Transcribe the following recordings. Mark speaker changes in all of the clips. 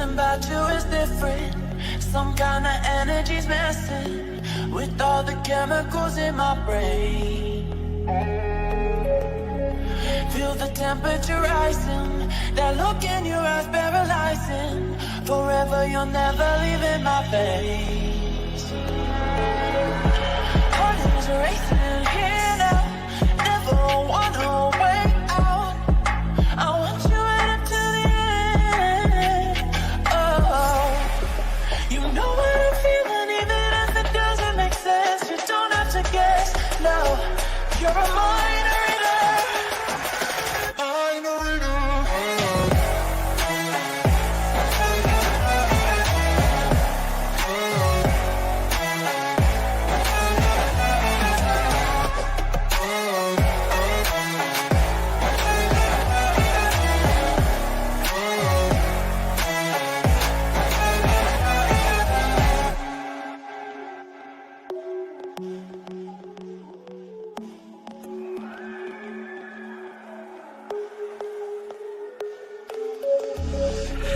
Speaker 1: Something about you is different. Some kind of energy's messing with all the chemicals in my brain. Feel the temperature rising. That look in your eyes paralyzing. Forever you'll never leave in my face. Heart is racing here now. Never wanna wait out. I want you right up to the end. Oh, you know what I'm feeling, even if it doesn't make sense. You don't have to guess. No, you're a mind reader.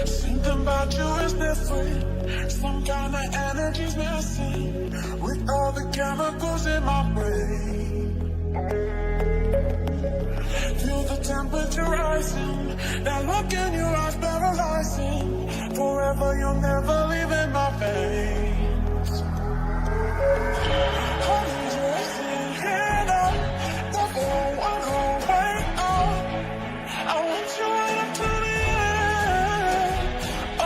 Speaker 1: Something about you is different. Some kind of energy's messing with all the chemicals in my brain. Feel the temperature rising. That look in your eyes paralyzing. Forever you'll never leave in my veins. Heart is racing here now. Never wanna wait out. I want you right up to the end. Oh,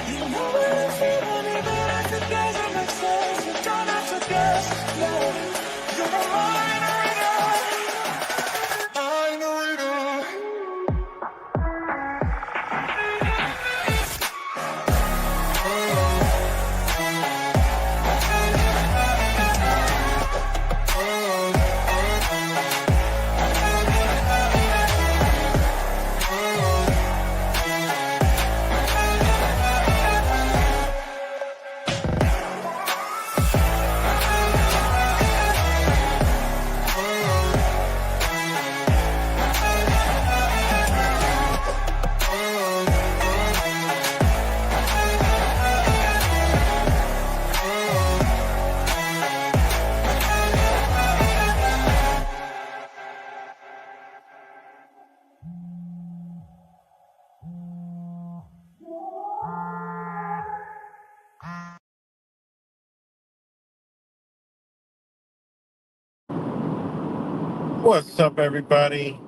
Speaker 1: you know what I'm feeling, even if it doesn't make sense. You don't have to guess. No, you're a mind reader. Mind reader.
Speaker 2: What's up, everybody?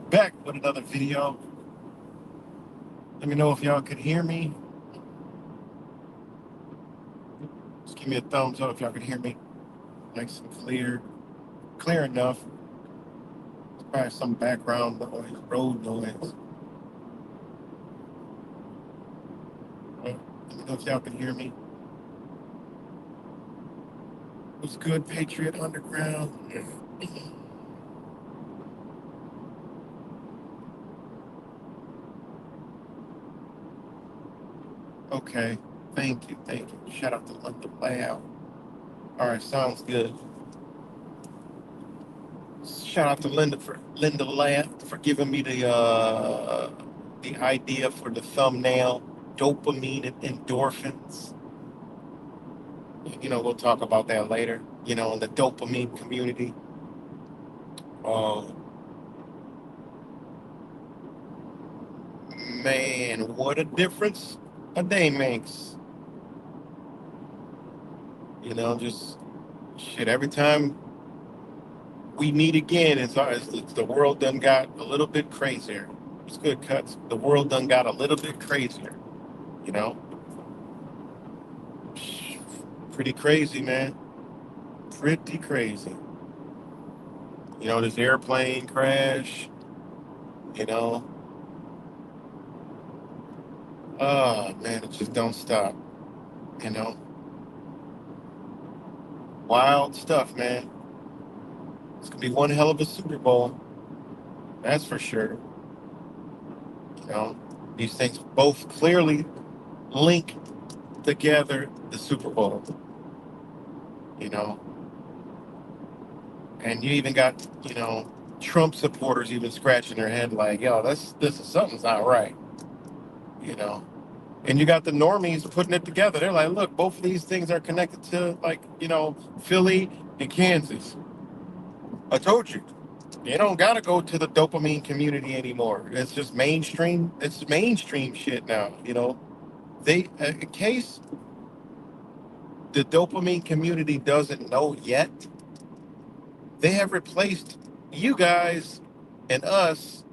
Speaker 2: Back with another video. Let me know if y'all can hear me. Just give me a thumbs up if y'all can hear me. Nice and clear. Clear enough. There's probably some background noise, road noise. Let me know if y'all can hear me. What's good, Patriot Underground? Okay, thank you. Shout out to Linda Layout. All right, sounds good. Shout out to Linda Layout for giving me the idea for the thumbnail, dopamine and endorphins. You know, we'll talk about that later. You know, in the dopamine community. Man, what a difference a day makes. You know, just shit. Every time we meet again, it's the world done got a little bit crazier. It's good cuts. The world done got a little bit crazier. You know, pretty crazy, man. Pretty crazy. You know, this airplane crash. You know. Oh man, it just don't stop. You know. Wild stuff, man. It's gonna be one hell of a Super Bowl. That's for sure. You know, these things both clearly link together the Super Bowl. You know, and you even got, you know, Trump supporters even scratching their head like, yo, this is something's not right. you know. And you got the normies putting it together. They're like, look, both of these things are connected to, like, Philly and Kansas. I told you. You don't gotta go to the dopamine community anymore. It's just mainstream. It's mainstream shit now. In case the dopamine community doesn't know yet, they have replaced you guys and us.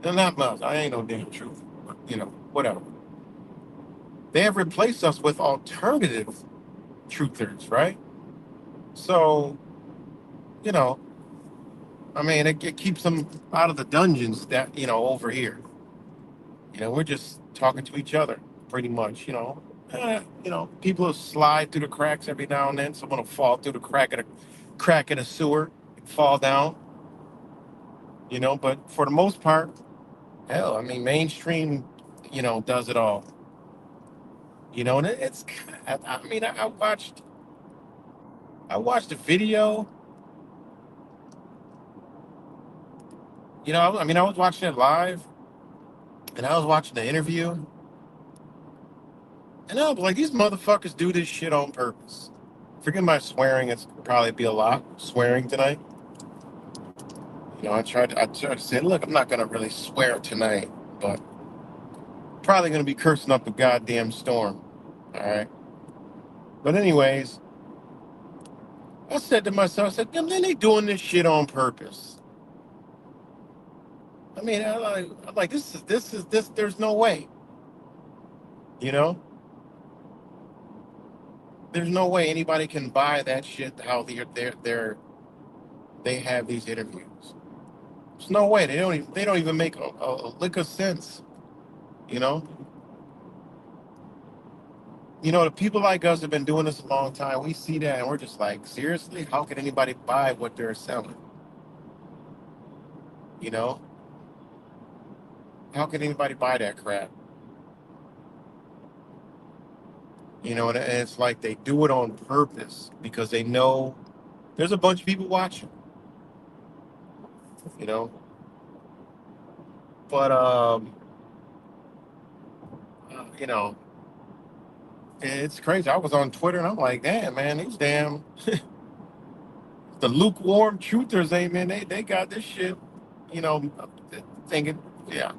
Speaker 2: And not us. I ain't no damn truth. But, whatever. They have replaced us with alternative truthers, right? So, you know, I mean, it keeps them out of the dungeons that, over here. We're just talking to each other pretty much, people will slide through the cracks every now and then. Someone will fall through the crack in a sewer, fall down, but for the most part, hell, I mean, mainstream, does it all, and it's, I mean, I watched a video, I mean, I was watching it live and I was watching the interview and I was like, these motherfuckers do this shit on purpose. Forgive my swearing, it's probably be a lot swearing tonight. I tried to say, look, I'm not gonna really swear tonight, but probably gonna be cursing up a goddamn storm. All right. But anyways, I said to myself, I said, man, they doing this shit on purpose. I mean, I'm like, this. There's no way. You know, there's no way anybody can buy that shit. How they have these interviews. There's no way. They don't even make a lick of sense. You know. The people like us have been doing this a long time. We see that and we're just like, seriously, how can anybody buy what they're selling? You know, how can anybody buy that crap? And it's like they do it on purpose because they know there's a bunch of people watching. You know, but you know, it's crazy. I was on Twitter and I'm like, damn, man, these damn the lukewarm truthers, man, they got this shit. You know, thinking, yeah.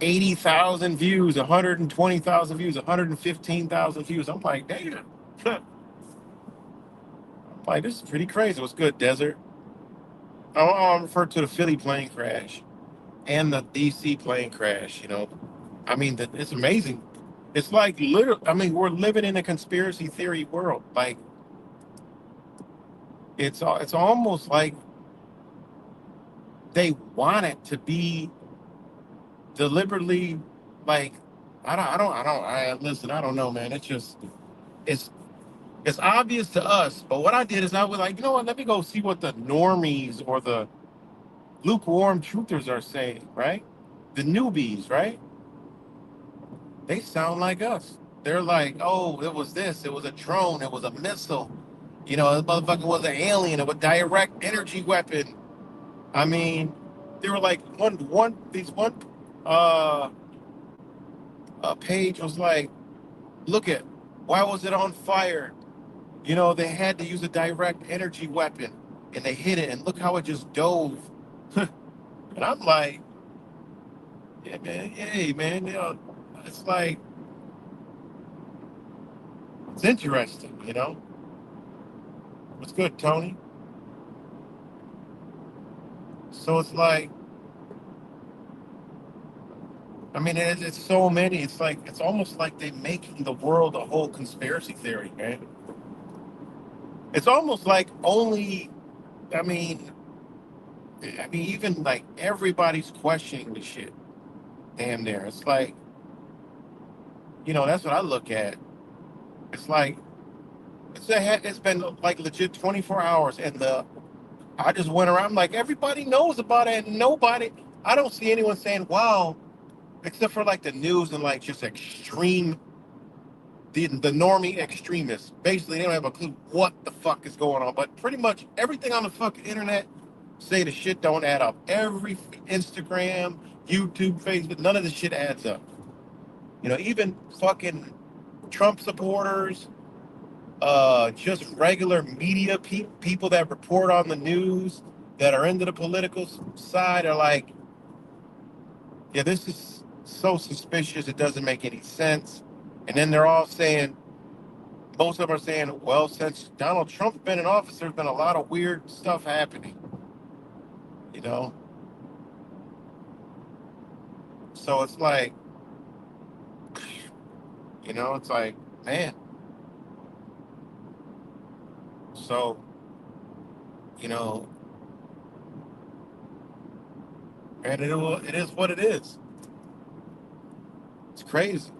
Speaker 2: 80,000 views, 120,000 views, 115,000 views. I'm like, damn. I'm like, this is pretty crazy. What's good, Desert? I'll refer to the Philly plane crash and the DC plane crash. I mean, it's amazing. It's like literally, I mean, we're living in a conspiracy theory world. Like, it's almost like they want it to be deliberately, like, listen, I don't know, man. It's it's obvious to us, but what I did is I was like, you know what, let me go see what the normies or the lukewarm truthers are saying, right? The newbies, right? They sound like us. They're like, oh, it was this, it was a drone, it was a missile, the motherfucker was an alien, it was a direct energy weapon. I mean, they were like one uh page was like, look at, why was it on fire? They had to use a direct energy weapon and they hit it and look how it just dove. And I'm like, yeah, man, hey, man, it's like, it's interesting. What's good, Tony? So it's like, I mean, it's so many. It's like, it's almost like they making the world a whole conspiracy theory, man. It's almost like only, I mean, even like everybody's questioning the shit. Damn near. It's like, that's what I look at. It's like, it's been like legit 24 hours and I just went around like everybody knows about it and I don't see anyone saying, wow, except for like the news and like just extreme, the normie extremists. Basically, they don't have a clue what the fuck is going on, but pretty much everything on the fucking internet say the shit don't add up. Every Instagram, YouTube, Facebook, none of the shit adds up. Even fucking Trump supporters, just regular media people that report on the news that are into the political side are like, yeah, this is so suspicious. It doesn't make any sense. And then they're all saying, most of them are saying, well, since Donald Trump's been in office, there's been a lot of weird stuff happening, you know? So it's like, it's like, man. So, you know, and it is what it is. It's crazy.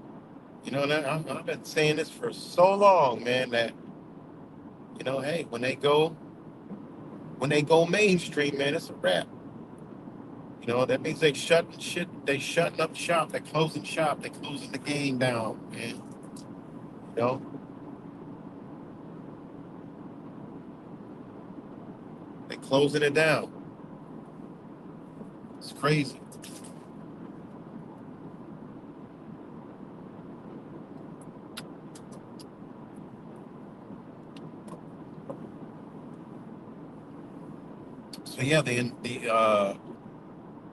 Speaker 2: And I've been saying this for so long, man, that, hey, when they go mainstream, man, it's a wrap. That means they shutting up shop, they closing shop, they closing the game down, man. You know, they closing it down. It's crazy. So yeah,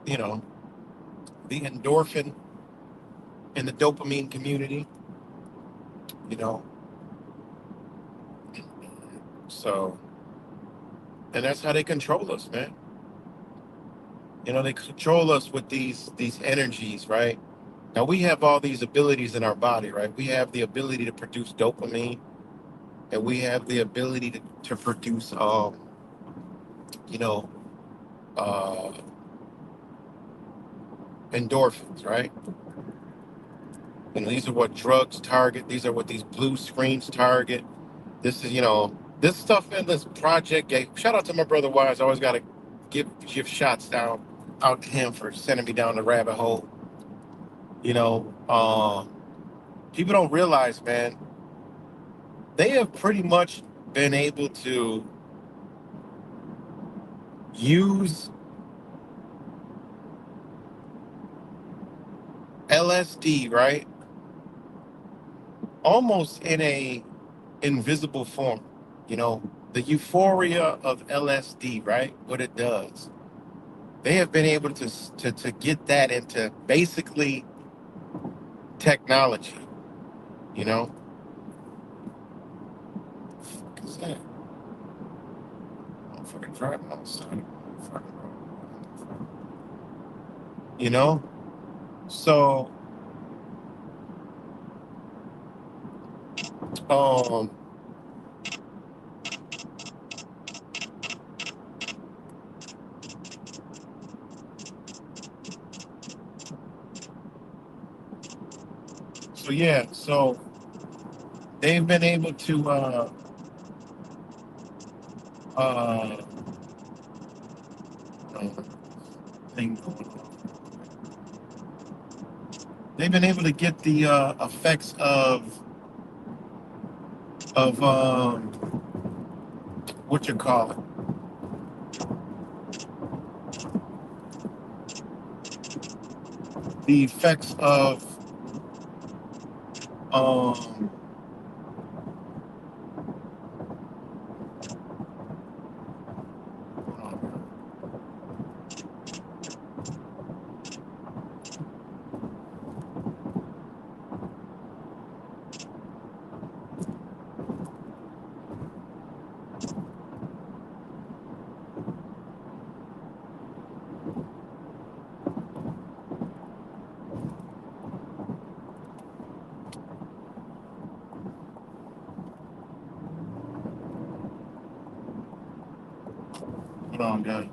Speaker 2: you know, the endorphin and the dopamine community, you know. So, and that's how they control us, man. They control us with these energies, right? Now we have all these abilities in our body, right? We have the ability to produce dopamine, and we have the ability to produce, you know, uh, endorphins, right? And these are what drugs target. These are what these blue screens target. This is, this stuff in this project. Shout out to my brother Wise. I always got to give shots down out to him for sending me down the rabbit hole. You know, people don't realize, man, they have pretty much been able to use LSD, right? Almost in a invisible form. The euphoria of LSD, right? What it does. They have been able to get that into basically technology, you know? What is that? I'm fucking driving outside. You know? So, um, so yeah, so they've been able to, uh, uh thing going on. They've been able to get the effects of what you call it, the effects of um hold on, guys.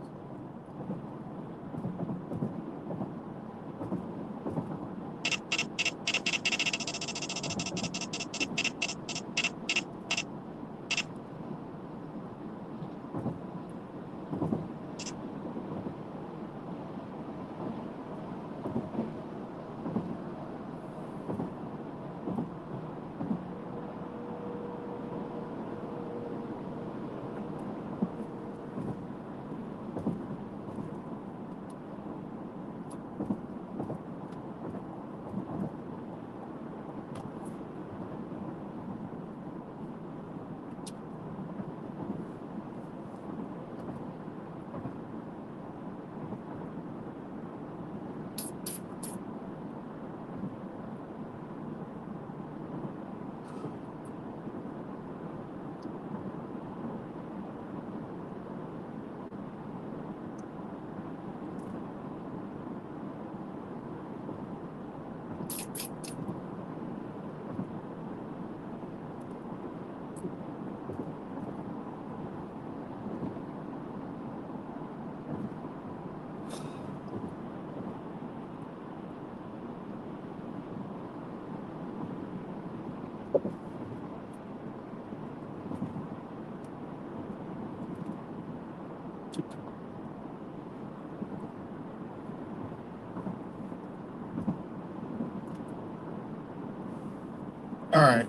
Speaker 2: All right.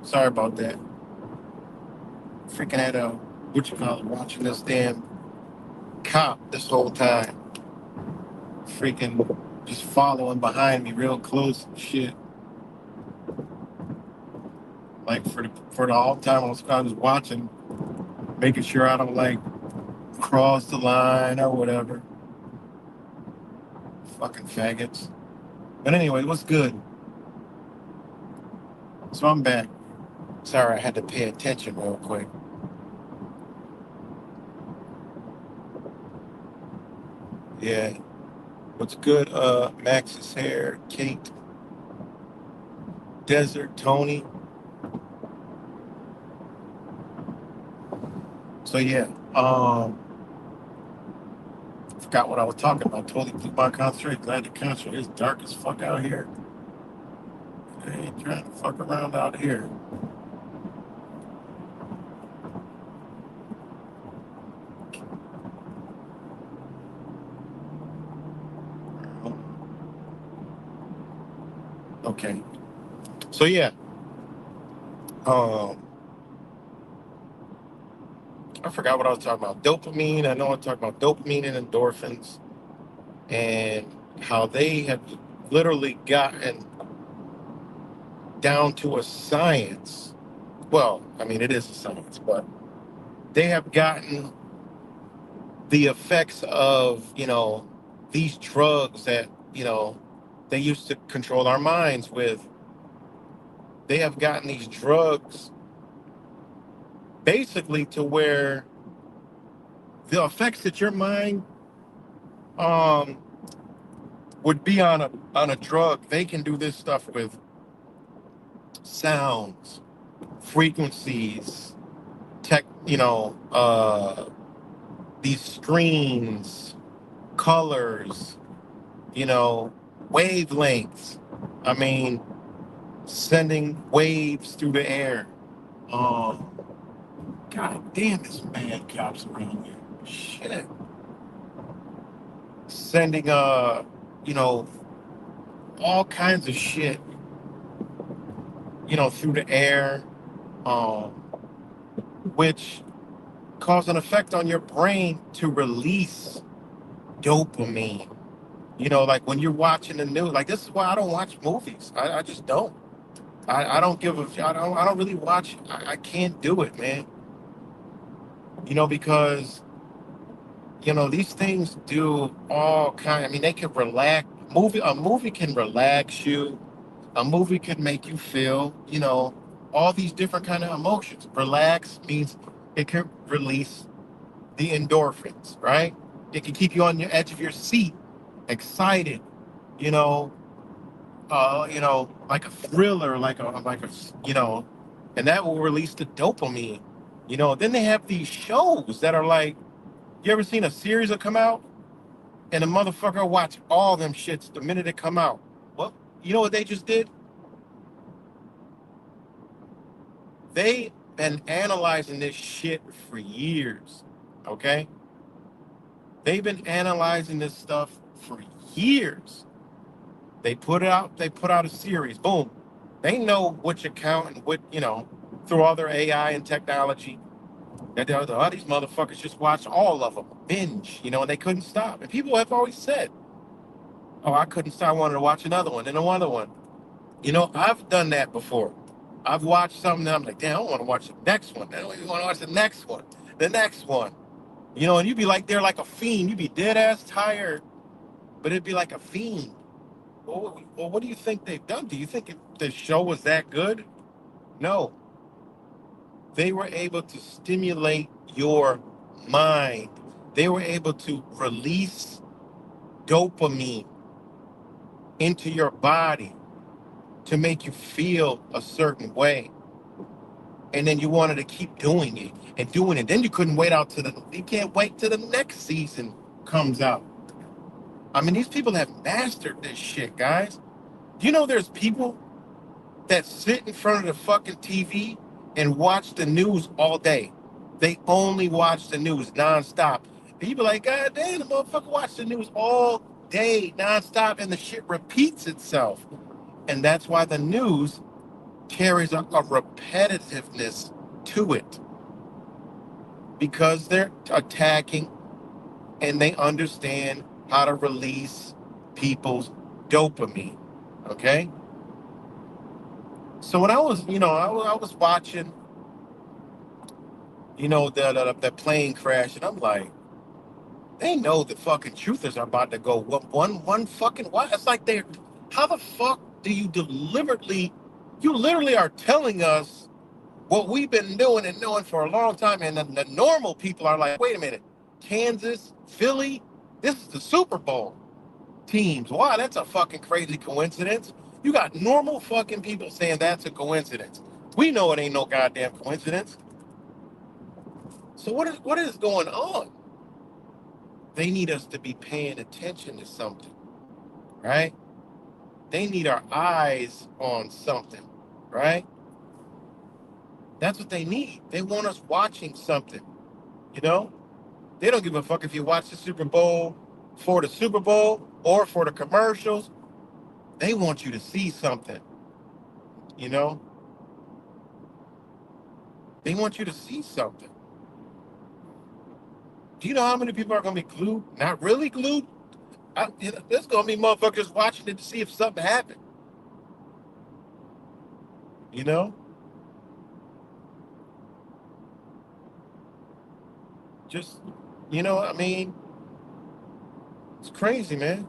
Speaker 2: Sorry about that. Freaking had what you call it, watching this damn cop this whole time. Freaking just following behind me real close and shit. Like for the whole time I was watching, making sure I don't like cross the line or whatever. Fucking faggots. But anyway, what's good? So I'm back. Sorry, I had to pay attention real quick. Yeah. What's good? Max's hair, Kate, Desert, Tony. So yeah. Forgot what I was talking about. Totally blew my concentration. Glad the concentration is dark as fuck out here. I ain't trying to fuck around out here. Okay. So yeah. Um, I forgot what I was talking about. Dopamine. I know I'm talking about dopamine and endorphins and how they have literally gotten down to a science. Well, I mean, it is a science, but they have gotten the effects of, these drugs that, they used to control our minds with. They have gotten these drugs basically to where the effects that your mind um would be on a drug, they can do this stuff with sounds, frequencies, tech, these screens, colors, wavelengths. I mean, sending waves through the air. Um, God damn, this mad cops around here. Shit. Sending you know, all kinds of shit, through the air, um, which cause an effect on your brain to release dopamine. Like when you're watching the news, like this is why I don't watch movies. I just don't. I don't give a. I don't really watch. I can't do it, man. Because these things do all kind. I mean, they can relax. A movie can relax you. A movie can make you feel, all these different kind of emotions. Relax means it can release the endorphins, right? It can keep you on your edge of your seat, excited, you know, like a thriller, and that will release the dopamine. Then they have these shows that are like, you ever seen a series that come out and a motherfucker watch all them shits the minute they come out? Well, you know what they just did? They been analyzing this shit for years. Okay? They've been analyzing this stuff for years. They put out a series. Boom. They know which account and what, through all their AI and technology. That all these motherfuckers just watched all of them. Binge, and they couldn't stop. And people have always said, oh, I couldn't stop. I wanted to watch another one and another one. I've done that before. I've watched something that I'm like, damn, I want to watch the next one. I don't even want to watch the next one. The next one. And you'd be like, they're like a fiend. You'd be dead ass tired, but it'd be like a fiend. Well, what do you think they've done? Do you think the show was that good? No. They were able to stimulate your mind. They were able to release dopamine into your body to make you feel a certain way. And then you wanted to keep doing it and doing it. Then you can't wait till the next season comes out. I mean, these people have mastered this shit, guys. Do you know there's people that sit in front of the fucking TV and watch the news all day? They only watch the news nonstop. And you be like, God damn, the motherfucker watch the news all day, nonstop, and the shit repeats itself. And that's why the news carries a repetitiveness to it, because they're attacking and they understand how to release people's dopamine. Okay? So when I was, I was watching, the plane crash, and I'm like, they know the fucking truthers are about to go one fucking why. It's like they're, how the fuck do you you literally are telling us what we've been doing and knowing for a long time, and the normal people are like, wait a minute, Kansas, Philly, this is the Super Bowl teams. Wow, that's a fucking crazy coincidence. You got normal fucking people saying that's a coincidence. We know it ain't no goddamn coincidence. So what is going on? They need us to be paying attention to something, right? They need our eyes on something, right? That's what they need. They want us watching something, you know? They don't give a fuck if you watch the Super Bowl for the Super Bowl or for the commercials. They want you to see something, you know? They want you to see something. Do you know how many people are going to be glued? Not really glued. There's going to be motherfuckers watching it to see if something happened, you know? Just, I mean, it's crazy, man.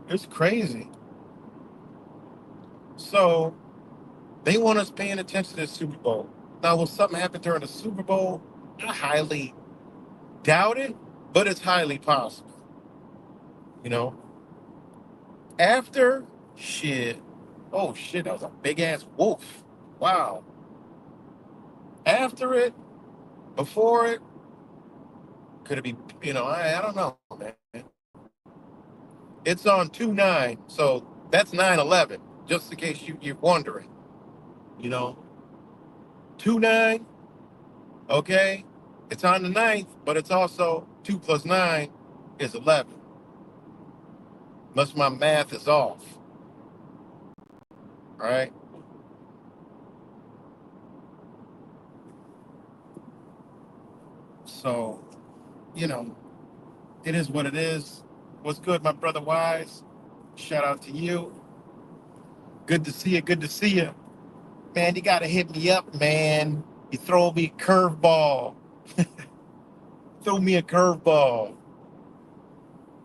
Speaker 2: It's crazy. So they want us paying attention to the Super Bowl. Now, will something happen during the Super Bowl? I highly doubt it, but it's highly possible. You know, after shit, oh shit, that was a big ass wolf. Wow. After it, before it, could it be, I don't know, man. It's on 2/9, so that's 9/11, just in case you're wondering. You know, 2/9, okay? It's on the 9th, but it's also 2 plus 9 is 11. Unless my math is off, right? So, you know, it is what it is. What's good, my brother Wise? Shout out to you. Good to see you. Good to see you. Man, you got to hit me up, man. You throw me a curveball. Throw me a curveball.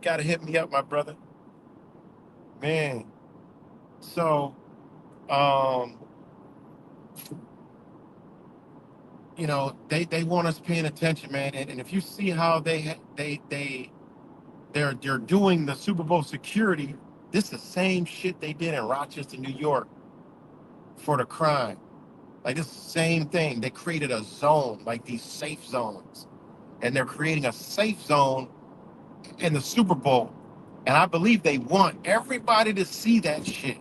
Speaker 2: Got to hit me up, my brother. Man. So, um, they want us paying attention, man. And if you see how they're doing the Super Bowl security, this is the same shit they did in Rochester, New York for the crime. Like this same thing. They created a zone, like these safe zones. And they're creating a safe zone in the Super Bowl. And I believe they want everybody to see that shit.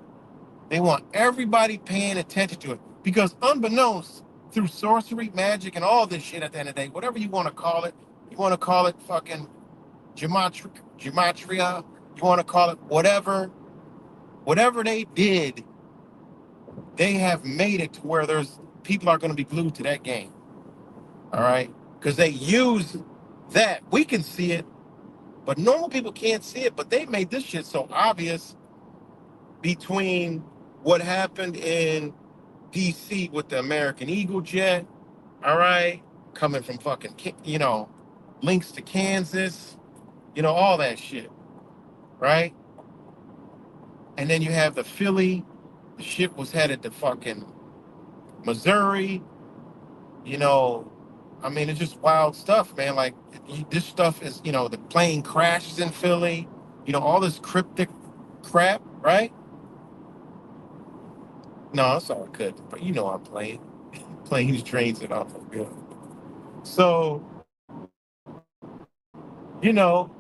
Speaker 2: They want everybody paying attention to it. Because unbeknownst, through sorcery, magic, and all this shit at the end of the day, whatever you want to call it, you want to call it fucking gematria, you want to call it whatever they did, they have made it to where there's people are going to be glued to that game. All right? Because they use that. We can see it, but normal people can't see it. But they made this shit so obvious between what happened in DC with the American Eagle jet, all right, coming from fucking, links to Kansas, all that shit, right? And then you have the Philly, the ship was headed to fucking Missouri, you know. I mean, it's just wild stuff, man. Like, this stuff is, the plane crashes in Philly, all this cryptic crap, right? No, it's all good, but I'm playing. Planes, trains, and automobiles. So, you know,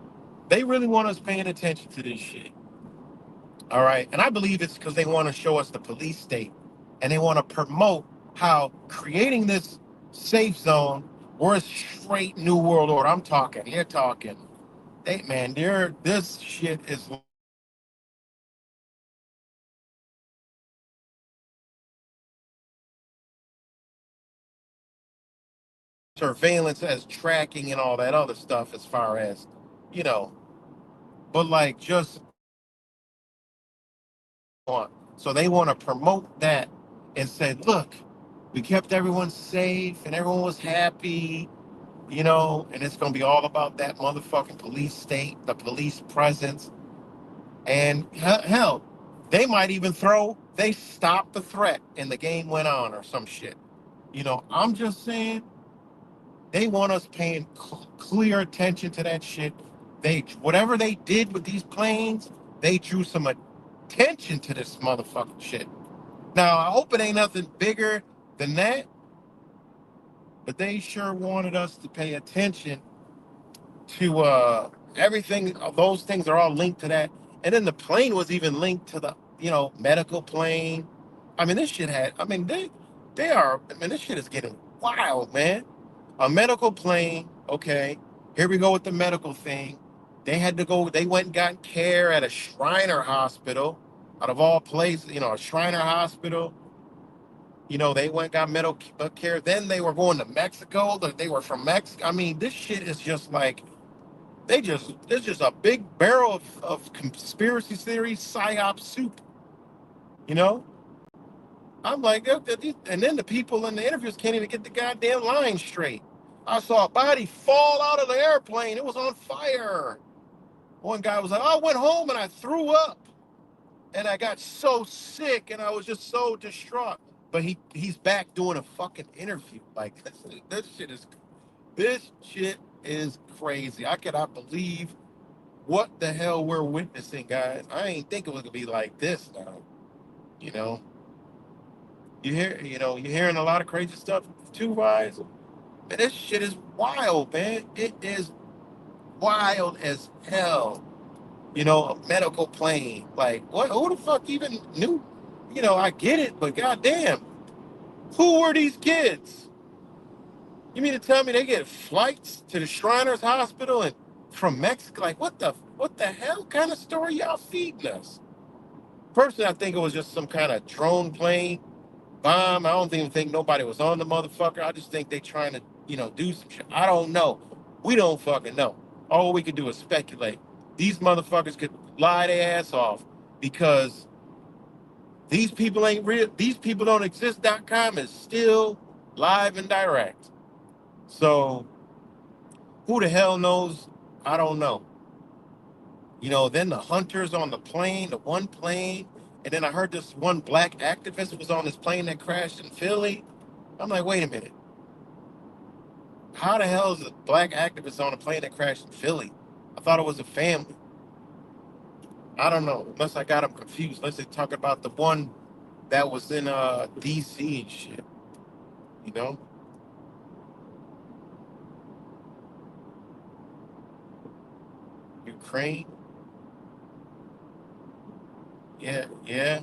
Speaker 2: they really want us paying attention to this shit. All right. And I believe it's because they want to show us the police state and they want to promote how creating this safe zone. We're a straight new world order. I'm talking. You're talking. They man, this shit is surveillance as tracking and all that other stuff as far as, you know, but like just on. So they want to promote that and say, look, we kept everyone safe and everyone was happy, and it's going to be all about that motherfucking police state, the police presence. And hell, they might even they stopped the threat and the game went on or some shit. I'm just saying they want us paying clear attention to that shit. Whatever they did with these planes, they drew some attention to this motherfucking shit. Now, I hope it ain't nothing bigger than that, but they sure wanted us to pay attention to everything. Those things are all linked to that. And then the plane was even linked to the, medical plane. I mean, this shit this shit is getting wild, man. A medical plane, okay. Here we go with the medical thing. They went and got care at a Shriner hospital, out of all places, a Shriner hospital. They went and got medical care. Then they were going to Mexico. They were from Mexico. I mean, this shit is just like, it's just a big barrel of conspiracy theories, psyop soup, you know? I'm like, and then the people in the interviews can't even get the goddamn line straight. I saw a body fall out of the airplane. It was on fire. One guy was like, I went home and I threw up. And I got so sick and I was just so distraught. But he's back doing a fucking interview. Like, this shit is crazy. I cannot believe what the hell we're witnessing, guys. I ain't think it was gonna be like this now. You know, you're hearing a lot of crazy stuff too, Rise. Man, this shit is wild, man. It is wild as hell. A medical plane. Like, what? Who the fuck even knew? I get it, but goddamn, who were these kids? You mean to tell me they get flights to the Shriners Hospital and from Mexico? Like, what the hell kind of story y'all feeding us? Personally, I think it was just some kind of drone plane bomb. I don't even think nobody was on the motherfucker. I just think they trying to, do some shit. I don't know. We don't fucking know. All we could do is speculate. These motherfuckers could lie their ass off because these people ain't real. These people don't exist.com is still live and direct. So who the hell knows? I don't know. Then the hunters on the plane, the one plane, and then I heard this one black activist was on this plane that crashed in Philly. I'm like, wait a minute. How the hell is a black activist on a plane that crashed in Philly? I thought it was a family. I don't know. Unless I got them confused. Unless they talking about the one that was in DC and shit. You know? Ukraine. Yeah, yeah.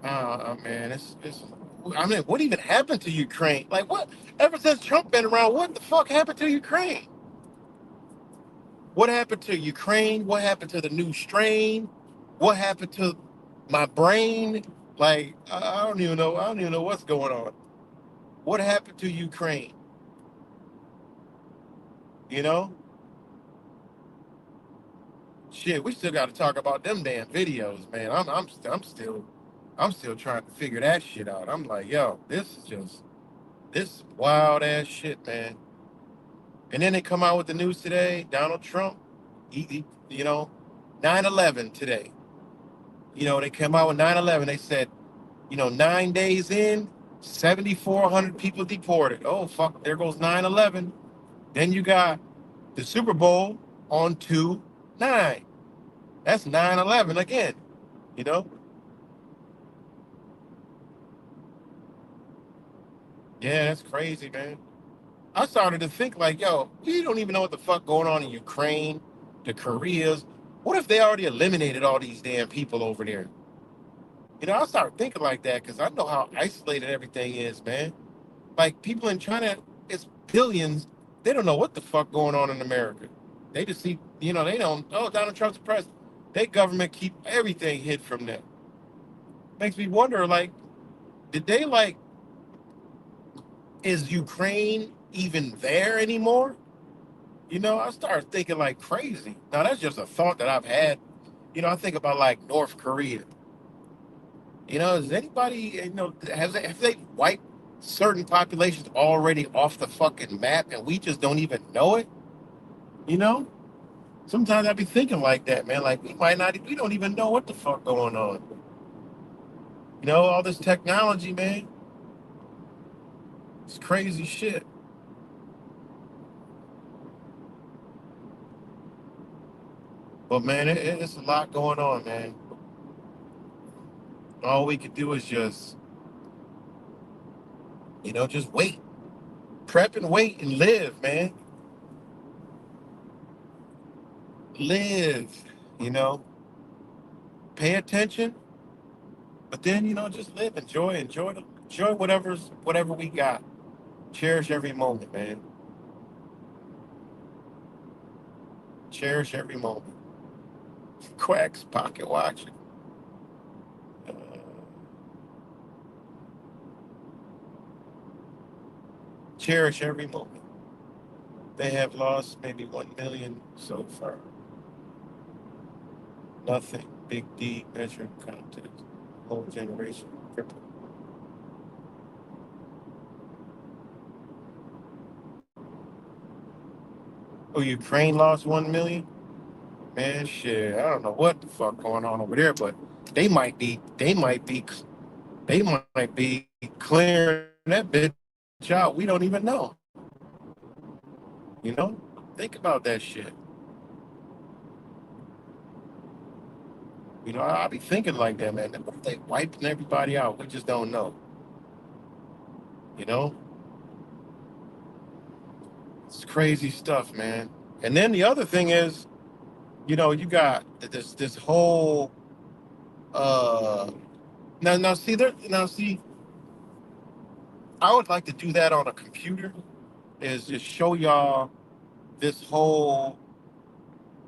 Speaker 2: Man, it's. I mean, what even happened to Ukraine? Like, what? Ever since Trump been around, what the fuck happened to Ukraine? What happened to Ukraine? What happened to the new strain? What happened to my brain? Like, I don't even know. I don't even know what's going on. What happened to Ukraine? You know? Shit, we still got to talk about them damn videos, man. I'm still trying to figure that shit out. I'm like, yo, this is wild ass shit, man. And then they come out with the news today. Donald Trump, he 9/11 today. They came out with 9/11. They said, 9 days in, 7,400 people deported. Oh fuck, there goes 9/11. Then you got the Super Bowl on 2/9. That's 9/11 again. You know? Yeah, that's crazy, man. I started to think like, yo, we don't even know what the fuck going on in Ukraine, the Koreas. What if they already eliminated all these damn people over there? I start thinking like that because I know how isolated everything is, man. Like people in China, it's billions. They don't know what the fuck going on in America. They just see, they don't. Oh, Donald Trump's the president. Their government keep everything hid from them. Makes me wonder, like, did they like? Is Ukraine even there anymore? I start thinking like crazy. Now that's just a thought that I've had. I think about like North Korea. Is anybody, have they wiped certain populations already off the fucking map and we just don't even know it? You know? Sometimes I be thinking like that, man. Like we don't even know what the fuck going on. All this technology, man. It's crazy shit. But man, it's a lot going on, man. All we could do is just wait, prep and wait and live, man. Live, you know, pay attention, but then just live, enjoy whatever we got. Cherish every moment, man. Cherish every moment. Quacks pocket watch. Uh, cherish every moment. They have lost maybe 1 million so far. Nothing. Big D measuring contest. Whole generation crippled. Oh, Ukraine lost 1 million? Man, shit. I don't know what the fuck going on over there, but they might be clearing that bitch out. We don't even know. You know? Think about that shit. I'll be thinking like that, man. What if they wiping everybody out? We just don't know. You know? It's crazy stuff, man. And then the other thing is, you got this whole now see, I would like to do that on a computer, is just show y'all this whole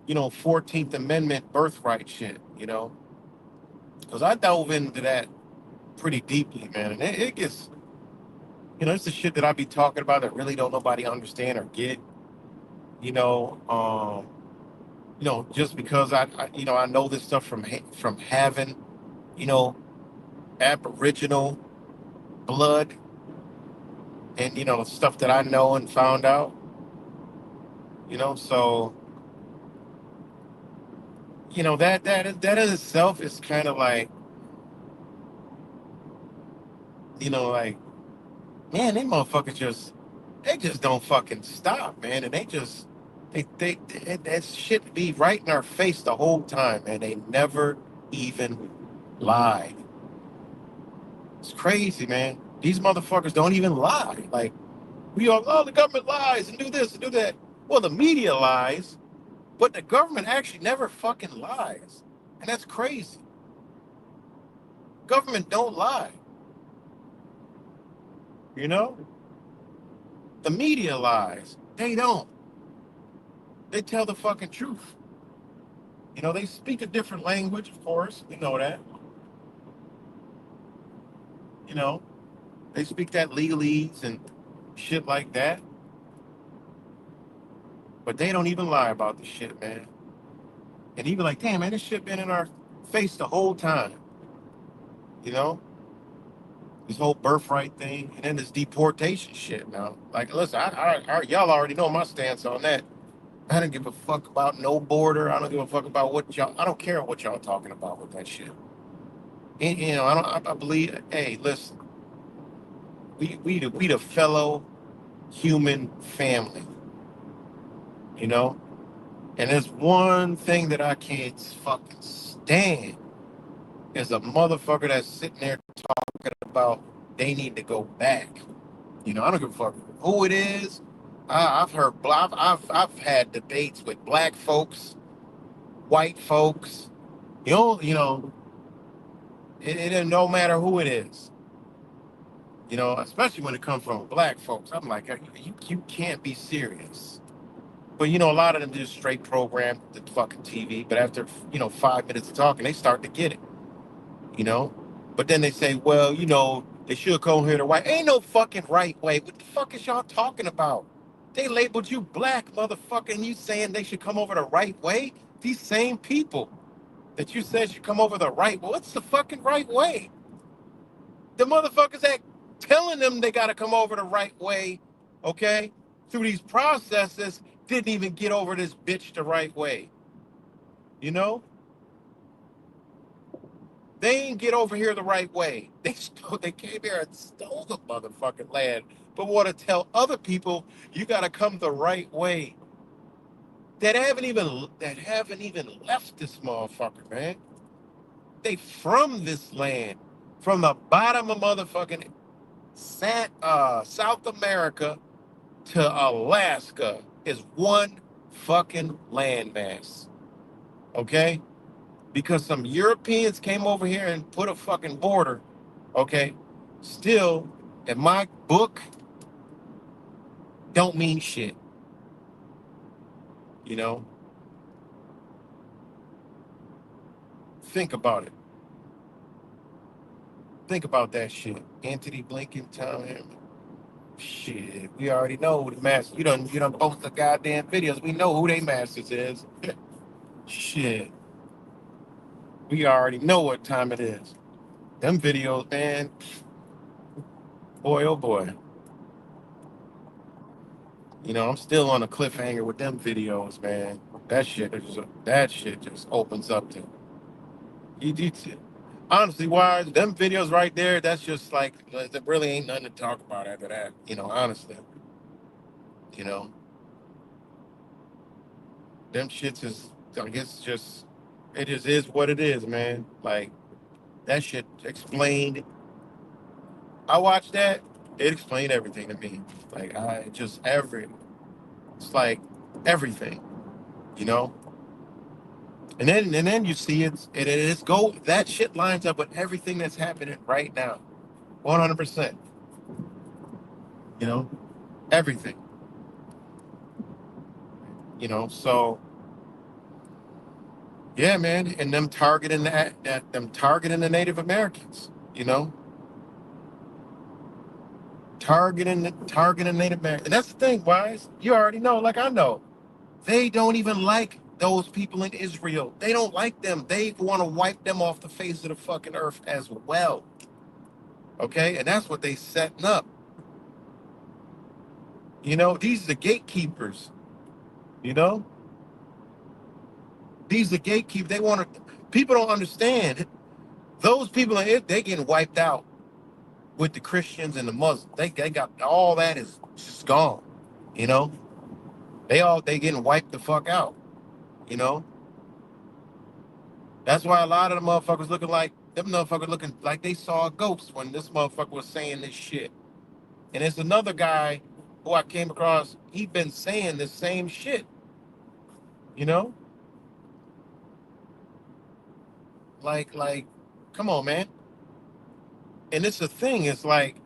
Speaker 2: 14th Amendment birthright shit, because I dove into that pretty deeply, man. And it gets, it's the shit that I be talking about that really don't nobody understand or get, you know, um, just because I know this stuff from having, you know, Aboriginal blood and, stuff that I know and found out, so, that in itself is kind of like, like, man, they motherfuckers they just don't fucking stop, man. And that shit be right in our face the whole time, and they never even lie. It's crazy, man. These motherfuckers don't even lie. Like, we all, oh, the government lies and do this and do that. Well, the media lies, but the government actually never fucking lies. And that's crazy. Government don't lie, you know? The media lies. They don't. They tell the fucking truth. They speak a different language, of course. We know that. You know, they speak that legalese and shit like that. But they don't even lie about the shit, man. And you be like, damn, man, this shit been in our face the whole time. You know, this whole birthright thing, and then this deportation shit. Now, like, listen, y'all already know my stance on that. I don't give a fuck about no border. I don't give a fuck about what y'all. I don't care what y'all talking about with that shit. And, I don't. I believe. Hey, listen, we the fellow human family. You know, and there's one thing that I can't fucking stand is a motherfucker that's sitting there talking about they need to go back. I don't give a fuck who it is. I've heard, I've had debates with black folks, white folks. It no matter who it is, you know, especially when it comes from black folks. I'm like, you can't be serious. But you know, a lot of them just straight program the fucking TV. But after 5 minutes of talking, they start to get it. You know, but then they say, well, they should come here the right. Ain't no fucking right way. What the fuck is y'all talking about? They labeled you black, motherfucker, and you saying they should come over the right way? These same people that you said should come over the right way. What's the fucking right way? The motherfuckers that telling them they got to come over the right way, okay, through these processes, didn't even get over this bitch the right way. You know, they ain't get over here the right way. They came here and stole the motherfucking land, but want to tell other people you got to come the right way. That haven't even left this motherfucker, man. They from this land, from the bottom of motherfucking South America to Alaska is one fucking landmass. Okay? Because some Europeans came over here and put a fucking border. Okay? Still, in my book, don't mean shit. You know? Think about it. Think about that shit. Anthony Blinken, Tom Hammond. Shit, we already know who the master. You done post the goddamn videos. We know who they masters is. Shit, we already know what time it is. Them videos, man. Boy, oh boy. I'm still on a cliffhanger with them videos, man. That shit just opens up to you. Honestly, wise, them videos right there, that's just like there really ain't nothing to talk about after that. Honestly, you know, them shits is I guess just it just is what it is, man. Like that shit explained. I watched that. It explained everything to me. Like it's like everything, you know. And then you see it's go that shit lines up with everything that's happening right now, 100%. You know, everything. So yeah, man, and them targeting them targeting the Native Americans. Targeting Native Americans. And that's the thing, Wise. You already know, like I know. They don't even like those people in Israel. They don't like them. They want to wipe them off the face of the fucking earth as well. Okay? And that's what they setting up. These are the gatekeepers. You know? These are the gatekeepers. They want to, people don't understand. Those people, they getting wiped out with the Christians and the Muslims. They got all that is just gone. You know? They getting wiped the fuck out. You know? That's why a lot of the motherfuckers them motherfuckers looking like they saw a ghost when this motherfucker was saying this shit. And there's another guy who I came across, he been saying the same shit, you know? Like, come on, man. And it's the thing, it's like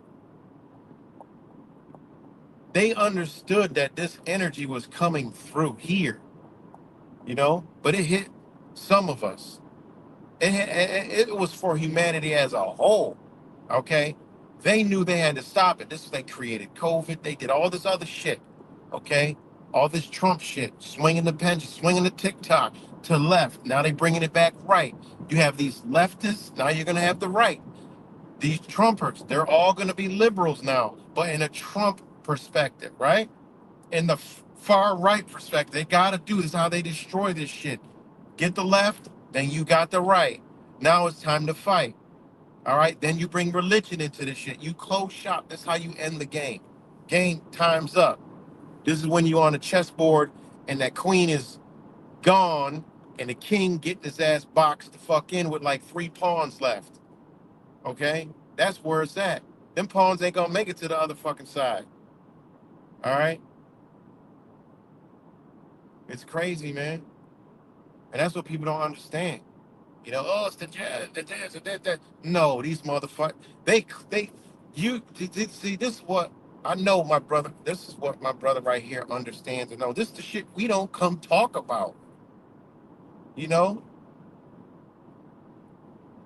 Speaker 2: they understood that this energy was coming through here, but it hit some of us. It was for humanity as a whole. Okay, they knew they had to stop it. They created COVID. They did all this other shit. Okay, all this Trump shit, swinging the pendulum, swinging the TikTok to left. Now they bringing it back right. You have these leftists. Now you're gonna have the right. These Trumpers. They're all gonna be liberals now, but in a Trump perspective, right? In the far right perspective, they gotta do this. How they destroy this shit. Get the left, then you got the right. Now it's time to fight. All right, then you bring religion into this shit. You close shop. That's how you end the game. Game time's up. This is when you're on the chessboard and that queen is gone and the king getting his ass boxed the fuck in with like 3 pawns left. Okay, that's where it's at. Them pawns ain't gonna make it to the other fucking side. All right, it's crazy, man, and that's what people don't understand. You know, oh, it's the jazz, the jazz, that. No, these motherfuckers, they, see, this is what I know my brother, this is what my brother right here understands and know. This is the shit we don't come talk about, you know?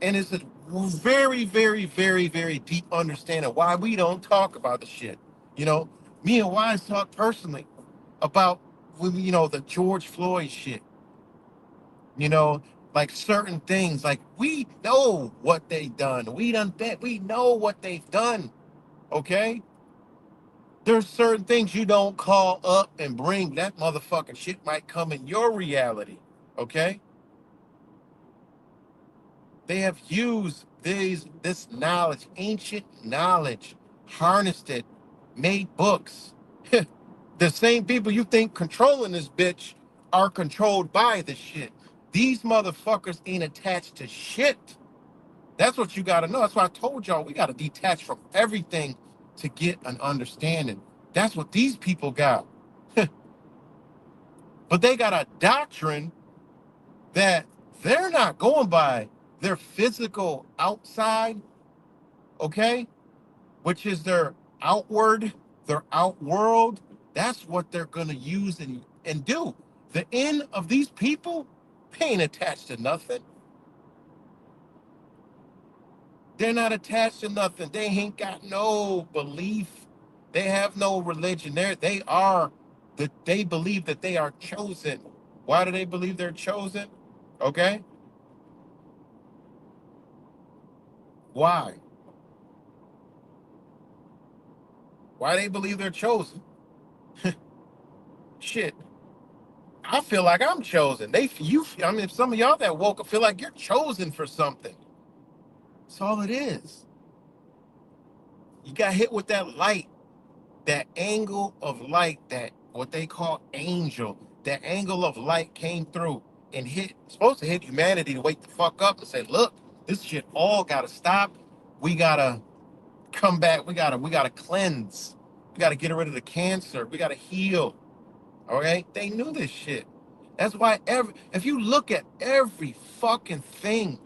Speaker 2: And it's a very, very, very, very deep understanding why we don't talk about the shit. You know, me and Wise talk personally about, you know, the George Floyd shit, you know, like certain things, like we know what they done. We done bet. We know what they've done. Okay. There's certain things you don't call up and bring. That motherfucking shit might come in your reality. Okay. They have used this knowledge, ancient knowledge, harnessed it, made books. The same people you think controlling this bitch are controlled by the shit. These motherfuckers ain't attached to shit. That's what you gotta know. That's why I told y'all we gotta detach from everything to get an understanding. That's what these people got. But they got a doctrine that they're not going by their physical outside, okay? Which is their outward, their outworld. That's what they're gonna use and do. The end of these people, they ain't attached to nothing. They're not attached to nothing. They ain't got no belief. They have no religion. They believe that they are chosen. Why do they believe they're chosen? Okay? Why? Why they believe they're chosen? Shit. I feel like I'm chosen. I mean, if some of y'all that woke up feel like you're chosen for something. That's all it is. You got hit with that light, that angle of light, that what they call angel. That angle of light came through and supposed to hit humanity to wake the fuck up and say, look, this shit all gotta stop. We gotta come back. We gotta cleanse. We gotta get rid of the cancer. We gotta heal. All right, they knew this shit. That's why if you look at every fucking thing,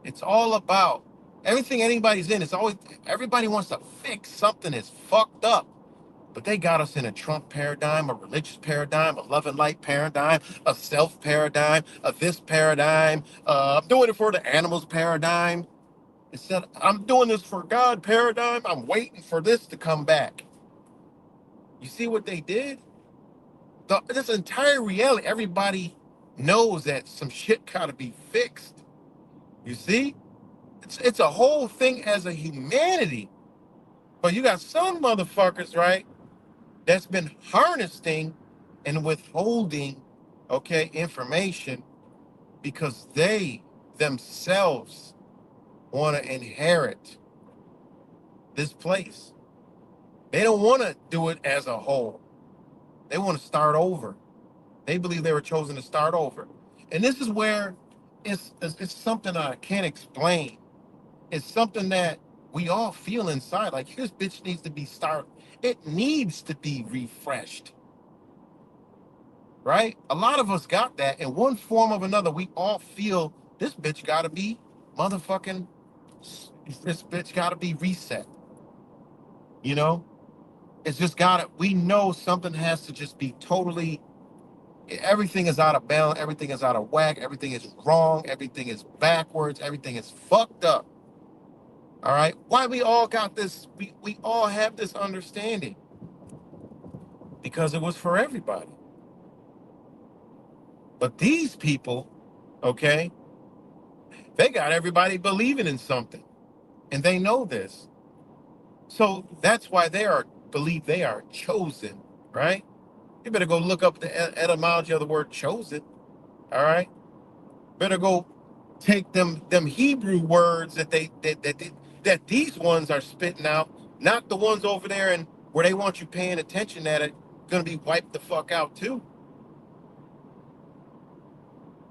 Speaker 2: it's all about everything anybody's in. It's always everybody wants to fix something that's fucked up, but they got us in a Trump paradigm, a religious paradigm, a love and light paradigm, a self paradigm, a this paradigm. I'm doing it for the animals paradigm. Instead, I'm doing this for God paradigm. I'm waiting for this to come back. You see what they did? This entire reality, everybody knows that some shit gotta be fixed. You see? It's a whole thing as a humanity. But you got some motherfuckers, right, that's been harnessing and withholding, okay, information because they themselves want to inherit this place. They don't want to do it as a whole. They want to start over. They believe they were chosen to start over. And this is where it's something I can't explain. It's something that we all feel inside. Like this bitch needs to be started. It needs to be refreshed. Right? A lot of us got that in one form or another. We all feel this bitch gotta be motherfucking this bitch gotta be reset. You know? It's just gotta we know something has to just be totally everything is out of balance, everything is out of whack, everything is wrong, everything is backwards, everything is fucked up. All right. Why we all got this, we all have this understanding. Because it was for everybody. But these people, okay, they got everybody believing in something. And they know this. So that's why believe they are chosen, right? You better go look up the etymology of the word chosen. All right. Better go take them Hebrew words that these ones are spitting out, not the ones over there and where they want you paying attention that it gonna be wiped the fuck out too.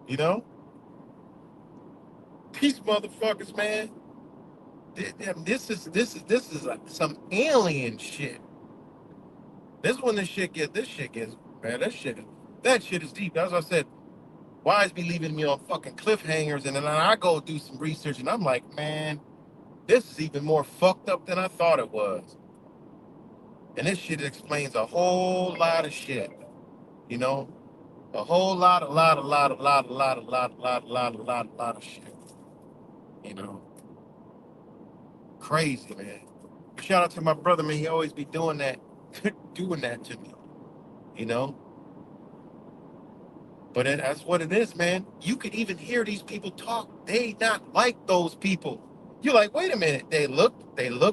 Speaker 2: You know? These motherfuckers, man. This is like some alien shit. This shit gets man, that shit is deep. That's what I said. Why is be leaving me on fucking cliffhangers? And then I go do some research and I'm like, man, this is even more fucked up than I thought it was. And this shit explains a whole lot of shit, you know? A whole lot of shit, you know? Crazy, man. Shout out to my brother, man. He always be doing that, doing that to me, you know? But that's what it is, man. You can even hear these people talk. They not like those people. You're like, wait a minute. They look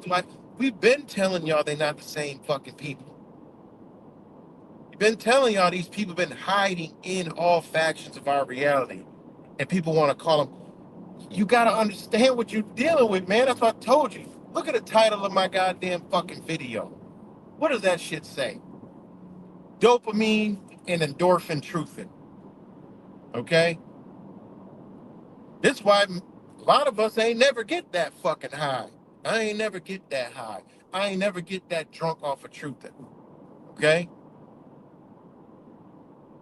Speaker 2: like, we've been telling y'all they're not the same fucking people. We've been telling y'all these people been hiding in all factions of our reality. And people want to call them, you got to understand what you're dealing with, man. That's what I told you. Look at the title of my goddamn fucking video. What does that shit say? Dopamine and endorphin truthing. Okay? This is why a lot of us ain't never get that fucking high. I ain't never get that high. I ain't never get that drunk off of truthing. Okay?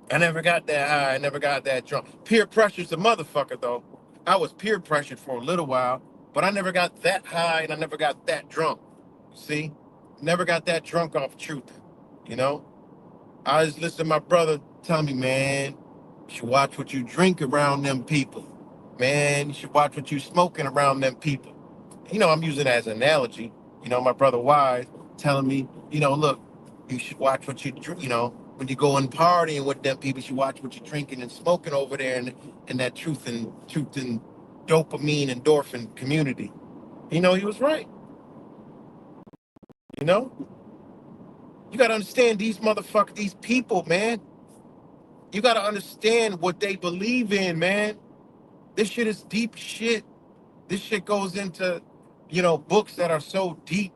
Speaker 2: I never got that high. I never got that drunk. Peer pressure's a motherfucker, though. I was peer pressured for a little while, but I never got that high and I never got that drunk. See? Never got that drunk off truthing. You know? I just listen to my brother tell me, man, you should watch what you drink around them people. Man, you should watch what you smoking around them people. You know, I'm using it as an analogy. You know, my brother Wise telling me, you know, look, you should watch what you drink. You know, when you go and partying with them people, you should watch what you're drinking and smoking over there in that truth and dopamine endorphin community. You know, he was right. You know, you got to understand these motherfuckers, these people, man. You got to understand what they believe in, man. This shit is deep shit. This shit goes into, you know, books that are so deep.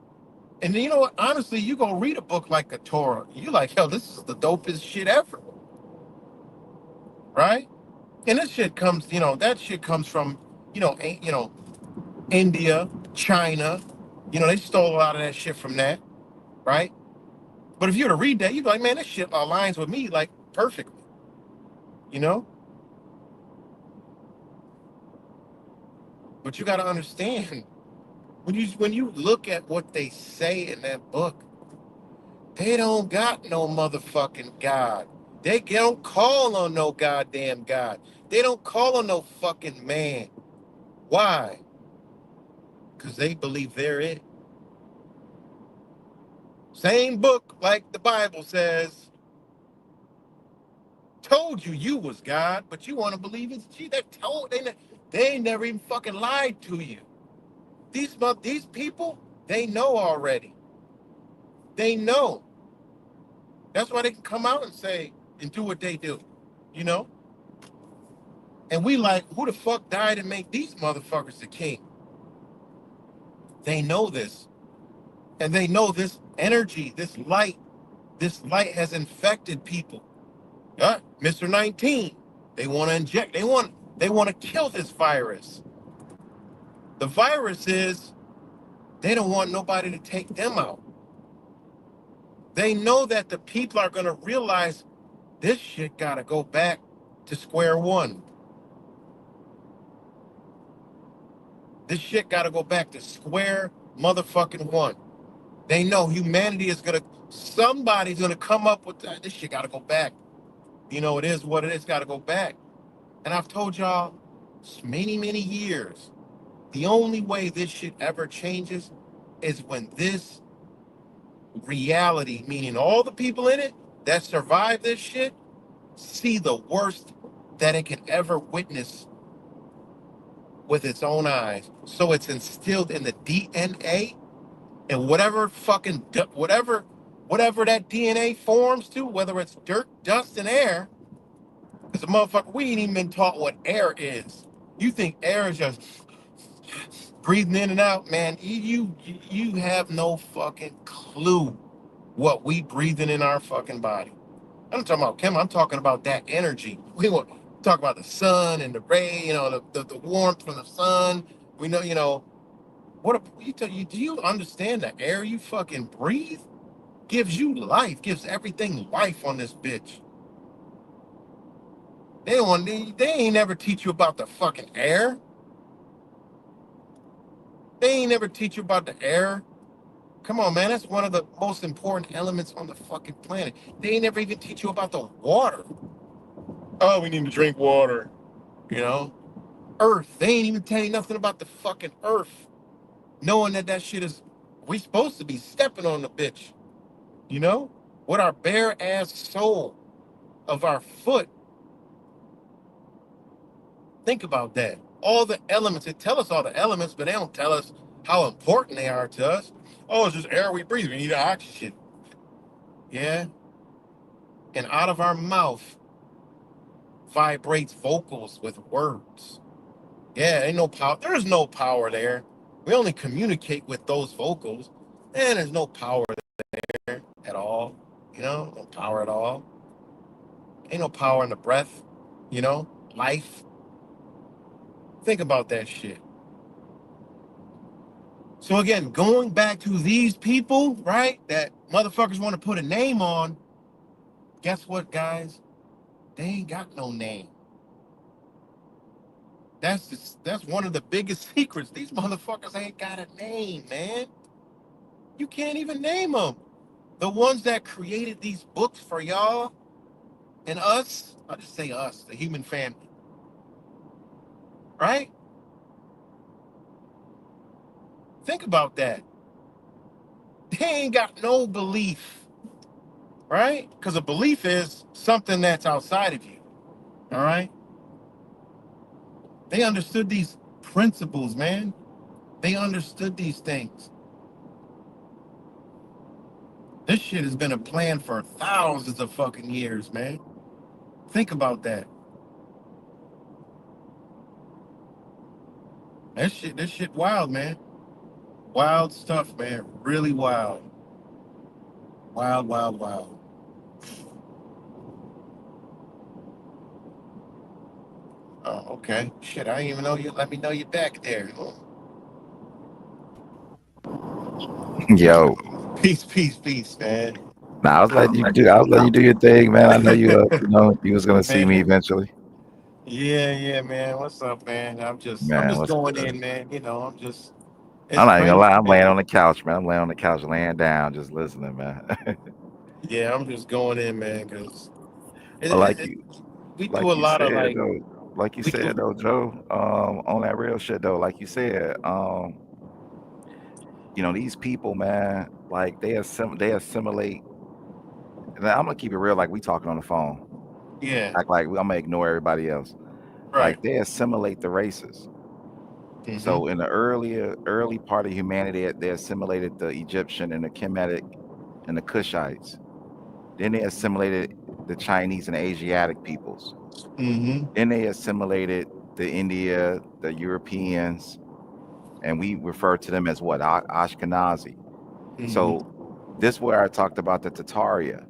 Speaker 2: And you know what? Honestly, you gonna read a book like a Torah. You like, hell, this is the dopest shit ever. Right? And this shit comes, you know, that shit comes from, you know, India, China. You know, they stole a lot of that shit from that, right? But if you were to read that, you'd be like, man, this shit aligns with me like perfectly. You know? But you gotta understand, when you look at what they say in that book, they don't got no motherfucking God. They don't call on no goddamn God. They don't call on no fucking man. Why? Because they believe they're it. Same book like the Bible says, told you was God, but you want to believe it's Jesus. They never even fucking lied to you. These people, they know already. They know. That's why they can come out and say and do what they do, you know? And we like, who the fuck died and make these motherfuckers the king? They know this. And they know this energy, this light has infected people. Mr. 19, they want to inject, they want to kill this virus. The virus is they don't want nobody to take them out. They know that the people are going to realize this shit got to go back to square one. This shit got to go back to square motherfucking one. They know humanity is somebody's going to come up with that. This shit got to go back. You know, it is what it is, got to go back. And I've told y'all many, many years, the only way this shit ever changes is when this reality, meaning all the people in it that survive this shit, see the worst that it can ever witness with its own eyes. So it's instilled in the DNA, and whatever that DNA forms to, whether it's dirt, dust, and air, because a motherfucker, we ain't even been taught what air is. You think air is just breathing in and out, man. You have no fucking clue what we breathing in our fucking body. I'm not talking about chemical. I'm talking about that energy. We want to talk about the sun and the ray, you know, the warmth from the sun. We know, you know, do you understand the air you fucking breathe gives you life, gives everything life on this bitch. They don't want. They ain't never teach you about the fucking air. They ain't never teach you about the air. Come on, man. That's one of the most important elements on the fucking planet. They ain't never even teach you about the water. Oh, we need to drink water. You know, Earth. They ain't even tell you nothing about the fucking Earth. Knowing that shit is, we supposed to be stepping on the bitch. You know, with our bare ass sole of our foot. Think about that. All the elements. They tell us all the elements, but they don't tell us how important they are to us. Oh, it's just air we breathe. We need oxygen. Yeah. And out of our mouth vibrates vocals with words. Yeah, ain't no power. There's no power there. We only communicate with those vocals, and there's no power there at all. You know, no power at all. Ain't no power in the breath. You know, life. Think about that shit. So again, going back to these people, right? That motherfuckers want to put a name on. Guess what, guys? They ain't got no name. That's one of the biggest secrets. These motherfuckers ain't got a name, man. You can't even name them. The ones that created these books for y'all and us, I'll just say us, the human family, right? Think about that. They ain't got no belief, right? Because a belief is something that's outside of you, all right? They understood these principles, man. They understood these things. This shit has been a plan for thousands of fucking years, man. Think about that. This shit wild, man. Wild stuff, man. Really wild. Wild, wild, wild. Oh, okay. Shit, I didn't even know you let me know you're back there.
Speaker 3: Yo,
Speaker 2: Peace, peace, peace, man.
Speaker 3: nah, I was letting you do your thing, man. I know you was gonna see me
Speaker 2: Man.
Speaker 3: eventually.
Speaker 2: Yeah, yeah, man. What's up, man? I'm
Speaker 3: Man,
Speaker 2: just
Speaker 3: what's
Speaker 2: going
Speaker 3: good?
Speaker 2: in, man. You know,
Speaker 3: I'm
Speaker 2: it's
Speaker 3: not even gonna
Speaker 2: crazy,
Speaker 3: lie. I'm laying
Speaker 2: man.
Speaker 3: on the couch, man. I'm laying on the couch, laying down, just listening, man.
Speaker 2: Yeah, I'm just going in, man, because it,
Speaker 3: But
Speaker 2: it, it, we do a lot of like,
Speaker 3: like you
Speaker 2: we
Speaker 3: said
Speaker 2: do,
Speaker 3: though, Joe, on that real shit though, like you said, these people, man, like they assimilate. And I'm gonna keep it real, like we talking on the phone,
Speaker 2: yeah,
Speaker 3: act like I'm gonna ignore everybody else.
Speaker 2: right.
Speaker 3: Like they assimilate the races.
Speaker 2: Mm-hmm,
Speaker 3: So in the early part of humanity, they assimilated the Egyptian and the Kemetic and the Kushites. Then they assimilated the Chinese and Asiatic peoples.
Speaker 2: mm-hmm,
Speaker 3: Then they assimilated the India, the Europeans, and we refer to them as what Ashkenazi. So
Speaker 2: mm-hmm,
Speaker 3: this where I talked about the Tataria,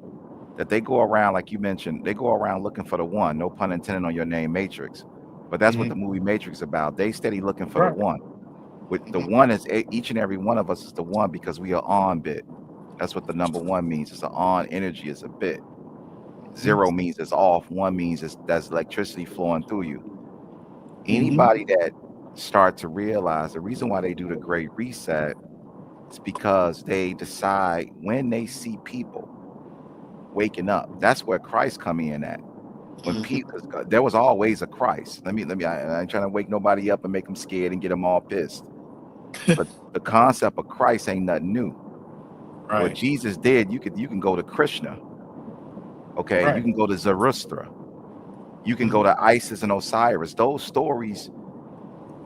Speaker 3: that they go around, like you mentioned, they go around looking for the one. No pun intended on your name, Matrix. But that's what the
Speaker 2: mm-hmm,
Speaker 3: movie Matrix is about. They steady looking for the
Speaker 2: right.
Speaker 3: one. With the
Speaker 2: Mm-hmm,
Speaker 3: one is each and every one of us is the one because we are on bit. That's what the number one means. It's an on energy is a bit. Zero
Speaker 2: mm-hmm,
Speaker 3: means it's off. One means it's that's electricity flowing through you. Anybody
Speaker 2: mm-hmm,
Speaker 3: that start to realize the reason why they do the great reset is because they decide when they see people waking up. That's where Christ come in at. When people,
Speaker 2: mm-hmm,
Speaker 3: there was always a Christ. I ain't trying to wake nobody up and make them scared and get them all pissed. But the concept of Christ ain't nothing new. What
Speaker 2: right,
Speaker 3: Jesus did, you can go to Krishna, okay? You
Speaker 2: right.
Speaker 3: can go to Zoroaster, you can go
Speaker 2: Mm-hmm,
Speaker 3: to Isis and Osiris. Those stories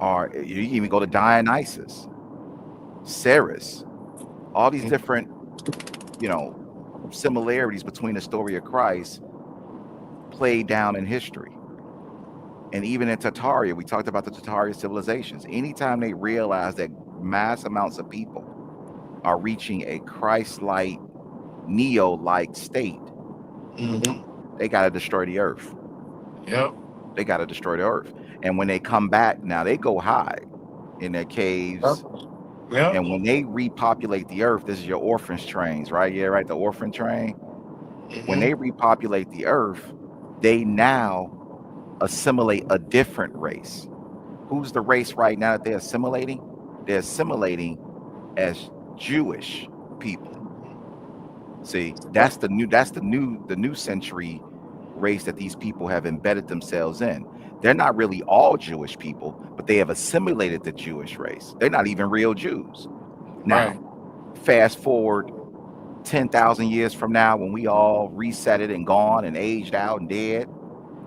Speaker 3: are you can even go to Dionysus, Ceres, all these different, you know, similarities between the story of Christ played down in history. And even in Tartaria, we talked about the Tartaria civilizations. Anytime they realize that mass amounts of people are reaching a Christ-like, Neo-like state,
Speaker 2: mm-hmm,
Speaker 3: they got to destroy the earth.
Speaker 2: yep,
Speaker 3: They got to destroy the earth. And when they come back, now they go hide in their
Speaker 2: yep,
Speaker 3: caves.
Speaker 2: yep.
Speaker 3: And when they repopulate the earth, this is your orphan trains, right? Yeah, right. The orphan train. When they
Speaker 2: Mm-hmm,
Speaker 3: repopulate the earth, they now assimilate a different race. Who's the race right now that they're assimilating? They're assimilating as Jewish people. See, the new century race that these people have embedded themselves in. They're not really all Jewish people, but they have assimilated the Jewish race. They're not even real Jews. Now,
Speaker 2: Right.
Speaker 3: fast forward 10,000 years from now, when we all reset it and gone and aged out and dead,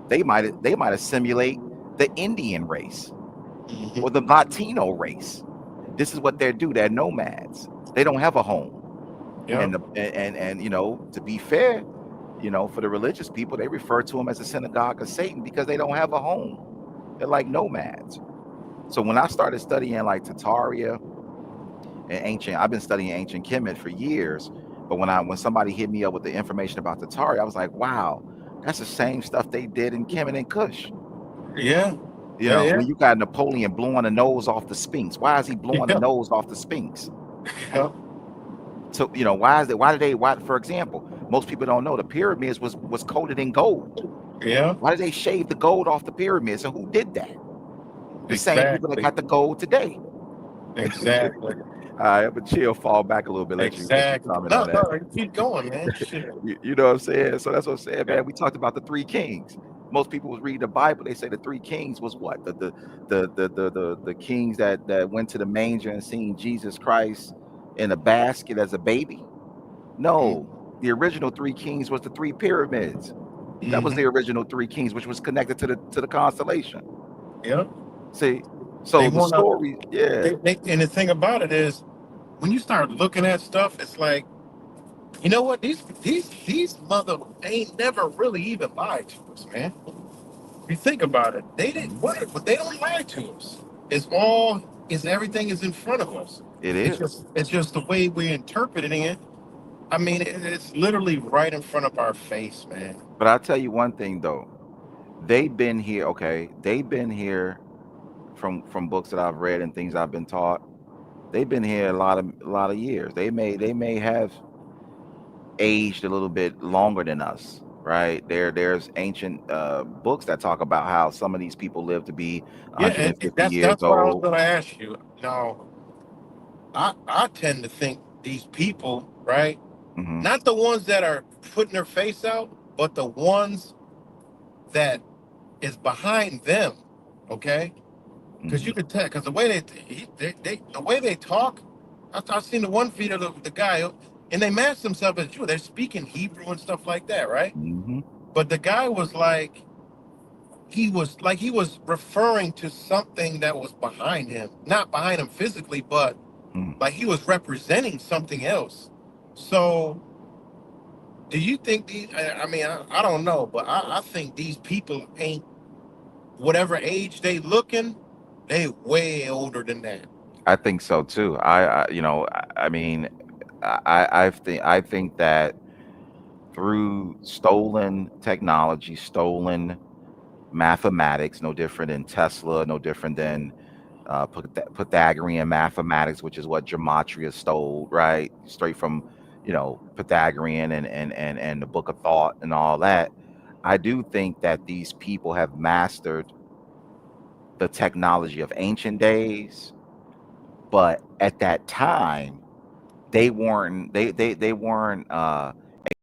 Speaker 3: they might assimilate the Indian race or
Speaker 2: Hmm.
Speaker 3: the Latino race. This is what they do. They're nomads. They don't have a home.
Speaker 2: Yep.
Speaker 3: And to be fair, for the religious people, they refer to them as a synagogue of Satan because they don't have a home. They're like nomads. So when I started studying like Tataria and I've been studying ancient Kemet for years. But when somebody hit me up with the information about Tataria, I was like, wow, that's the same stuff they did in Kemet and Kush.
Speaker 2: Yeah. Yeah. Yeah.
Speaker 3: When you got Napoleon blowing the nose off the Sphinx, why is he blowing the
Speaker 2: Yep.
Speaker 3: nose off the Sphinx?
Speaker 2: Yep.
Speaker 3: So why for example, most people don't know the pyramids was coated in gold.
Speaker 2: Yeah.
Speaker 3: Why did they shave the gold off the pyramids? And who did that? The same people that
Speaker 2: Exactly.
Speaker 3: got the gold today.
Speaker 2: Exactly.
Speaker 3: All right, but chill, fall back a little bit, let you
Speaker 2: Exactly.
Speaker 3: comment
Speaker 2: No,
Speaker 3: on that.
Speaker 2: no, keep going, man. Shit.
Speaker 3: You know what I'm saying? So that's what I'm saying,
Speaker 2: Yeah.
Speaker 3: man. We talked about the three kings. Most people was reading the Bible. They say the three kings was what? The kings that went to the manger and seen Jesus Christ in a basket as a baby. No, the original three kings was the three pyramids. That was
Speaker 2: Mm-hmm.
Speaker 3: the original three kings, which was connected to the constellation.
Speaker 2: Yep.
Speaker 3: See,
Speaker 2: They
Speaker 3: so the
Speaker 2: want to.
Speaker 3: story, yeah.
Speaker 2: And the thing about it is, when you start looking at stuff, it's like, you know what? These mother ain't never really even lied to us, man. If you think about it, they didn't.
Speaker 3: Mhm.
Speaker 2: What? But they don't lie to us. It's all. Is everything is in front of us.
Speaker 3: It
Speaker 2: It's
Speaker 3: is.
Speaker 2: just. It's just the way we're interpreting it. I mean, it's literally right in front of our face, man.
Speaker 3: But I'll tell you one thing though. They've been here, okay. They've been here from books that I've read and things I've been taught. They've been here a lot of years. They may have aged a little bit longer than us, right? There's ancient books that talk about how some of these people live to be
Speaker 2: Yeah, and
Speaker 3: 150 years
Speaker 2: that's what I was
Speaker 3: old.
Speaker 2: going to ask you. Now, I tend to think these people, right?
Speaker 3: Hmm.
Speaker 2: Not the ones that are putting their face out, but the ones that is behind them. Okay, because you
Speaker 3: Hmm.
Speaker 2: could tell. Because the way the way they talk, I've seen the one video of the guy, and they mask themselves as Jew. They're speaking Hebrew and stuff like that, right?
Speaker 3: Hmm.
Speaker 2: But the guy was like, he was referring to something that was behind him, not behind him physically, but
Speaker 3: Hmm.
Speaker 2: like he was representing something else. So, do you think these? I mean, I don't know, but I think these people ain't whatever age they looking. They way older than that.
Speaker 3: I think so too. I mean, I think that through stolen technology, stolen mathematics, no different than Tesla, no different than Pythagorean mathematics, which is what gematria stole, right? Straight from Pythagorean and the Book of Thought and all that. I do think that these people have mastered the technology of ancient days, but at that time they weren't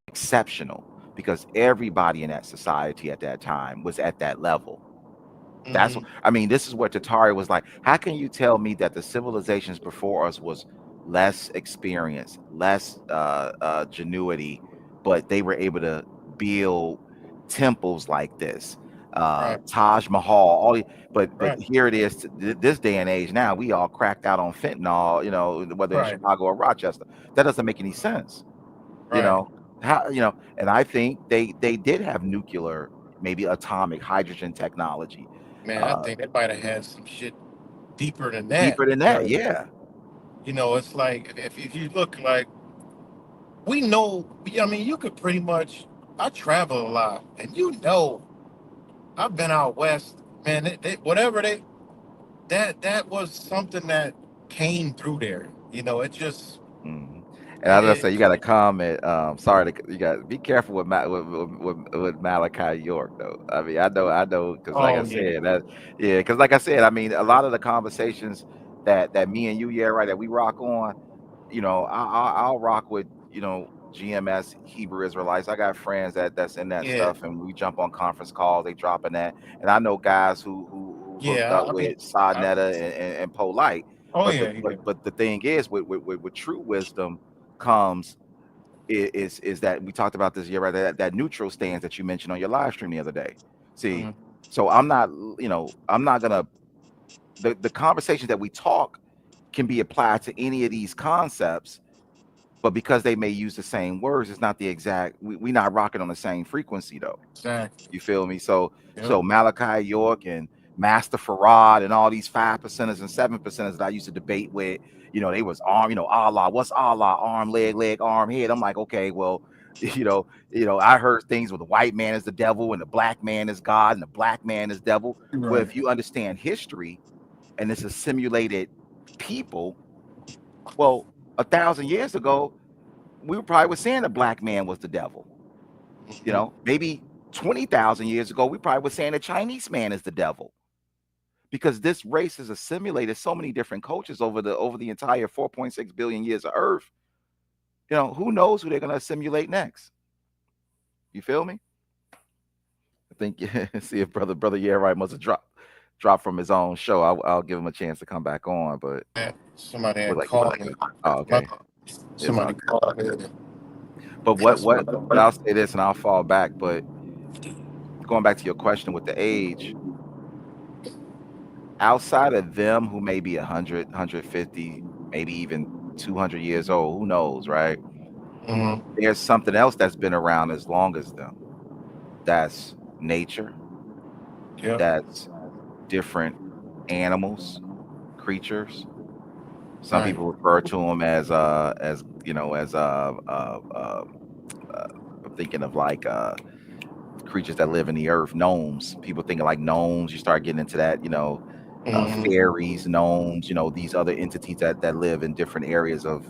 Speaker 3: exceptional because everybody in that society at that time was at that level. That's
Speaker 2: Hmm.
Speaker 3: I mean, this is what Tatari was like. How can you tell me that the civilizations before us was less experience, less genuity, but they were able to build temples like this,
Speaker 2: Right,
Speaker 3: Taj Mahal, but
Speaker 2: right,
Speaker 3: here it is, this day and age. Now we all cracked out on fentanyl, whether in
Speaker 2: right,
Speaker 3: Chicago or Rochester. That doesn't make any sense, you
Speaker 2: right.
Speaker 3: know. And I think they did have nuclear, maybe atomic hydrogen technology,
Speaker 2: Man, I
Speaker 3: uh,
Speaker 2: think they might have had some shit deeper than that.
Speaker 3: deeper than that.
Speaker 2: Because,
Speaker 3: Yeah.
Speaker 2: it's like if you look like we know. I mean, you could pretty much. I travel a lot, and I've been out west. Man, whatever that was something that came through there. It just
Speaker 3: Mhm. And as I say, you got to comment. Sorry, you got to be careful with, with Malachi York, though. I mean, I know, because like I
Speaker 2: Oh yeah,
Speaker 3: said, yeah, because like I said, I mean, a lot of the conversations that me and you, yeah, right, that we rock on, I'll rock with, GMS Hebrew Israelites. I got friends that's in that
Speaker 2: yeah,
Speaker 3: stuff, and we jump on conference calls. They dropping that, and I know guys who hooked
Speaker 2: yeah.
Speaker 3: up
Speaker 2: I mean,
Speaker 3: with Sa
Speaker 2: I,
Speaker 3: Netta and Polite.
Speaker 2: oh
Speaker 3: But
Speaker 2: yeah, yeah.
Speaker 3: the thing is, with true wisdom comes is that we talked about this year, right? That neutral stance that you mentioned on your live stream the other day. See,
Speaker 2: Mhm.
Speaker 3: so I'm not gonna the conversations that we talk can be applied to any of these concepts, but because they may use the same words, it's not the exact. We not rocking on the same frequency though.
Speaker 2: Exactly.
Speaker 3: You feel me? So
Speaker 2: Yep.
Speaker 3: so Malachi York and Master Farad and all these 5 percenters and 7 percenters that I used to debate with, they was arm, Allah, what's Allah? Arm, leg, arm, head. I'm like, okay, well, I heard things where the white man is the devil and the black man is God and the black man is devil. Well,
Speaker 2: Right.
Speaker 3: if you understand history and it's a simulated people, well, 1,000 years ago, we probably were saying the black man was the devil.
Speaker 2: Mhm.
Speaker 3: Maybe 20,000 years ago, we probably were saying the Chinese man is the devil, because this race has assimilated so many different cultures over the entire 4.6 billion years of Earth. Who knows who they're going to assimilate next? You feel me? I think see if brother yeah right must have dropped from his own show. I'll give him a chance to come back on, but
Speaker 2: Somebody
Speaker 3: look
Speaker 2: had
Speaker 3: like he
Speaker 2: called
Speaker 3: left.
Speaker 2: me.
Speaker 3: Oh,
Speaker 2: My-
Speaker 3: okay. It's all
Speaker 2: Somebody
Speaker 3: good.
Speaker 2: called me.
Speaker 3: But
Speaker 2: That's what.
Speaker 3: but I'll say this and I'll fall back. But going back to your question with the age, outside of them who may be 100, maybe even 200 years old, who knows, right?
Speaker 2: Hmm.
Speaker 3: There's something else that's been around as long as them. That's nature.
Speaker 2: Yep.
Speaker 3: That's different animals, creatures. Some
Speaker 2: Right.
Speaker 3: people refer to them as I'm thinking of like creatures that live in the earth, gnomes. People think of like gnomes. You start getting into that,
Speaker 2: Hmm.
Speaker 3: fairies, gnomes, these other entities that live in different areas of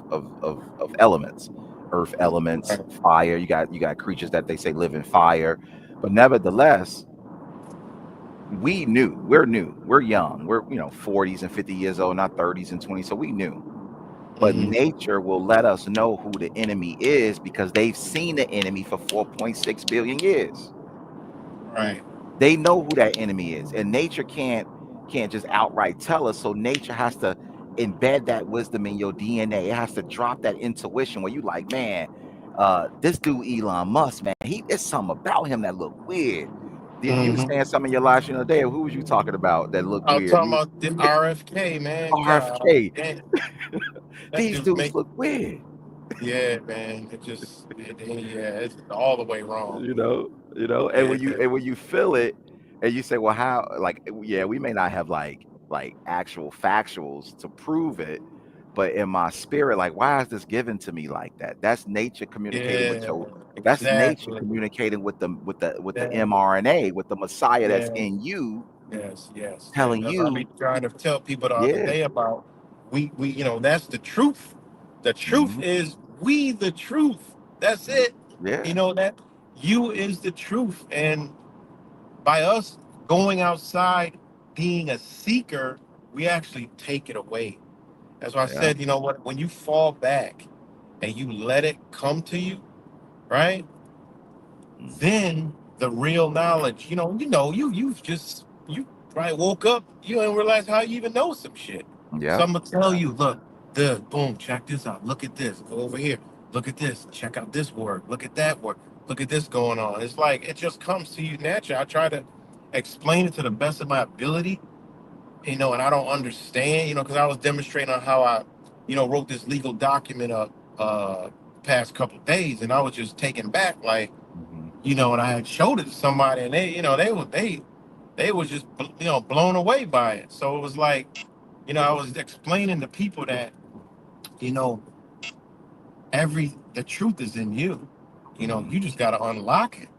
Speaker 3: elements, earth elements,
Speaker 2: Right.
Speaker 3: fire. You got creatures that they say live in fire, but nevertheless, we're new, we're young, we're 40s and 50 years old, not 30s and 20s, so we knew. But
Speaker 2: Hmm.
Speaker 3: nature will let us know who the enemy is because they've seen the enemy for 4.6 billion years.
Speaker 2: Right.
Speaker 3: They know who that enemy is, and nature can't just outright tell us. So nature has to embed that wisdom in your DNA. It has to drop that intuition where you like, man, this dude Elon Musk, man, there's something about him that look weird. You was
Speaker 2: Hmm.
Speaker 3: saying something in your live stream the other day. Who was you talking about that looked
Speaker 2: I was
Speaker 3: weird?
Speaker 2: talking about the RFK, man. God
Speaker 3: RFK.
Speaker 2: damn, that
Speaker 3: These
Speaker 2: just
Speaker 3: dudes
Speaker 2: make.
Speaker 3: look weird.
Speaker 2: Yeah, man. Yeah, it's all the way wrong.
Speaker 3: And
Speaker 2: Yeah.
Speaker 3: when you feel it and you say, well, how, like, yeah, we may not have like actual factuals to prove it, but in my spirit, like, why is this given to me like that? That's nature communicating with
Speaker 2: Yeah.
Speaker 3: your that's nature
Speaker 2: Exactly.
Speaker 3: communicating with the
Speaker 2: Yeah.
Speaker 3: mRNA, with the Messiah that's
Speaker 2: Yeah.
Speaker 3: in you,
Speaker 2: Yes. Yes. Yeah.
Speaker 3: telling
Speaker 2: That's what I be
Speaker 3: you,
Speaker 2: trying to tell people the other
Speaker 3: yeah,
Speaker 2: day about. We. That's the truth. The truth
Speaker 3: mhm,
Speaker 2: is we the truth. That's
Speaker 3: mm,
Speaker 2: it.
Speaker 3: yeah,
Speaker 2: That you is the truth, and by us going outside being a seeker, we actually take it away. That's why I
Speaker 3: yeah,
Speaker 2: said, what, when you fall back and you let it come to you, right?
Speaker 3: mm,
Speaker 2: Then the real knowledge, you probably woke up, you didn't realize how you even know some shit.
Speaker 3: yeah,
Speaker 2: Someone tell you, look, boom, check this out. Look at this. Go over here. Look at this. Check out this word. Look at that word. Look at this going on. It's like it just comes to you naturally. I try to explain it to the best of my ability, and I don't understand, because I was demonstrating on how I, wrote this legal document up past couple of days, and I was just taken back, like,
Speaker 3: mhm,
Speaker 2: and I had showed it to somebody, and they was just blown away by it. So it was like, I was explaining to people that, you know, the truth is in you.
Speaker 3: mhm,
Speaker 2: You just got to unlock it.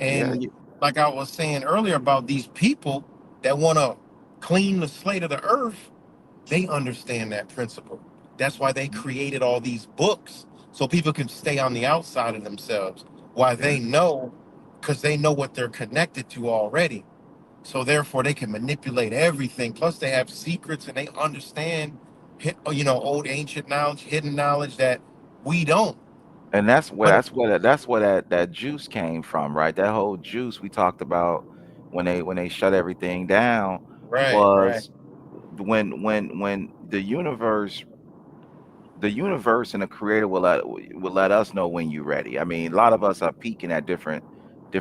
Speaker 3: yeah,
Speaker 2: And like I was saying earlier about these people that want to clean the slate of the earth, they understand that principle. That's why they created all these books so people can stay on the outside of themselves. Why
Speaker 3: Yeah.
Speaker 2: they know, because they know what they're connected to already. So therefore, they can manipulate everything. Plus, they have secrets and they understand, old ancient knowledge, hidden knowledge that we don't.
Speaker 3: And
Speaker 2: But
Speaker 3: that's where that juice came from, right? That whole juice we talked about when they shut everything down
Speaker 2: right, right.
Speaker 3: was when the universe and the creator will let us know when you're ready. I mean, a lot of us are peaking at different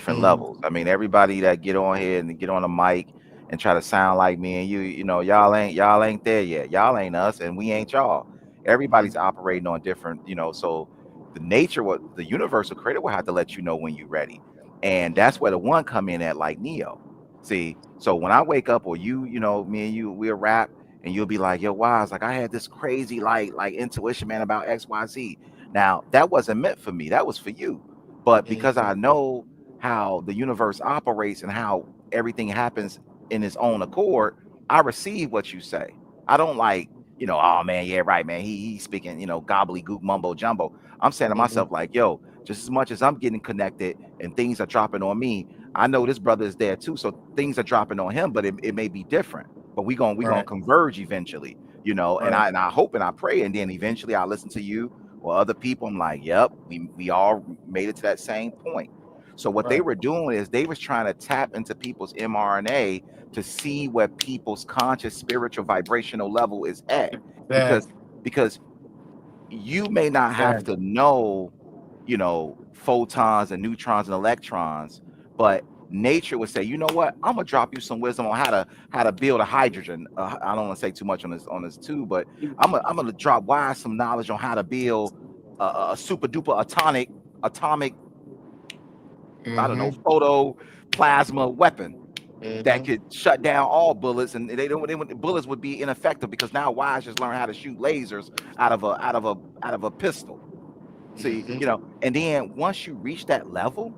Speaker 2: Mm,
Speaker 3: levels. I mean, everybody that get on here and get on a mic and try to sound like me and you know, y'all ain't there yet. Y'all ain't us and we ain't y'all. Everybody's operating on different, you know, so the nature what the universal creator will have to let you know when you're ready. And that's where the one come in at like Neo. See, so when I wake up or you know, me and you, we'll rap and you'll be like, yo, Wise, like I had this crazy like intuition, man, about XYZ. Now that wasn't meant for me. That was for you. But because I
Speaker 2: mm,
Speaker 3: know how the universe operates and how everything happens in its own accord, I receive what you say. I don't like, you know, oh man, yeah, right, man. He's speaking, you know, gobbledygook mumbo jumbo. I'm saying to myself,
Speaker 2: mm,
Speaker 3: like, yo, just as much as I'm getting connected and things are dropping on me, I know this brother is there too. So things are dropping on him, but it may be different. But we gonna
Speaker 2: right,
Speaker 3: converge eventually, you know.
Speaker 2: right,
Speaker 3: And I hope and I pray, and then eventually I listen to you or other people. I'm like, yep, we all made it to that same point. So what they
Speaker 2: right.
Speaker 3: were doing is they was trying to tap into people's mRNA to see where people's conscious spiritual vibrational level is at.
Speaker 2: That,
Speaker 3: Because because you may not have
Speaker 2: that.
Speaker 3: to know, you know, photons and neutrons and electrons, but nature would say, you know what, I'm gonna drop you some wisdom on how to build a hydrogen. I don't want to say too much on this too, but I'm gonna drop Wise some knowledge on how to build a super duper atomic I don't know
Speaker 2: Mm-hmm,
Speaker 3: photo plasma weapon that
Speaker 2: mm-hmm,
Speaker 3: could shut down all bullets, and bullets would be ineffective because now Wise just learned how to shoot lasers out of a pistol. See, you
Speaker 2: mm-hmm.
Speaker 3: know, and then once you reach that level,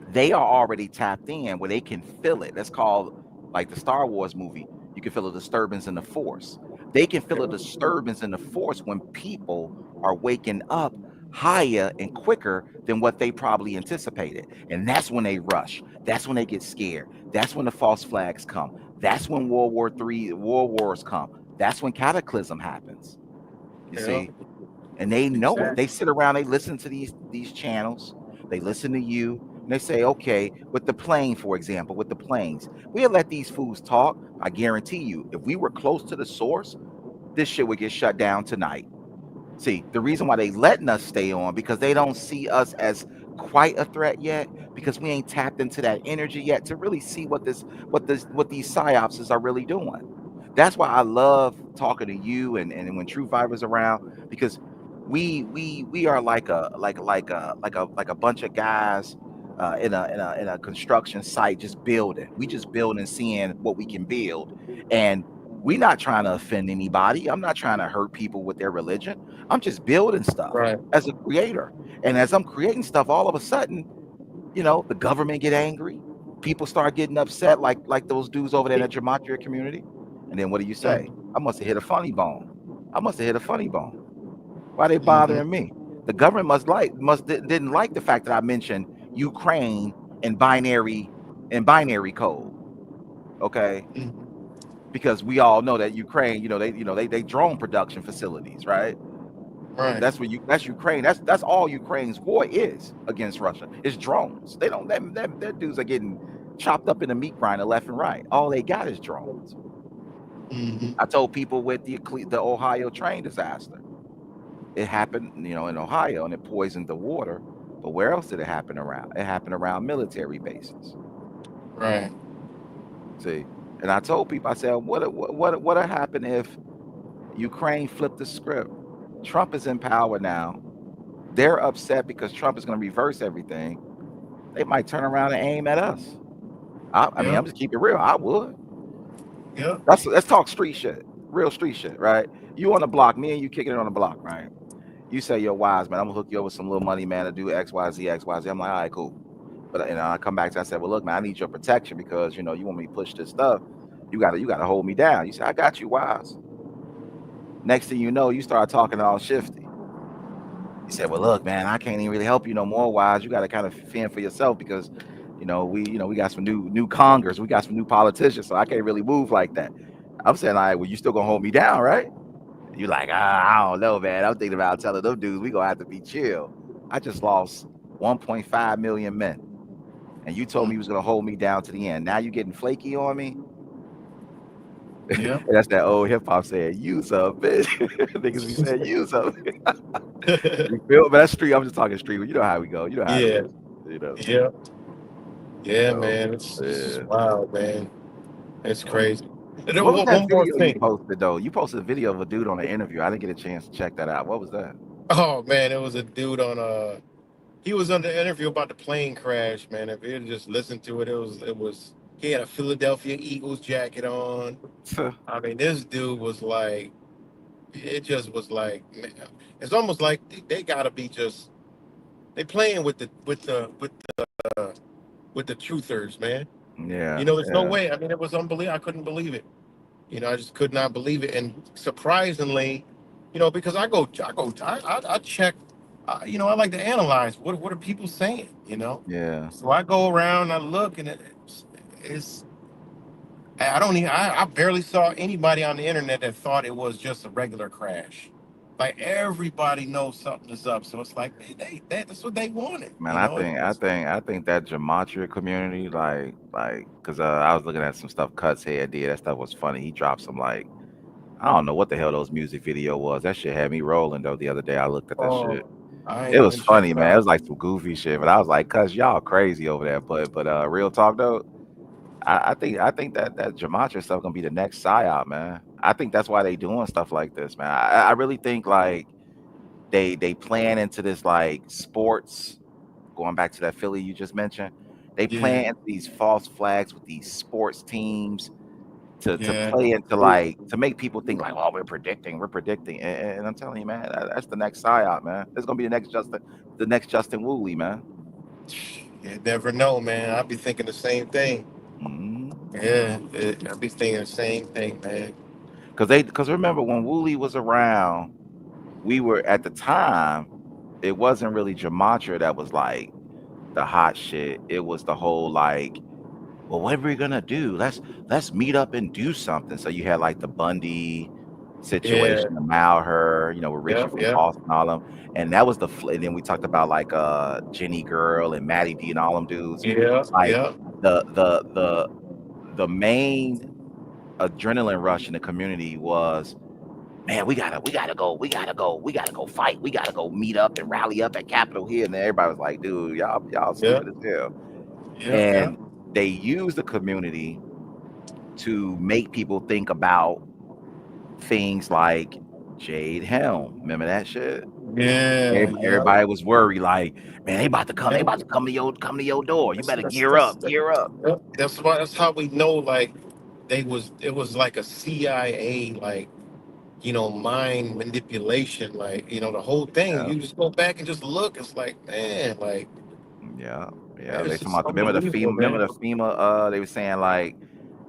Speaker 3: they are already tapped in where they can feel it. That's called like the Star Wars movie. You can feel a disturbance in the force. They can feel a disturbance in the force when people are waking up higher and quicker than what they probably anticipated. And that's when they rush. That's when they get scared. That's when the false flags come. That's when War Wars come. That's when cataclysm happens. You
Speaker 2: Yeah,
Speaker 3: see? And they know it.
Speaker 2: exactly.
Speaker 3: They sit around, they listen to these channels, they listen to you, and they say, okay, with the plane, for example, with the planes, we'll let these fools talk. I guarantee you, if we were close to the source, this shit would get shut down tonight. See, the reason why they letting us stay on because they don't see us as quite a threat yet because we ain't tapped into that energy yet to really see what these psyopses are really doing. That's why I love talking to you and when True Viber's around because we are like a bunch of guys in a construction site just building. We just building, seeing what we can build, and we're not trying to offend anybody. I'm not trying to hurt people with their religion. I'm just building stuff
Speaker 2: Right.
Speaker 3: as a creator. And as I'm creating stuff, all of a sudden, you know, the government get angry. People start getting upset, like those dudes over there in the gematria community. And then what do you say?
Speaker 2: Mm-hmm,
Speaker 3: I must have hit a funny bone. I must have hit a funny bone. Why they bothering
Speaker 2: mm-hmm,
Speaker 3: me? The government didn't like the fact that I mentioned Ukraine and binary code. Okay, because we all know that Ukraine, they drone production facilities, right?
Speaker 2: right.
Speaker 3: That's Ukraine. That's all Ukraine's war is against Russia. It's drones. They don't them their dudes are getting chopped up in the meat grinder left and right. All they got is drones.
Speaker 2: Mm-hmm,
Speaker 3: I told people with the Ohio train disaster. It happened, you know, in Ohio and it poisoned the water. But where else did it happen around? It happened around military bases.
Speaker 2: right.
Speaker 3: See, and I told people, I said, what would happen if Ukraine flipped the script? Trump is in power now. They're upset because Trump is going to reverse everything. They might turn around and aim at us. I mean,
Speaker 2: Yeah,
Speaker 3: I'm just keeping it real. I would.
Speaker 2: yeah.
Speaker 3: Let's talk street shit, real street shit, right? You on the block, me and you kicking it on the block, right? You say you're wise, man. I'm gonna hook you up with some little money, man, to do X, Y, Z, X, Y, Z. I'm like, all right, cool. But I come back to, I said, well, look, man, I need your protection because you know you want me to push this stuff. You gotta hold me down. You say, I got you, wise. Next thing you know, you start talking all shifty. He said, "Well, look, man, I can't even really help you no more. Wise, you got to kind of fend for yourself because, we got some new Congress, we got some new politicians, so I can't really move like that." I'm saying, "All right, well, you still gonna hold me down, right?" You like, I don't know, man. I'm thinking about telling them dudes we gonna have to be chill. I just lost 1.5 million men, and you told me you was gonna hold me down to the end. Now you getting flaky on me.
Speaker 2: Yeah.
Speaker 3: And that's that old hip hop saying, "Use up, bitch." Niggas be saying, "Use up." You feel? But that's street. I'm just talking street. You know how we go. You know how it
Speaker 2: Yeah.
Speaker 3: is. You know.
Speaker 2: Yeah. Yeah,
Speaker 3: So
Speaker 2: man. It's just
Speaker 3: yeah.
Speaker 2: wild, man. It's
Speaker 3: So
Speaker 2: crazy. And then
Speaker 3: what was that
Speaker 2: one more
Speaker 3: video you
Speaker 2: thing.
Speaker 3: posted though? You posted a video of a dude on an interview. I didn't get a chance to check that out. What was that?
Speaker 2: Oh man, it was a dude on he was on the interview about the plane crash, man. If you had just listened to it, it was he had a Philadelphia Eagles jacket on. I mean, this dude was like it just was like man, it's almost like they gotta be just they playing with the truthers, man. You
Speaker 3: Yeah,
Speaker 2: know, there's no
Speaker 3: yeah.
Speaker 2: way. I mean, it was unbelievable. I couldn't believe it. You know, I just could not believe it. And surprisingly, you know, because I check. You know, I like to analyze what are people saying. You know,
Speaker 3: Yeah.
Speaker 2: so I go around, I look, and it's I don't even I barely saw anybody on the internet that thought it was just a regular crash. Like everybody knows something is up, so it's like that's what they wanted.
Speaker 3: Man,
Speaker 2: You
Speaker 3: I
Speaker 2: know,
Speaker 3: think I think I think that gematria community, cause I was looking at some stuff Cuts Head did. That stuff was funny. He dropped some I don't know what the hell those music video was. That shit had me rolling though. The other day I looked at that shit.
Speaker 2: oh, I ain't
Speaker 3: It was
Speaker 2: even checked
Speaker 3: funny,
Speaker 2: it
Speaker 3: man. It
Speaker 2: out.
Speaker 3: was like some goofy shit, but I was like, "Cuz y'all crazy over there." But real talk though, I think that gematria stuff gonna be the next psyop, man. I think that's why they doing stuff like this, man. I really think like they plan into this like sports, going back to that Philly you just mentioned, they
Speaker 2: Yeah,
Speaker 3: plan into these false flags with these sports teams to
Speaker 2: yeah.
Speaker 3: play into like to make people think like, oh, we're predicting, and I'm telling you, man, that's the next psyop, man. It's gonna be the next Justin Woolley, man.
Speaker 2: You never know, man. I'll be thinking the same thing.
Speaker 3: Hmm.
Speaker 2: Yeah, I'll be thinking the same thing, man.
Speaker 3: Because remember when Woolley was around, we were at the time. It wasn't really gematria that was like the hot shit. It was the whole like, well, what are we gonna do? Let's meet up and do something. So you had like the Bundy
Speaker 2: Yeah,
Speaker 3: situation, the Malher, with
Speaker 2: yeah,
Speaker 3: Richie from
Speaker 2: yeah,
Speaker 3: Boston, all them, and that was and then we talked about like Jenny Girl and Maddie D and all them dudes.
Speaker 2: yeah,
Speaker 3: Like
Speaker 2: yeah,
Speaker 3: the main adrenaline rush in the community was, man, we gotta go fight, we gotta go meet up and rally up at Capitol Hill, and then everybody was like, dude, y'all
Speaker 2: yeah,
Speaker 3: stupid as hell,
Speaker 2: yeah, yeah,
Speaker 3: and they use the community to make people think about things like Jade Helm. Remember that shit?
Speaker 2: yeah, yeah.
Speaker 3: Everybody was worried, like, man, they about to come. They
Speaker 2: Yeah.
Speaker 3: about to come to your door. You
Speaker 2: That's,
Speaker 3: better
Speaker 2: that's,
Speaker 3: gear
Speaker 2: that's,
Speaker 3: up, gear up.
Speaker 2: yeah. That's why. That's how we know. Like, it was like a CIA, like mind manipulation. Like, the whole thing.
Speaker 3: Yeah,
Speaker 2: You just go back and just look. It's like, man, like,
Speaker 3: yeah, yeah. They
Speaker 2: it's
Speaker 3: talking
Speaker 2: just
Speaker 3: about remember the
Speaker 2: unbelievable,
Speaker 3: FEMA. Remember
Speaker 2: man.
Speaker 3: the FEMA. They were saying like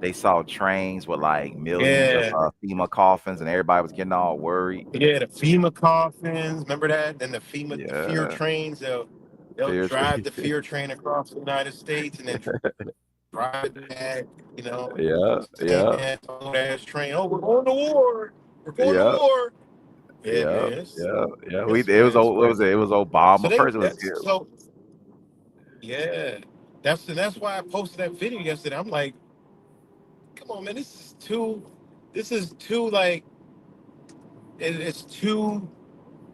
Speaker 3: they saw trains with like millions of
Speaker 2: Yeah.
Speaker 3: FEMA coffins, and everybody was getting all worried.
Speaker 2: Yeah, the FEMA coffins, remember that? Then the fear
Speaker 3: Yeah,
Speaker 2: trains, they'll
Speaker 3: fear
Speaker 2: drive
Speaker 3: tree.
Speaker 2: the fear train across the United States and then drive it back,
Speaker 3: Yeah,
Speaker 2: same
Speaker 3: yeah,
Speaker 2: ass old ass train. Oh, we're going to war. We're going to
Speaker 3: yeah,
Speaker 2: war. Yeah,
Speaker 3: yeah,
Speaker 2: man,
Speaker 3: yeah, yeah.
Speaker 2: it's
Speaker 3: It was
Speaker 2: man, it's
Speaker 3: what was
Speaker 2: crazy.
Speaker 3: it? It was
Speaker 2: So
Speaker 3: Obama first. It was
Speaker 2: that's yeah. That's why I posted that video yesterday. I'm like, come on, man, this is too like it's too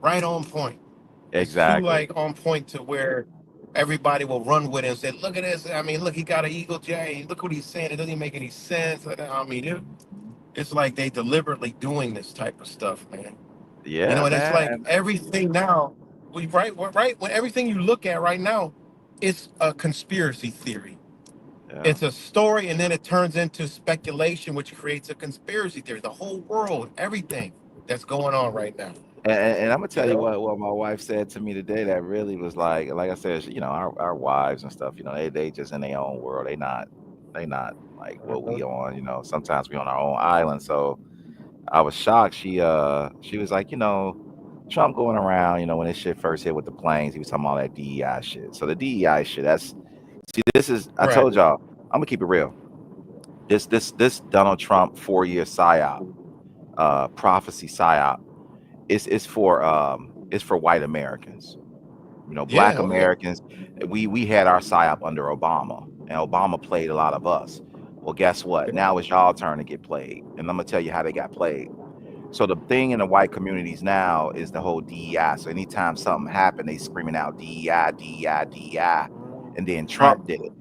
Speaker 2: right on point. It's too
Speaker 3: exactly.
Speaker 2: like on point to where everybody will run with it and say, "Look at this! I mean, look, he got an eagle J. Look what he's saying. It doesn't even make any sense." I mean, it's like they deliberately doing this type of stuff, man.
Speaker 3: Yeah,
Speaker 2: And it's
Speaker 3: man.
Speaker 2: like everything now. Right. When everything you look at right now, it's a conspiracy theory.
Speaker 3: Yeah.
Speaker 2: It's a story, and then it turns into speculation, which creates a conspiracy theory. The whole world, everything that's going on right now.
Speaker 3: And I'm gonna
Speaker 2: You
Speaker 3: tell you
Speaker 2: know.
Speaker 3: what my wife said to me today that really was like I said, our wives and stuff, they just in their own world. They not like what we on. Sometimes we on our own island. So I was shocked. She was like, Trump going around, when this shit first hit with the planes, he was talking about that DEI shit. So the DEI shit, this is I
Speaker 2: Right.
Speaker 3: told y'all, I'm gonna keep it real. This Donald Trump 4 year psyop, prophecy psyop, it's for white Americans. Black
Speaker 2: Yeah. Oh yeah.
Speaker 3: Americans. We had our psyop under Obama, and Obama played a lot of us. Well, guess what? Now it's y'all turn to get played, and I'm gonna tell you how they got played. So the thing in the white communities now is the whole DEI. So anytime something happened, they screaming out DEI, DEI, DEI, and then
Speaker 2: Right.
Speaker 3: Trump did it.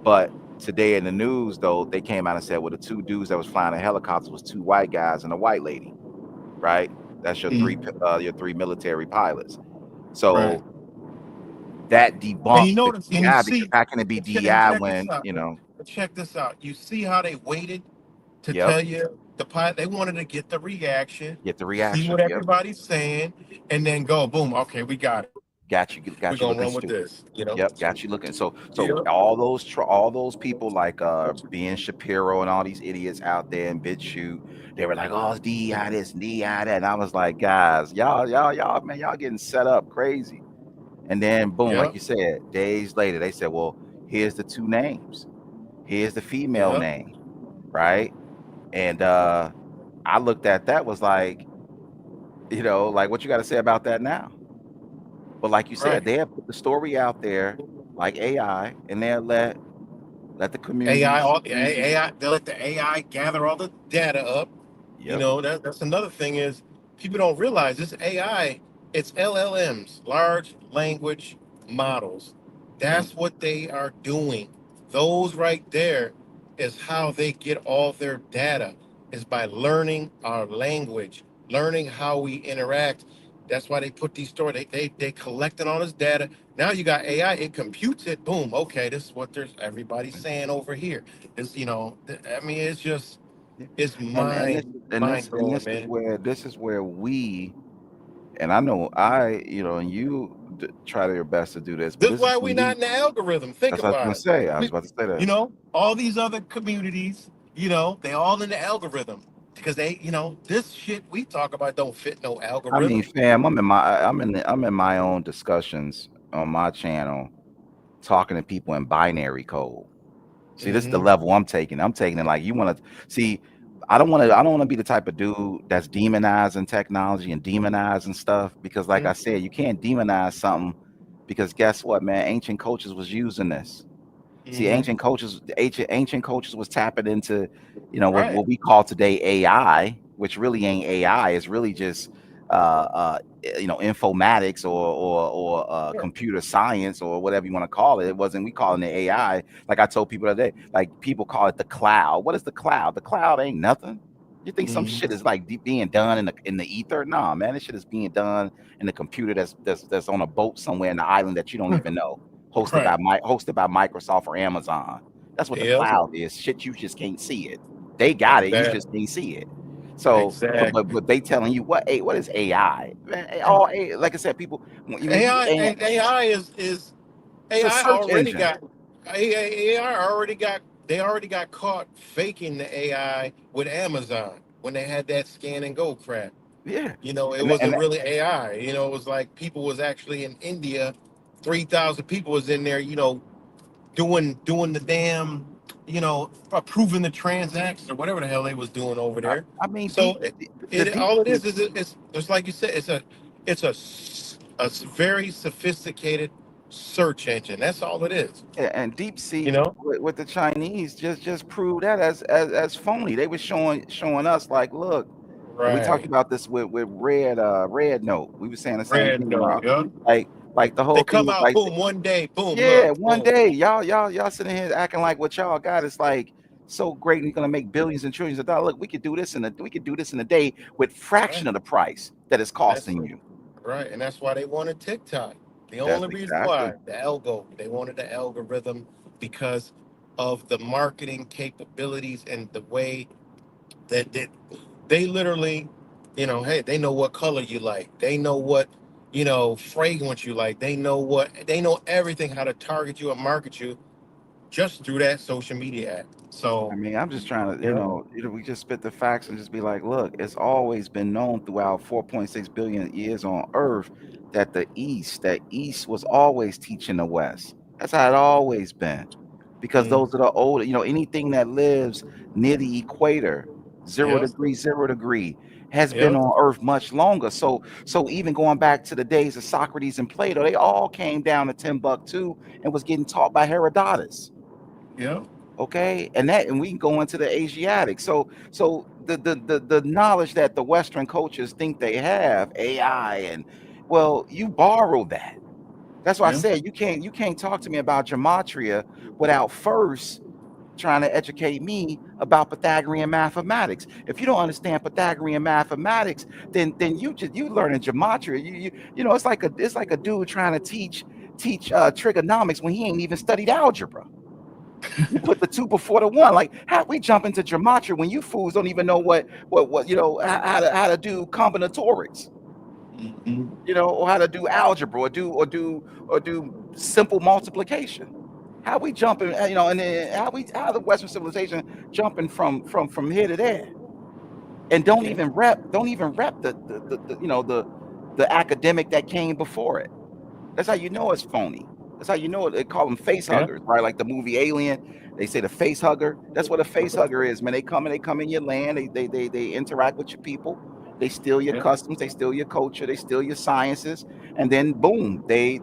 Speaker 3: But today in the news, though, they came out and said, well, the two dudes that was flying the helicopters was two white guys and a white lady, right? That's your three military pilots.
Speaker 2: Right.
Speaker 3: So that
Speaker 2: And you
Speaker 3: debunks the
Speaker 2: notice, and you
Speaker 3: DI, because
Speaker 2: see,
Speaker 3: how can it be
Speaker 2: and
Speaker 3: DI
Speaker 2: check this
Speaker 3: when
Speaker 2: out. Check this out. You see how they waited to
Speaker 3: Yep,
Speaker 2: tell you the pilot. They wanted to get the reaction,
Speaker 3: get the
Speaker 2: see
Speaker 3: reaction.
Speaker 2: what
Speaker 3: Yep,
Speaker 2: everybody's saying, and then go boom. Okay, we got it. We're
Speaker 3: got you
Speaker 2: gonna
Speaker 3: looking
Speaker 2: run with
Speaker 3: stupid.
Speaker 2: this.
Speaker 3: Yep, got you looking. So
Speaker 2: Yeah.
Speaker 3: all those people like Ben Shapiro and all these idiots out there in BitChute, they were like, oh, it's DEI this, DEI that. And I was like, guys, y'all, man, y'all getting set up crazy. And then boom, like
Speaker 2: Yep.
Speaker 3: you said, days later, they said, well, here's the two names. Here's the female
Speaker 2: Yep.
Speaker 3: name, right? And I looked at that, was like, like what you got to say about that now? But like you said,
Speaker 2: Right.
Speaker 3: they have put the story out there like AI, and they'll let the
Speaker 2: AI.
Speaker 3: communities
Speaker 2: All
Speaker 3: use it.
Speaker 2: AI. They let the AI gather all the data up.
Speaker 3: Yep.
Speaker 2: That's another thing is people don't realize this AI, it's LLMs, large language models.
Speaker 3: Hmm.
Speaker 2: That's what they are doing. Those right there is how they get all their data, is by learning our language, learning how we interact. That's why they put these stories. They collecting all this data. Now you got AI, it computes it. Boom. Okay, this is what there's everybody's saying over here. Is I mean, it's just
Speaker 3: Yeah.
Speaker 2: it's
Speaker 3: And
Speaker 2: mind mind blowing, man.
Speaker 3: this is where we, and I know and you try to your best to do this, but
Speaker 2: This is
Speaker 3: this is
Speaker 2: why we
Speaker 3: when
Speaker 2: not in the algorithm. Think
Speaker 3: that's what I was
Speaker 2: about
Speaker 3: gonna
Speaker 2: it.
Speaker 3: say. I was
Speaker 2: We,
Speaker 3: about to say that.
Speaker 2: all these other communities, they all in the algorithm because this shit we talk about don't fit no
Speaker 3: I mean,
Speaker 2: algorithm.
Speaker 3: fam, I'm in my own discussions on my channel, talking to people in binary code. See, this is the
Speaker 2: Hmm.
Speaker 3: level I'm taking. I'm taking it like, you want to see. I don't want to be the type of dude that's demonizing technology and demonizing stuff, because, like I said, you can't demonize something, because guess what, man? Ancient cultures was using this. See,
Speaker 2: Hmm.
Speaker 3: ancient cultures was tapping into,
Speaker 2: Right.
Speaker 3: what we call today AI, which really ain't AI. It's really just informatics, or
Speaker 2: Sure.
Speaker 3: computer science, or whatever you want to call it. It wasn't, we calling it AI. Like I told people today, like people call it the cloud. What is the cloud? The cloud ain't nothing. You think some shit
Speaker 2: Hmm.
Speaker 3: is like being done in the ether? Nah, man, this shit is being done in the computer that's on a boat somewhere in the island that you don't even know,
Speaker 2: Right.
Speaker 3: hosted by Microsoft or Amazon. That's what the
Speaker 2: Yep.
Speaker 3: cloud is. Shit, you just can't see it. They got it, you
Speaker 2: Exactly.
Speaker 3: just can't see it. So,
Speaker 2: Exactly.
Speaker 3: but they telling you what is AI? Man, all like I said, people, when you
Speaker 2: AI is
Speaker 3: it's a
Speaker 2: AI
Speaker 3: search
Speaker 2: already
Speaker 3: engine.
Speaker 2: got AI already got they already got caught faking the AI with Amazon when they had that scan and go crap.
Speaker 3: Yeah,
Speaker 2: It
Speaker 3: and
Speaker 2: wasn't really AI. It was like people was actually in India, 3,000 people was in there, doing the damn, approving the transactions or whatever the hell they was doing over
Speaker 3: I,
Speaker 2: there.
Speaker 3: I mean,
Speaker 2: So
Speaker 3: the
Speaker 2: it
Speaker 3: deep
Speaker 2: all it
Speaker 3: sea,
Speaker 2: is it's just like you said, it's a very sophisticated search engine. That's all it is.
Speaker 3: yeah, and deep sea
Speaker 2: You know?
Speaker 3: with the Chinese just proved that as phony. They were showing us like, look. And we talked
Speaker 2: Right.
Speaker 3: about this with Red Note. We were saying the same
Speaker 2: Red
Speaker 3: thing
Speaker 2: no,
Speaker 3: about,
Speaker 2: yeah.
Speaker 3: like the
Speaker 2: They
Speaker 3: whole thing
Speaker 2: come
Speaker 3: was
Speaker 2: out,
Speaker 3: like,
Speaker 2: boom, one day, boom,
Speaker 3: yeah,
Speaker 2: look,
Speaker 3: one
Speaker 2: boom.
Speaker 3: day y'all sitting here acting like what y'all got is like so great and you're gonna make billions and trillions of dollars. Look, we could do this in a day with
Speaker 2: Right.
Speaker 3: fraction of the price that it's
Speaker 2: That's
Speaker 3: costing you.
Speaker 2: right. And that's why they wanted TikTok. The
Speaker 3: That's
Speaker 2: only reason why,
Speaker 3: exactly.
Speaker 2: they wanted the algorithm because of the marketing capabilities and the way that they literally, hey, they know what color you like. They know what, fragrance you like. They know everything, how to target you and market you just through that social media app.
Speaker 3: I
Speaker 2: So,
Speaker 3: mean, I'm just trying to,
Speaker 2: yeah,
Speaker 3: we just spit the facts and just be like, look, it's always been known throughout 4.6 billion years on Earth that East was always teaching the West. That's how it always been. Because
Speaker 2: mm,
Speaker 3: those are the older, anything that lives near the equator,
Speaker 2: yeah,
Speaker 3: 0 degree, has been
Speaker 2: yeah,
Speaker 3: on Earth much longer. So even going back to the days of Socrates and Plato, they all came down to Timbuktu and was getting taught by Herodotus.
Speaker 2: yeah,
Speaker 3: Okay, and we can go into the Asiatic. So the knowledge that the Western cultures think they have AI, and well, you borrow that. That's why I
Speaker 2: yeah,
Speaker 3: said you can't talk to me about gematria without first trying to educate me about Pythagorean mathematics. If you don't understand Pythagorean mathematics, then you learning gematria. It's like a dude trying to teach trigonomics when he ain't even studied algebra. You put the two before the one. Like, how we jump into gematria when you fools don't even know what how to do combinatorics,
Speaker 2: mm-hmm,
Speaker 3: or how to do algebra, or do simple multiplication. How we jumping, and then how the Western civilization jumping from here to there, and
Speaker 2: yeah,
Speaker 3: don't even rep the academic that came before it. That's how you know it's phony. That's how you know it. They call them face
Speaker 2: yeah,
Speaker 3: huggers, right? Like the movie Alien. They say the face hugger. That's what a face hugger is, man. They come in your land. They interact with your people. They steal your
Speaker 2: yeah,
Speaker 3: customs. They steal your culture. They steal your sciences, and then boom, they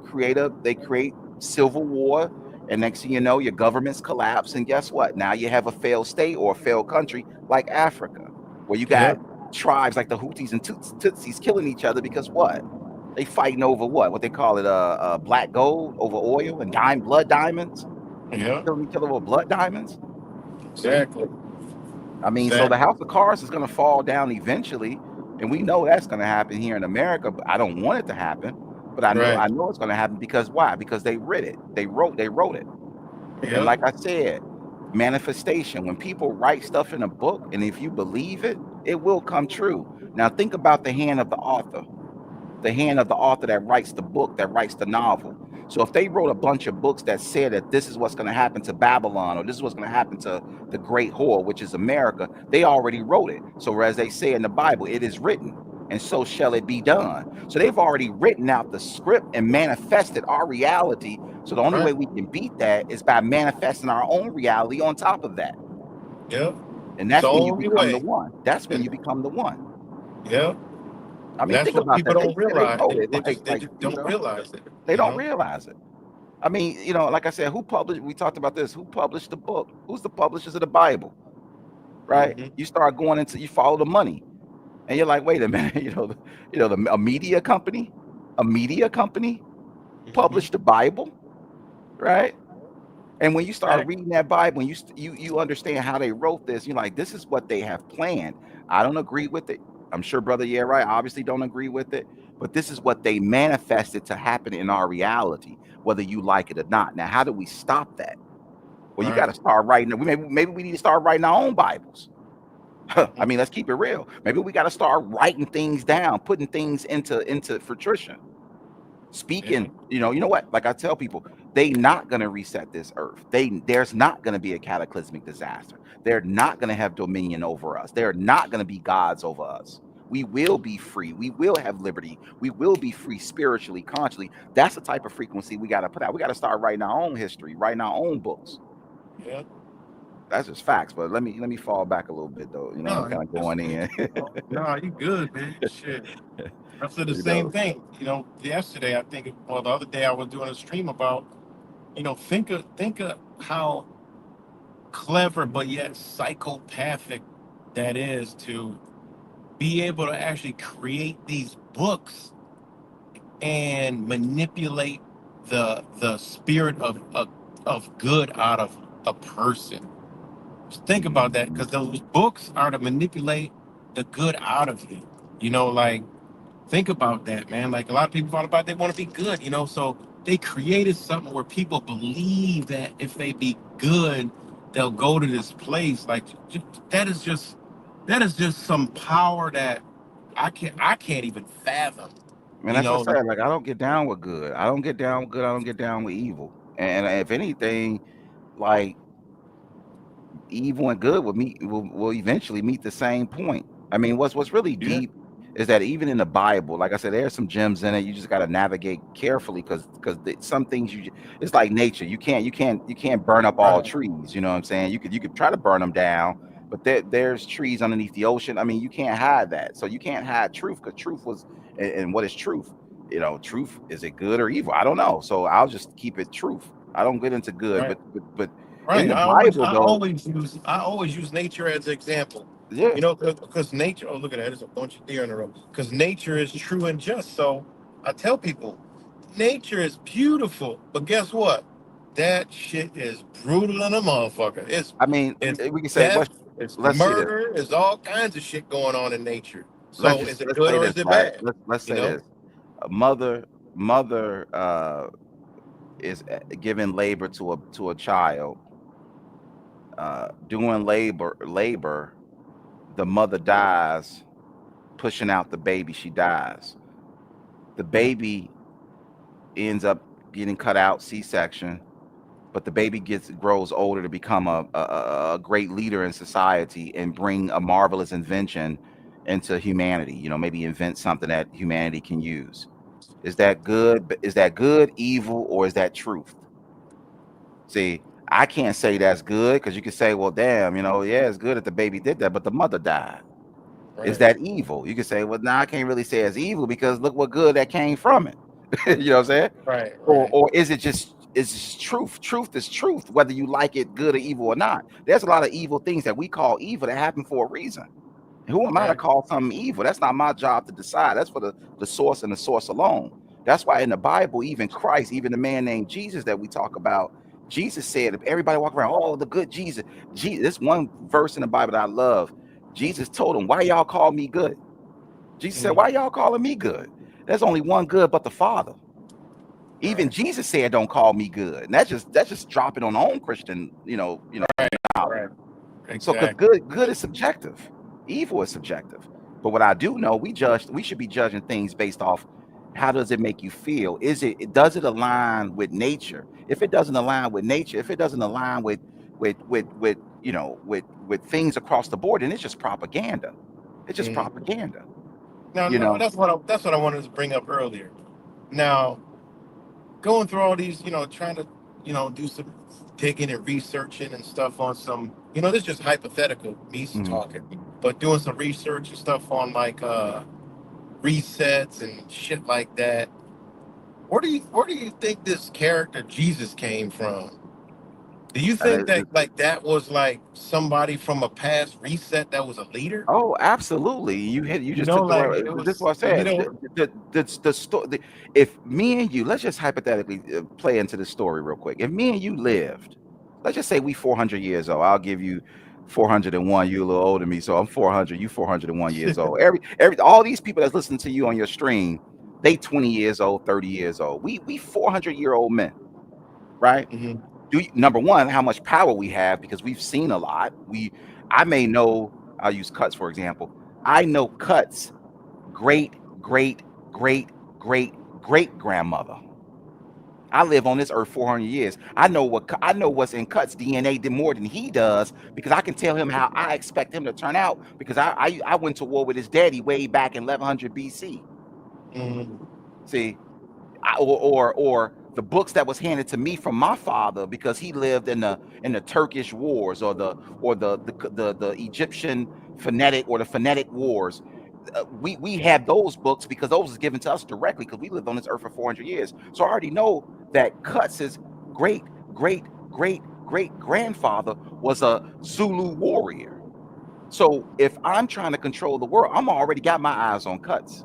Speaker 3: create civil war. And next thing you know, your governments collapse. And guess what? Now you have a failed state or a failed country like Africa, where you
Speaker 2: yeah,
Speaker 3: got tribes like the Houthis and Tutsis killing each other because what? They fighting over what they call it, black gold over oil and blood diamonds,
Speaker 2: yeah,
Speaker 3: killing each other over blood diamonds.
Speaker 2: exactly,
Speaker 3: I mean, so the
Speaker 2: exactly,
Speaker 3: house of cards is going to fall down eventually, and we know that's going to happen here in America. But I don't want it to happen, but I know
Speaker 2: right,
Speaker 3: I know it's going to happen because why? Because they read it, they wrote it, and
Speaker 2: yeah,
Speaker 3: like I said, manifestation. When people write stuff in a book, and if you believe it, it will come true. Now think about the hand of the author. The hand of the author that writes the book, that writes the novel. So if they wrote a bunch of books that said that this is what's going to happen to Babylon, or this is what's going to happen to the great whore, which is America, they already wrote it. So as they say in the Bible, it is written, and so shall it be done. So they've already written out the script and manifested our reality. So the only way
Speaker 2: right,
Speaker 3: we can beat that is by manifesting our own reality on top of that.
Speaker 2: yeah.
Speaker 3: And
Speaker 2: It's the
Speaker 3: that's when you
Speaker 2: only
Speaker 3: become the
Speaker 2: way.
Speaker 3: one. That's when you become the one.
Speaker 2: Yeah,
Speaker 3: I
Speaker 2: and
Speaker 3: mean,
Speaker 2: that's
Speaker 3: think
Speaker 2: what
Speaker 3: about
Speaker 2: people
Speaker 3: that. They
Speaker 2: don't
Speaker 3: yeah, they
Speaker 2: realize.
Speaker 3: wrote
Speaker 2: They,
Speaker 3: it
Speaker 2: they just they
Speaker 3: like
Speaker 2: just don't realize it.
Speaker 3: they
Speaker 2: You
Speaker 3: don't
Speaker 2: know.
Speaker 3: realize it. I mean, like I said, who published? We talked about this. Who published the book? Who's the publishers of the Bible? Right?
Speaker 2: Hmm.
Speaker 3: You start going into, you follow the money, and you're like, wait a minute, a media company
Speaker 2: Hmm.
Speaker 3: published the Bible, right? And when you start
Speaker 2: Exactly.
Speaker 3: reading that Bible, and you understand how they wrote this, you're like, this is what they have planned. I don't agree with it. I'm sure, brother, yeah, right. Obviously, don't agree with it, but this is what they manifested to happen in our reality, whether you like it or not. Now, how do we stop that? Well, you got
Speaker 2: Right.
Speaker 3: to start writing. Maybe we need to start writing our own Bibles. I
Speaker 2: Hmm.
Speaker 3: mean, let's keep it real. Maybe we got to start writing things down, putting things into fruition.
Speaker 2: Yeah.
Speaker 3: Speaking, you know what? Like I tell people, they not gonna reset this earth. There's not gonna be a cataclysmic disaster. They're not gonna have dominion over us. They're not gonna be gods over us. We will be free. We will have liberty. We will be free spiritually, consciously. That's the type of frequency we got to put out. We got to start writing our own history, writing our own books.
Speaker 2: Yeah.
Speaker 3: That's just facts. But let me fall back a little bit though. I'm
Speaker 2: No,
Speaker 3: kind of
Speaker 2: that's
Speaker 3: going
Speaker 2: cool.
Speaker 3: in.
Speaker 2: No, you good, man. Shit. I said the
Speaker 3: you
Speaker 2: same
Speaker 3: know.
Speaker 2: thing. Yesterday I think, well, the other day I was doing a stream about, think of how clever but yet psychopathic that is to be able to actually create these books and manipulate the spirit of good out of a person. Just think about that,
Speaker 3: Mhm.
Speaker 2: because those books are to manipulate the good out of you. Like, think about that, man. Like, a lot of people thought about, they want to be good, so they created something where people believe that if they be good, they'll go to this place. Like, that is just that is just some power that I can't even fathom.
Speaker 3: Man, that's what I
Speaker 2: Like,
Speaker 3: said. Like, I don't get down with good. I don't get down with good. I don't get down with evil. And if anything, like evil and good will eventually meet the same point. I mean, what's really
Speaker 2: Yeah.
Speaker 3: deep is that even in the Bible, like I said, there's some gems in it. You just got to navigate carefully because some things it's like nature. You can't burn up all
Speaker 2: Right.
Speaker 3: trees. You know what I'm saying? You could try to burn them down, but there's trees underneath the ocean. I mean, you can't hide that. So you can't hide truth because truth was and what is truth? Truth, is it good or evil? I don't know. So I'll just keep it truth. I don't get into good,
Speaker 2: Right.
Speaker 3: but in
Speaker 2: Right.
Speaker 3: the
Speaker 2: I always,
Speaker 3: Bible
Speaker 2: I
Speaker 3: though,
Speaker 2: always use, I always use nature as an example.
Speaker 3: yeah.
Speaker 2: You know, because nature. Oh, look at that! There's a bunch of deer in the road. Because nature is true and just. So I tell people, nature is beautiful, but guess what? That shit is brutal in a motherfucker.
Speaker 3: I mean,
Speaker 2: It's
Speaker 3: we can say
Speaker 2: death, it's
Speaker 3: let's say this.
Speaker 2: murder, there's all kinds of shit going on in nature.
Speaker 3: Let's
Speaker 2: So
Speaker 3: just
Speaker 2: is it
Speaker 3: let's
Speaker 2: good
Speaker 3: say
Speaker 2: or
Speaker 3: this,
Speaker 2: is it
Speaker 3: right?
Speaker 2: bad?
Speaker 3: Let's
Speaker 2: You
Speaker 3: say
Speaker 2: know?
Speaker 3: this. A mother is giving labor to a child. Doing labor, the mother dies, pushing out the baby. She dies. The baby ends up getting cut out, C-section. But the baby grows older to become a great leader in society and bring a marvelous invention into humanity. Maybe invent something that humanity can use. Is that good? Is that good, evil, or is that truth? See, I can't say that's good because you could say, well, damn, yeah, it's good that the baby did that, but the mother died. Is
Speaker 2: Right.
Speaker 3: that evil? You could say, well, nah, I can't really say it's evil because look what good that came from it. You know what I'm saying?
Speaker 2: Right.
Speaker 3: Or
Speaker 2: Right.
Speaker 3: or is it just truth? Truth is truth, whether you like it good or evil or not. There's a lot of evil things that we call evil that happen for a reason. Who am I to
Speaker 2: Right.
Speaker 3: call something evil? That's not my job to decide. That's for the source and the source alone. That's why in the Bible, even Christ, even the man named Jesus that we talk about, Jesus said, if everybody walk around, oh, the good Jesus. This one verse in the Bible that I love. Jesus told him, why y'all call me good? Jesus said,
Speaker 2: Mhm.
Speaker 3: why y'all calling me good? There's only one good but the Father. Even
Speaker 2: Right.
Speaker 3: Jesus said, "Don't call me good." And that's just dropping on our own Christian,
Speaker 2: Right.
Speaker 3: knowledge.
Speaker 2: Right.
Speaker 3: So, because
Speaker 2: Exactly.
Speaker 3: good is subjective, evil is subjective. But what I do know, we should be judging things based off how does it make you feel? Does it align with nature? If it doesn't align with nature, if it doesn't align with things across the board, then it's just propaganda. It's just
Speaker 2: Mhm.
Speaker 3: propaganda.
Speaker 2: Now,
Speaker 3: You
Speaker 2: no,
Speaker 3: know.
Speaker 2: that's what I wanted to bring up earlier. Now, going through all these, trying to, do some digging and researching and stuff on some, this is just hypothetical, me
Speaker 3: Mhm.
Speaker 2: talking, but doing some research and stuff on like resets and shit like that. Where do you think this character Jesus came from? Do you
Speaker 3: And
Speaker 2: think that like that was like somebody from a past reset that was a leader?
Speaker 3: Oh, absolutely. You just took the
Speaker 2: Like
Speaker 3: right.
Speaker 2: it
Speaker 3: This is
Speaker 2: was,
Speaker 3: what I said. The story. If me and you, let's just hypothetically play into the story real quick. If me and you lived, let's just say we 400 years old. I'll give you 401. You a little older than me, so I'm 400. You 401 years old. All these people that's listening to you on your stream, they 20 years old, 30 years old. We 400-year-old men, right?
Speaker 2: Mhm.
Speaker 3: Number one, how much power we have because we've seen a lot. I may know. I'll use Cuts for example. I know Cuts great great great great great grandmother. I live on this earth 400 years. I know what's in Cuts DNA did more than he does because I can tell him how I expect him to turn out because I went to war with his daddy way back in 1100 BC.
Speaker 2: Mhm.
Speaker 3: See, or the books that was handed to me from my father because he lived in the Turkish wars or the Egyptian phonetic wars. We have those books because those was given to us directly because we lived on this earth for 400 years. So I already know that Cuts' great great great great grandfather was a Zulu warrior. So if I'm trying to control the world, I'm already got my eyes on Cuts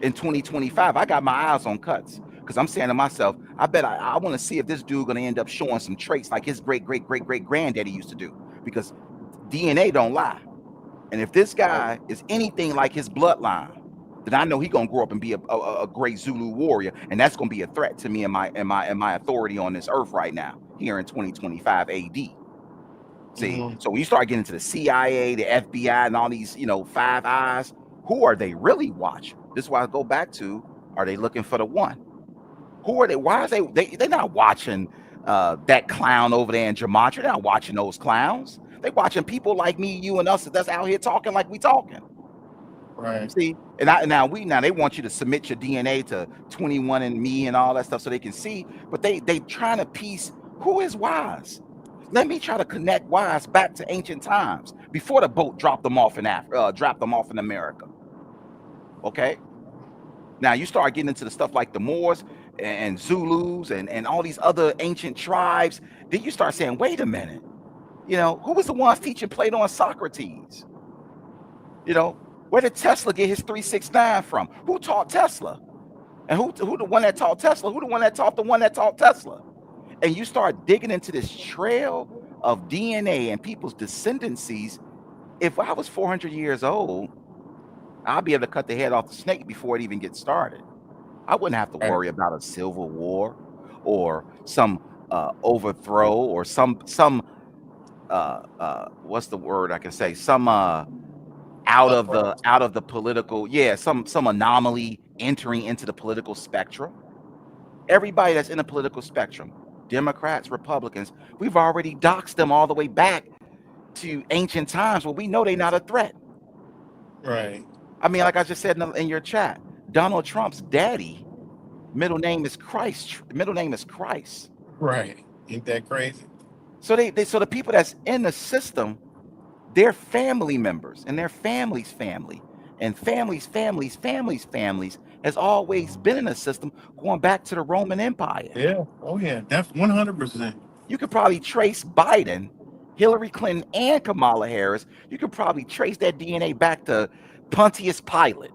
Speaker 3: in 2025. I got my eyes on Cuts because I'm saying to myself, I bet I want to see if this dude gonna end up showing some traits like his great great great great granddaddy used to do because DNA don't lie. And if this
Speaker 2: Right.
Speaker 3: guy is anything like his bloodline, then I know he gonna grow up and be a great Zulu warrior, and that's gonna be a threat to me and my authority on this earth right now here in 2025 AD. See,
Speaker 2: Mhm.
Speaker 3: so when you start getting into the CIA, the FBI, and all these, Five Eyes, who are they really watching? This is why I go back to: are they looking for the one? Who are they? Why are they're not watching? that clown over there in gematria. They're not watching those clowns. They watching people like me, you, and us that's out here talking like we talking.
Speaker 2: Right.
Speaker 3: See, and now they want you to submit your DNA to 21 and Me and all that stuff so they can see, but they trying to piece who is wise. Let me try to connect wise back to ancient times before the boat dropped them off in dropped them off in America. Okay, now you start getting into the stuff like the Moors and Zulus and all these other ancient tribes. Then you start saying, wait a minute, who was the ones teaching Plato and Socrates? Where did Tesla get his 369 from? Who taught Tesla? And who the one that taught Tesla? Who the one that taught the one that taught Tesla? And you start digging into this trail of DNA and people's descendancies. If I was 400 years old, I'll be able to cut the head off the snake before it even gets started. I wouldn't have to
Speaker 2: Right.
Speaker 3: worry about a civil war or some overthrow or some what's the word I can say? Some out of the political, some anomaly entering into the political spectrum. Everybody that's in the political spectrum, Democrats, Republicans, we've already doxed them all the way back to ancient times where we know they're not a threat.
Speaker 2: Right.
Speaker 3: I mean, like I just said in your chat, Donald Trump's daddy, middle name is Christ. Middle name is Christ.
Speaker 2: Right. Ain't that crazy?
Speaker 3: So so the people that's in the system, they're family members and their family's family and families has always been in the system going back to the Roman Empire.
Speaker 2: Yeah. Oh yeah. That's 100%.
Speaker 3: You could probably trace Biden, Hillary Clinton, and Kamala Harris. You could probably trace that DNA back to Pontius Pilate.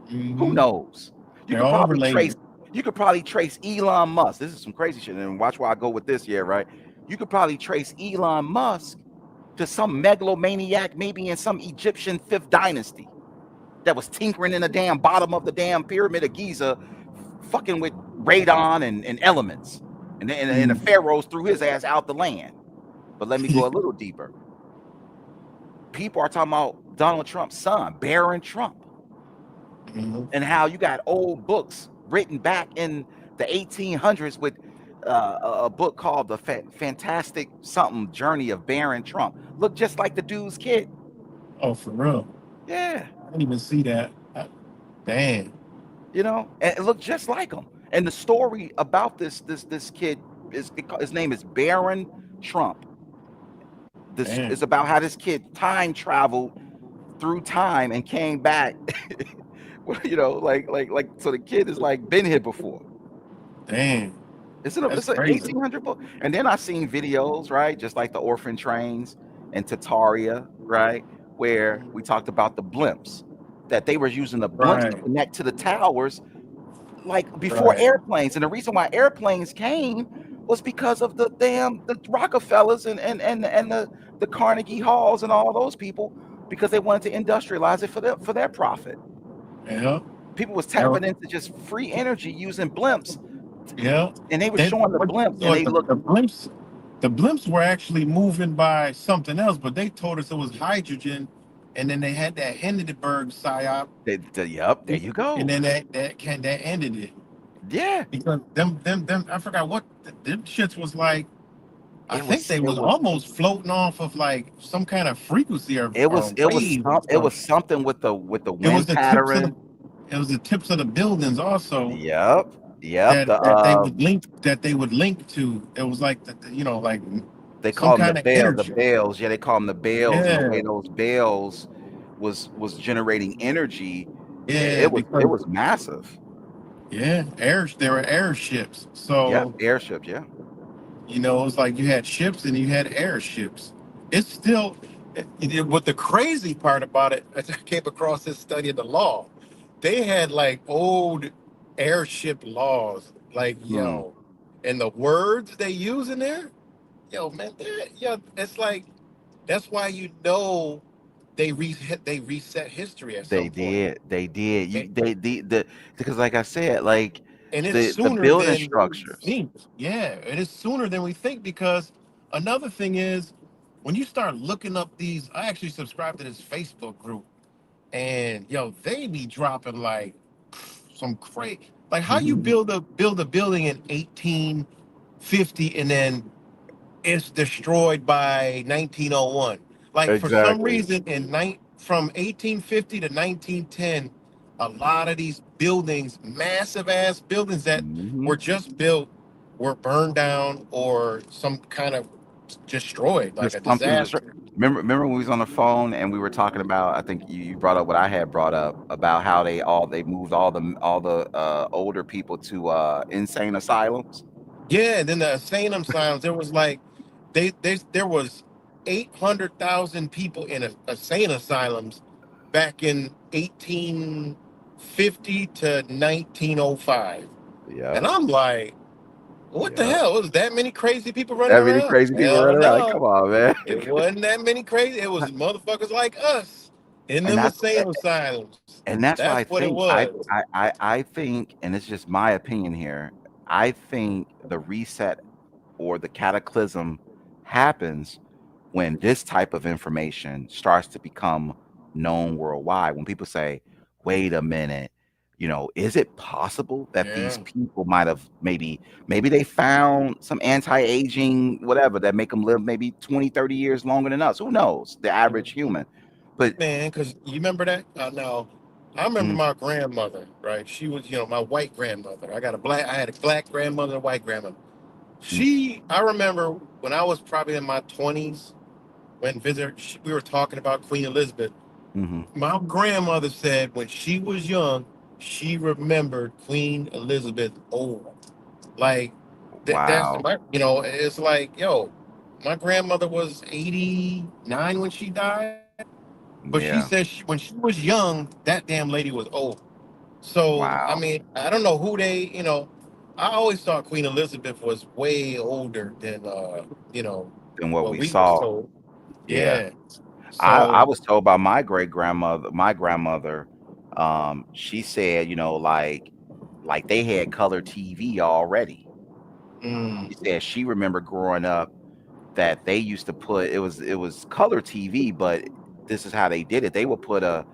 Speaker 3: Who knows? You
Speaker 2: They're
Speaker 3: could
Speaker 2: all
Speaker 3: probably
Speaker 2: related.
Speaker 3: trace Elon Musk. This is some crazy shit. And watch where I go with this here, right? You could probably trace Elon Musk to some megalomaniac, maybe in some Egyptian 5th dynasty that was tinkering in the damn bottom of the damn pyramid of Giza, fucking with radon and elements. And the pharaohs threw his ass out the land. But let me go a little deeper. People are talking about Donald Trump's son, Barron Trump, and how you got old books written back in the 1800s with a book called The Fantastic Something Journey of Barron Trump. Look just like the dude's kid.
Speaker 2: Oh, for real?
Speaker 3: Yeah.
Speaker 2: I didn't even see that. Damn.
Speaker 3: And it looked just like him. And the story about this kid his name is Barron Trump. This is about how this kid time traveled through time and came back. So the kid is like been here before.
Speaker 2: Damn.
Speaker 3: It's an 1800 book. And then I seen videos, right, just like the orphan trains and Tataria, right, where we talked about the blimps, that they were using the blimps to connect to the towers like before airplanes. And the reason why airplanes came was because of the Rockefellers and the Carnegie Halls and all those people, because they wanted to industrialize it for their profit.
Speaker 2: Yeah.
Speaker 3: People was tapping into just free energy using blimps.
Speaker 2: Yeah.
Speaker 3: And they were showing the blimps, and they looked.
Speaker 2: The blimps were actually moving by something else, but they told us it was hydrogen, and then they had that Hindenburg psyop.
Speaker 3: Yep, there you go.
Speaker 2: And then that ended it.
Speaker 3: Yeah.
Speaker 2: Because them I forgot what them shits was like. I think they was almost floating off of like some kind of frequency or
Speaker 3: it was something with the wind pattern.
Speaker 2: It was the tips of the buildings also.
Speaker 3: Yep.
Speaker 2: That they would link to. It was like like
Speaker 3: they call them the bells. Yeah, they call them the bells.
Speaker 2: Yeah.
Speaker 3: And the way those bells was generating energy.
Speaker 2: Yeah,
Speaker 3: it was massive.
Speaker 2: Yeah, there were airships. So
Speaker 3: yeah, airships. Yeah.
Speaker 2: It was like you had ships and you had airships. It's still, what the crazy part about it, I came across this study of the law. They had like old airship laws, like, and the words they use in there, man, it's like, that's why they reset history at some point.
Speaker 3: They did. Because like I said, like,
Speaker 2: and it's
Speaker 3: the building structures.
Speaker 2: Yeah, it is sooner than we think, because another thing is, when you start looking up these, I actually subscribe to this Facebook group, and they be dropping like some crazy, like how you build a building in 1950, and then it's destroyed by 1901. Like for some
Speaker 3: Exactly.
Speaker 2: reason, from 1850 to 1910, a lot of these buildings, massive ass buildings that
Speaker 3: Hmm.
Speaker 2: were just built, were burned down or some kind of destroyed, like a
Speaker 3: Just something. Just
Speaker 2: disaster.
Speaker 3: remember when we was on the phone and we were talking about. I think you brought up what I had brought up about how they moved all the older people to insane asylums.
Speaker 2: Yeah, and then the insane asylums, there was like there was 800,000 people in insane asylums back in 1850 to 1905.
Speaker 3: Yep.
Speaker 2: And I'm like, what the
Speaker 3: Yep.
Speaker 2: hell? Was that many crazy people running
Speaker 3: That many
Speaker 2: around?
Speaker 3: crazy people
Speaker 2: Hell
Speaker 3: running around. Like, come
Speaker 2: no.
Speaker 3: on, man.
Speaker 2: It wasn't that many crazy. It was motherfuckers like us in
Speaker 3: and
Speaker 2: them
Speaker 3: that's
Speaker 2: insane asylums.
Speaker 3: and that's why
Speaker 2: That's
Speaker 3: I
Speaker 2: what it
Speaker 3: think
Speaker 2: was.
Speaker 3: I think, and it's just my opinion here. I think the reset or the cataclysm happens when this type of information starts to become known worldwide. When people say, "Wait a minute, is it possible that these
Speaker 2: Yeah.
Speaker 3: people might have maybe they found some anti-aging whatever that make them live maybe 20, 30 years longer than us? Who knows? The average human." But
Speaker 2: Man, because you remember that? No, I remember
Speaker 3: mm,
Speaker 2: my grandmother, right? She was, my white grandmother. I had a black grandmother and a white grandmother.
Speaker 3: mm,
Speaker 2: I remember when I was probably in my 20s, when we were talking about Queen Elizabeth.
Speaker 3: mhm.
Speaker 2: My grandmother said when she was young, she remembered Queen Elizabeth old. Like,
Speaker 3: Wow.
Speaker 2: it's like, yo, my grandmother was 89 when she died. But she said
Speaker 3: Yeah.
Speaker 2: when she was young, that damn lady was old. So, I
Speaker 3: Wow.
Speaker 2: mean, I don't know who I always thought Queen Elizabeth was way older than, you know,
Speaker 3: Than what
Speaker 2: what
Speaker 3: we
Speaker 2: we was
Speaker 3: saw.
Speaker 2: told.
Speaker 3: Yeah.
Speaker 2: Yeah.
Speaker 3: I
Speaker 2: So,
Speaker 3: was told by my grandmother, she said, like they had color TV already. She
Speaker 2: mm,
Speaker 3: said she remembered growing up that they used to put it was color TV, but this is how they did it. They would put a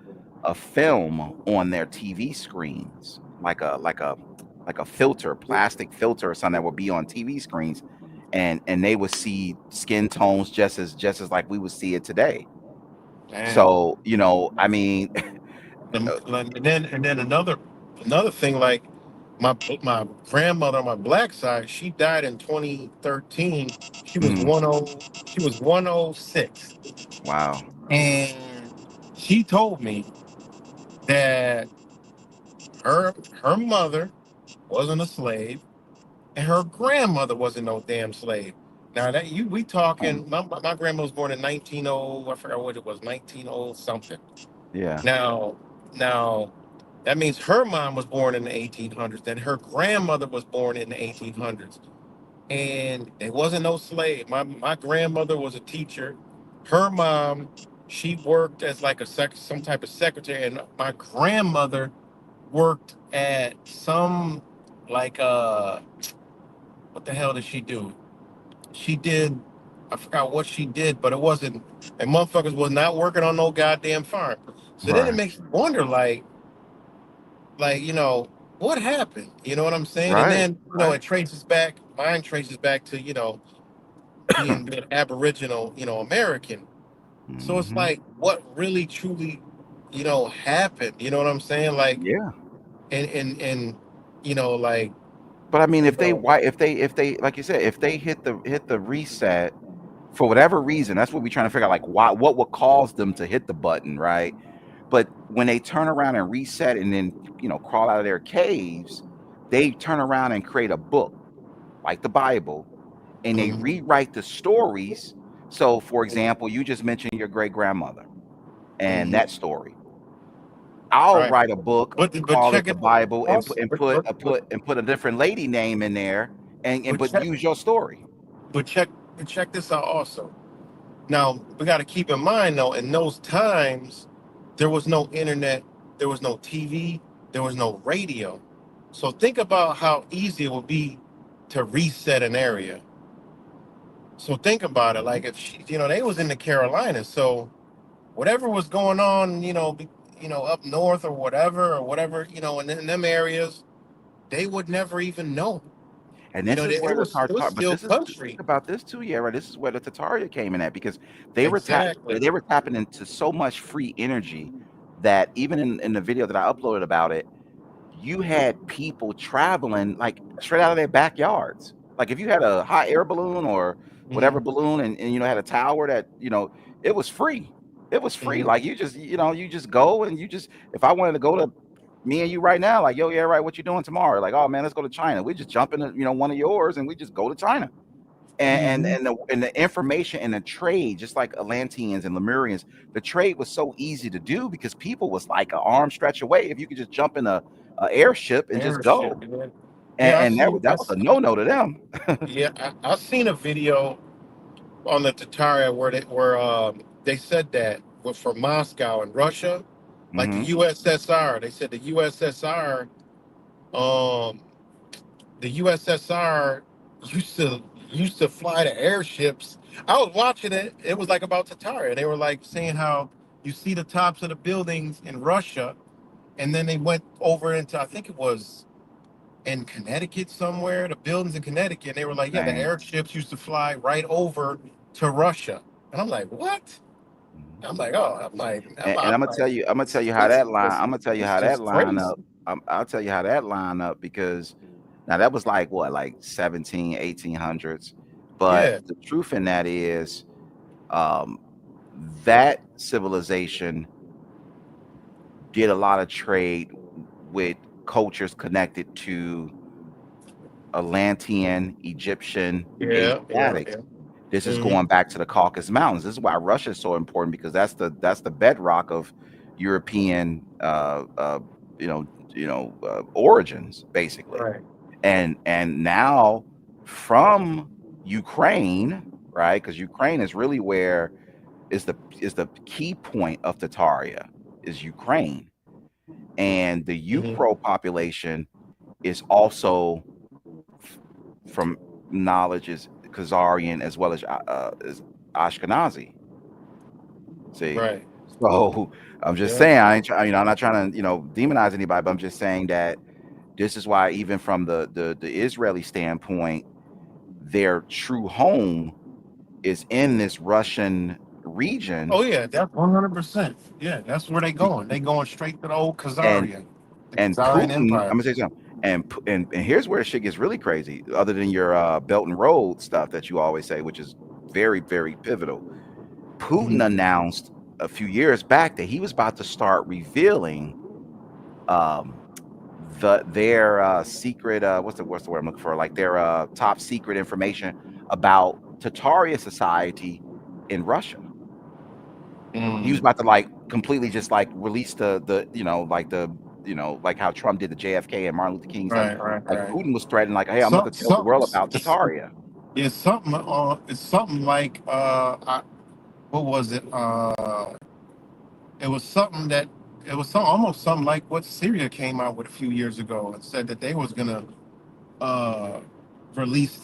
Speaker 3: film on their TV screens, like a filter, plastic filter or something that would be on TV screens, and they would see skin tones just as like we would see it today.
Speaker 2: damn.
Speaker 3: So, I mean,
Speaker 2: And then another thing, like my grandmother on my black side, she died in 2013.
Speaker 3: mm,
Speaker 2: She was 106.
Speaker 3: wow,
Speaker 2: And she told me that her her mother wasn't a slave and her grandmother wasn't no damn slave. Now that you we
Speaker 3: mm,
Speaker 2: talking my grandma was born in 190, I forgot what it was, 190 something.
Speaker 3: yeah,
Speaker 2: Now that means her mom was born in the 1800s, then her grandmother was born in the 1800s. And there wasn't no slave. My grandmother was a teacher. Her mom, she worked as like some type of secretary, and my grandmother worked at some like what the hell did she do? She did, I forgot what she did, but it wasn't, and motherfuckers was not working on no goddamn farm. So then it
Speaker 3: right,
Speaker 2: makes you wonder, like what happened? You know what I'm saying? And
Speaker 3: right,
Speaker 2: then
Speaker 3: right.
Speaker 2: it traces back. Mine traces back to being an Aboriginal, American. So it's
Speaker 3: Hmm.
Speaker 2: like, what really truly, happened? You know what I'm saying? Like,
Speaker 3: Yeah.
Speaker 2: and like,
Speaker 3: But I mean,
Speaker 2: you
Speaker 3: if they
Speaker 2: know,
Speaker 3: why if they like you said, if they hit the reset for whatever reason, that's what we're trying to figure out. Like, why, what would cause them to hit the button, right? But when they turn around and reset and then crawl out of their caves, they turn around and create a book like the Bible, and they
Speaker 2: mhm,
Speaker 3: rewrite the stories. So, for example, you just mentioned your great grandmother and that
Speaker 2: mhm,
Speaker 3: story. I'll
Speaker 2: right.
Speaker 3: write a book,
Speaker 2: But
Speaker 3: call it
Speaker 2: check
Speaker 3: the
Speaker 2: it
Speaker 3: Bible, and put
Speaker 2: also,
Speaker 3: and put a put and put a different lady name in there, and
Speaker 2: but
Speaker 3: but
Speaker 2: check
Speaker 3: use your story.
Speaker 2: but check but check this out also. Now we got to keep in mind though, in those times, there was no internet, there was no TV, there was no radio. So think about how easy it would be to reset an area. So think about it.
Speaker 3: Mhm.
Speaker 2: Like if they was in the Carolinas, so whatever was going on, up north or whatever, in them areas, they would never even know.
Speaker 3: And
Speaker 2: You
Speaker 3: this
Speaker 2: know,
Speaker 3: is where the
Speaker 2: it was
Speaker 3: Tartar, but
Speaker 2: still
Speaker 3: this is
Speaker 2: country.
Speaker 3: think about this too, yeah, right. This is where the Tataria came in at because
Speaker 2: Exactly.
Speaker 3: they were tapping into so much free energy that even in the video that I uploaded about it, you had people traveling like straight out of their backyards. Like if you had a hot air balloon or whatever
Speaker 2: Hmm.
Speaker 3: balloon and had a tower that, it was free. It was free.
Speaker 2: Hmm.
Speaker 3: Like you just go and if I wanted to go to me and you right now, like, yo, yeah, right, what you doing tomorrow? Like, oh man, let's go to China. We just jump into, one of yours and we just go to China. And
Speaker 2: Hmm.
Speaker 3: and the information and the trade, just like Atlanteans and Lemurians, the trade was so easy to do because people was like an arm stretch away if you could just jump in a airship and just
Speaker 2: Airship.
Speaker 3: go.
Speaker 2: Yeah,
Speaker 3: And,
Speaker 2: yeah.
Speaker 3: and that was a no-no to them.
Speaker 2: Yeah, I seen a video on the Tataria where they said that was from Moscow in Russia, like the
Speaker 3: Hmm.
Speaker 2: USSR. They said um, the USSR used to fly the airships. I was watching it. It was like about Tataria. They were like saying how you see the tops of the buildings in Russia, and then they went over into, I think it was in Connecticut somewhere, the buildings in Connecticut. They were like, yeah, the
Speaker 3: Same.
Speaker 2: airships used to fly right over to Russia. And I'm like, what?
Speaker 3: Mhm. And
Speaker 2: I'm like,
Speaker 3: I'm gonna tell you how
Speaker 2: this
Speaker 3: that
Speaker 2: is
Speaker 3: line.
Speaker 2: just
Speaker 3: I'm gonna tell you
Speaker 2: this is
Speaker 3: how that
Speaker 2: just
Speaker 3: line
Speaker 2: crazy.
Speaker 3: up. I'll tell you how that line up because now that was like what, like 17, 1800s. But
Speaker 2: Yeah.
Speaker 3: the truth in that is, um, that civilization did a lot of trade with cultures connected to Atlantean, Egyptian,
Speaker 2: Yeah, yeah,
Speaker 3: Asiatics.
Speaker 2: yeah.
Speaker 3: This is
Speaker 2: Hmm.
Speaker 3: going back to the Caucasus Mountains. This is why Russia is so important because that's the bedrock of European, origins basically.
Speaker 2: Right.
Speaker 3: And now from Ukraine, right? Because Ukraine is really where is the key point of Tataria is Ukraine, and the
Speaker 2: Hmm.
Speaker 3: Ukro population is also from knowledge is Khazarian as well as Ashkenazi. See,
Speaker 2: Right.
Speaker 3: so I'm just
Speaker 2: Yeah.
Speaker 3: saying, I ain't try, I'm not trying to demonize anybody, but I'm just saying that this is why even from the Israeli standpoint, their true home is in this Russian region.
Speaker 2: Oh yeah, that's 100%. Yeah, that's where they
Speaker 3: be-
Speaker 2: going. They going straight to the old
Speaker 3: and
Speaker 2: Khazarian, the
Speaker 3: and
Speaker 2: Khazarian
Speaker 3: Putin,
Speaker 2: Empire.
Speaker 3: I'm gonna say something. And here's where shit gets really crazy. Other than your Belt and Road stuff that you always say, which is very very pivotal. Putin
Speaker 2: Hmm.
Speaker 3: announced a few years back that he was about to start revealing um, their secret what's the word I'm looking for, like their top secret information about Tataria society in Russia. He was
Speaker 2: Hmm.
Speaker 3: about to like completely just like release the like the like how Trump did the JFK and Martin Luther King stuff.
Speaker 2: Right, right,
Speaker 3: Like
Speaker 2: right.
Speaker 3: Putin was threatening like, hey, I'm
Speaker 2: Some,
Speaker 3: gonna tell the
Speaker 2: some,
Speaker 3: world about Tataria.
Speaker 2: it's something. It's something like what was it? It was something that it was almost something like what Syria came out with a few years ago and said that they was gonna uh, release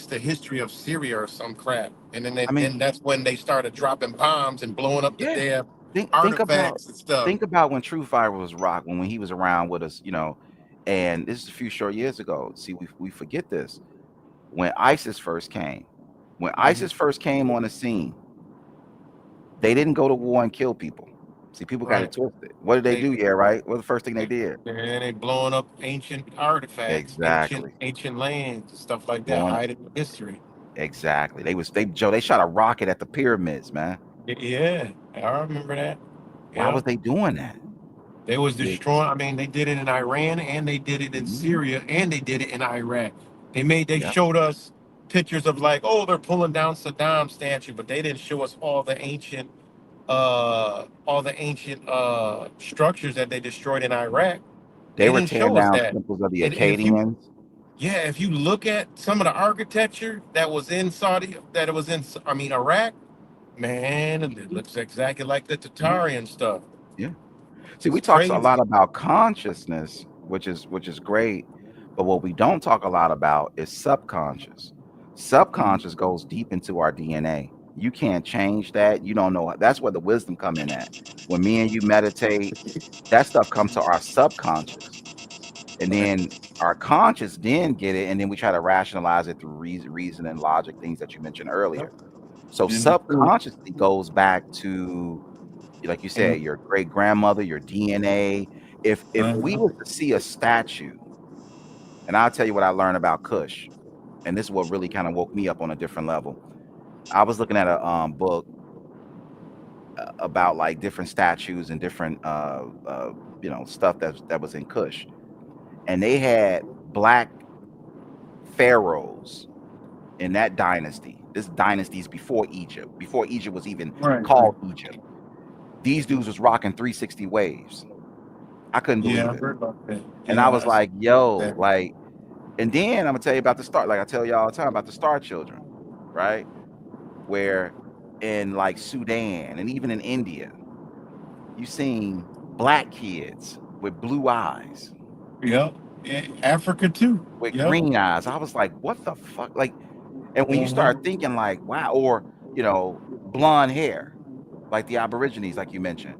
Speaker 2: the history of Syria or some crap, and
Speaker 3: I mean,
Speaker 2: then that's when they started dropping bombs and blowing up the
Speaker 3: yeah.
Speaker 2: damn
Speaker 3: Think about
Speaker 2: artifacts and stuff.
Speaker 3: when True Fire was rock when he was around with us, and this is a few short years ago. See, we forget this. When ISIS first came, when
Speaker 2: Mhm.
Speaker 3: ISIS first came on the scene, they didn't go to war and kill people. See, people got it
Speaker 2: Right.
Speaker 3: twisted. What did they
Speaker 2: They
Speaker 3: do? Yeah, right. What was the first thing they
Speaker 2: they
Speaker 3: did?
Speaker 2: they blowing up ancient artifacts,
Speaker 3: Exactly.
Speaker 2: ancient lands, and stuff like that,
Speaker 3: Blowing
Speaker 2: hiding history.
Speaker 3: exactly. They shot a rocket at the pyramids, man.
Speaker 2: Yeah, I remember that.
Speaker 3: Why
Speaker 2: Yeah.
Speaker 3: was they doing that?
Speaker 2: They was
Speaker 3: See?
Speaker 2: destroying. I mean, they did it in Iran and they did it in
Speaker 3: Mhm.
Speaker 2: Syria and they did it in Iraq. They
Speaker 3: Yep.
Speaker 2: showed us pictures of like, oh, they're pulling down Saddam statue, but they didn't show us all the ancient structures that they destroyed in Iraq.
Speaker 3: They
Speaker 2: They
Speaker 3: were
Speaker 2: didn't
Speaker 3: tearing
Speaker 2: show us
Speaker 3: down
Speaker 2: that.
Speaker 3: temples of the
Speaker 2: And if you
Speaker 3: Akkadians.
Speaker 2: yeah, if you look at some of the architecture that was in that it was in, I mean, Iraq, man, it looks exactly like the
Speaker 3: Mhm.
Speaker 2: Tatarian stuff.
Speaker 3: Yeah. See,
Speaker 2: It's
Speaker 3: we talk a lot
Speaker 2: crazy.
Speaker 3: about consciousness, which is great, but what we don't talk a lot about is subconscious. Subconscious goes deep into our DNA. You can't change that. You don't know. That's where the wisdom come in at. When me and you meditate, that stuff comes to our subconscious, and
Speaker 2: Right.
Speaker 3: then our conscious then get it, and then we try to rationalize it through reason and logic, things that you mentioned earlier. So
Speaker 2: And the truth.
Speaker 3: subconsciously goes back to, like you said, your great grandmother, your DNA. If we were to see a statue, and I'll tell you what I learned about Kush, and this is what really kind of woke me up on a different level. I was looking at a book about like different statues and different stuff that was in Kush, and they had black pharaohs in that dynasty. This dynasty is before Egypt was even
Speaker 2: Right, right.
Speaker 3: called Egypt. These dudes was rocking 360 waves. I couldn't
Speaker 2: Yeah,
Speaker 3: believe
Speaker 2: I
Speaker 3: it.
Speaker 2: heard about that.
Speaker 3: And I
Speaker 2: Yeah,
Speaker 3: was
Speaker 2: I see
Speaker 3: like, yo,
Speaker 2: that.
Speaker 3: like, and then I'm gonna tell you about the star, like I tell you all the time about the star children, right? Where in like Sudan and even in India, you seen black kids with blue eyes,
Speaker 2: Yep. Yeah, Africa too.
Speaker 3: with
Speaker 2: Yep.
Speaker 3: green eyes. I was like, what the fuck? Like, and when you start
Speaker 2: Mm-hmm.
Speaker 3: thinking like, wow, or blonde hair, like the Aborigines, like you mentioned,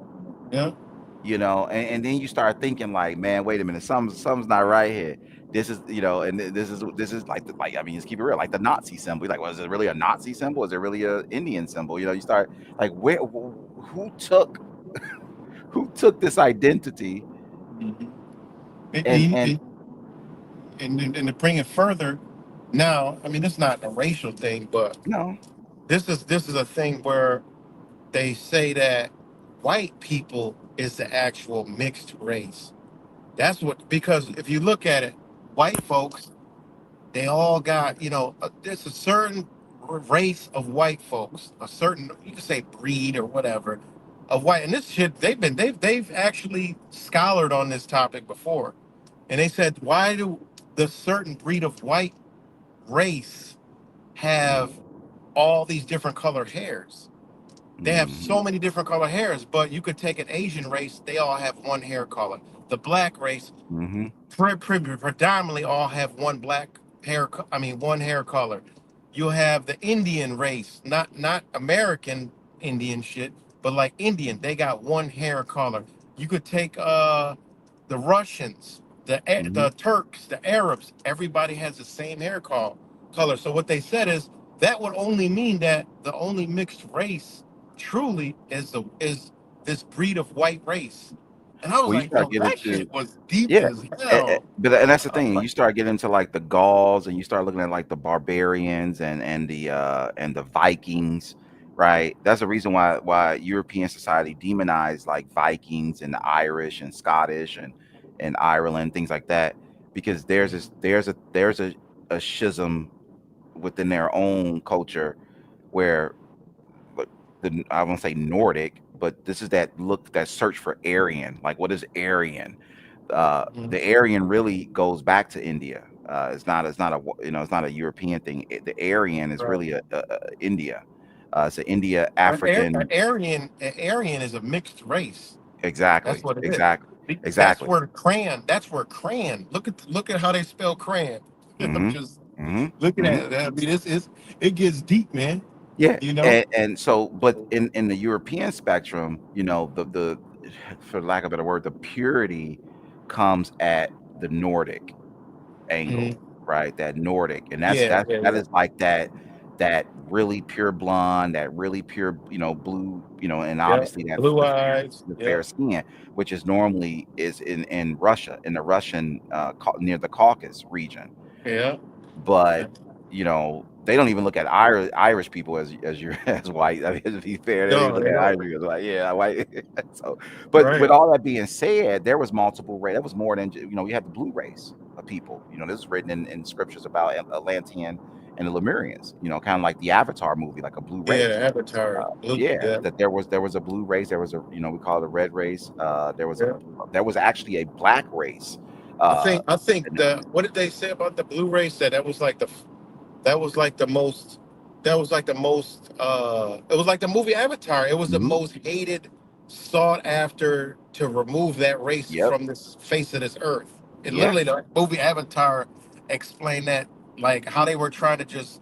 Speaker 2: Yep.
Speaker 3: and then you start thinking like, man, wait a minute, something's not right here. This is, and this is like I mean, just keep it real, like the Nazi symbol. You're like, was it really a Nazi symbol? Is it really a Indian symbol? You start like, who took this identity
Speaker 2: Mm-hmm. And,
Speaker 3: and
Speaker 2: and, and to bring it further, now, I mean, it's not a racial thing, but
Speaker 3: no.
Speaker 2: this is a thing where they say that white people is the actual mixed race. That's what, because if you look at it, white folks, they all got, there's a certain race of white folks, a certain, you can say breed or whatever, of white. And this shit, they've actually scholared on this topic before. And they said, why do the certain breed of white race have all these different colored hairs? They have
Speaker 3: Mm-hmm,
Speaker 2: so many different color hairs, but you could take an Asian race, they all have one hair color. The black race,
Speaker 3: mm-hmm,
Speaker 2: predominantly all have one black hair, one hair color. You'll have the Indian race, not American Indian shit, but like Indian, they got one hair color. You could take the Russians,
Speaker 3: mm-hmm.
Speaker 2: the Turks, the Arabs, everybody has the same color. So what they said is that would only mean that the only mixed race truly is this breed of white race. And I was
Speaker 3: Well, you
Speaker 2: like,
Speaker 3: start
Speaker 2: yo,
Speaker 3: getting
Speaker 2: that
Speaker 3: into
Speaker 2: shit was deep
Speaker 3: yeah,
Speaker 2: as hell.
Speaker 3: and that's the thing. You start getting into like the Gauls, and you start looking at like the barbarians and the Vikings, right? That's the reason why European society demonized like Vikings and the Irish and Scottish and Ireland, things like that, because there's a schism within their own culture where but I won't say Nordic, but this is that search for Aryan. Like, what is Aryan?
Speaker 2: Mhm.
Speaker 3: The Aryan really goes back to India. It's not a European thing. The Aryan is
Speaker 2: Right.
Speaker 3: really a India. It's an India
Speaker 2: An
Speaker 3: African.
Speaker 2: Aryan is a mixed race. That's
Speaker 3: Exactly,
Speaker 2: what it is.
Speaker 3: exactly,
Speaker 2: That's
Speaker 3: exactly.
Speaker 2: where crayon. That's where crayon. Look at how they spell crayon. I'm
Speaker 3: Hmm.
Speaker 2: just
Speaker 3: Hmm.
Speaker 2: looking
Speaker 3: Hmm.
Speaker 2: at it. I mean, it gets deep, man.
Speaker 3: Yeah,
Speaker 2: You know.
Speaker 3: and so, but in the European spectrum, the for lack of a better word, the purity comes at the Nordic angle,
Speaker 2: Mhm.
Speaker 3: right? That Nordic, and that's
Speaker 2: Yeah,
Speaker 3: that
Speaker 2: yeah,
Speaker 3: that
Speaker 2: yeah.
Speaker 3: is like that really pure blonde, that really pure, blue, and
Speaker 2: Yeah.
Speaker 3: obviously that
Speaker 2: Blue
Speaker 3: the fair
Speaker 2: eyes.
Speaker 3: the
Speaker 2: Yeah.
Speaker 3: fair skin, which is normally is in Russia, in the Russian near the Caucasus region.
Speaker 2: Yeah.
Speaker 3: But they don't even look at Irish people as you as white. I mean, to be fair, they don't even
Speaker 2: No,
Speaker 3: look
Speaker 2: they
Speaker 3: at Irish
Speaker 2: don't.
Speaker 3: people as like, yeah, white. So, but with
Speaker 2: Right.
Speaker 3: all that being said, there was multiple race. That was more than we had the blue race of people. This is written in scriptures about Atlantean and the Lemurians. Kind of like the Avatar movie, like a blue
Speaker 2: Yeah,
Speaker 3: race.
Speaker 2: Avatar. Blue.
Speaker 3: Yeah,
Speaker 2: Yeah.
Speaker 3: that there was a blue race. There was a we call it a red race.
Speaker 2: Yeah.
Speaker 3: There was actually a black race.
Speaker 2: I
Speaker 3: Uh,
Speaker 2: think I think the what did they say about the blue race? That was like that was like the most that was like the most it was like the movie Avatar. It was the
Speaker 3: mhm.
Speaker 2: most hated, sought after to remove that race
Speaker 3: Yep.
Speaker 2: from this face of this earth. It
Speaker 3: Yeah.
Speaker 2: literally the movie Avatar explained that, like how they were trying to just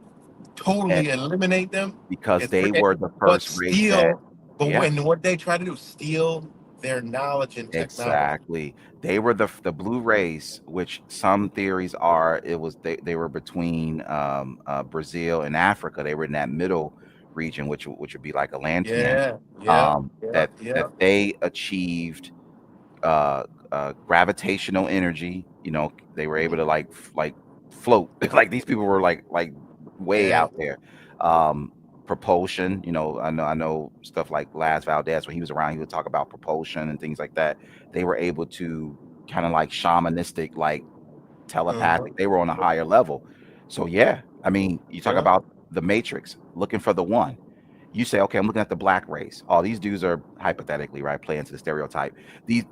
Speaker 2: totally eliminate them
Speaker 3: Because
Speaker 2: and
Speaker 3: they were the
Speaker 2: but
Speaker 3: first race that
Speaker 2: steal, but
Speaker 3: yeah.
Speaker 2: when what they try to do, steal their knowledge and technology.
Speaker 3: Exactly. They were the blue race, which some theories are it was they were between Brazil and Africa. They were in that middle region, which would be like Atlantean.
Speaker 2: Yeah, yeah, yeah,
Speaker 3: That
Speaker 2: yeah.
Speaker 3: they achieved uh, gravitational energy. They were able
Speaker 2: Mhm.
Speaker 3: to like float. Like these people were like way
Speaker 2: Yeah.
Speaker 3: out there. Um, Propulsion. I know stuff like Laz Valdez when he was around. He would talk about propulsion and things like that. They were able to kind of like shamanistic, like
Speaker 2: Uh-huh.
Speaker 3: telepathic. They were on a higher level. So yeah, I mean, you talk
Speaker 2: Yeah.
Speaker 3: about the Matrix, looking for the one. You say, okay, I'm looking at the black race. Oh, these dudes are hypothetically, right, play into the stereotype. These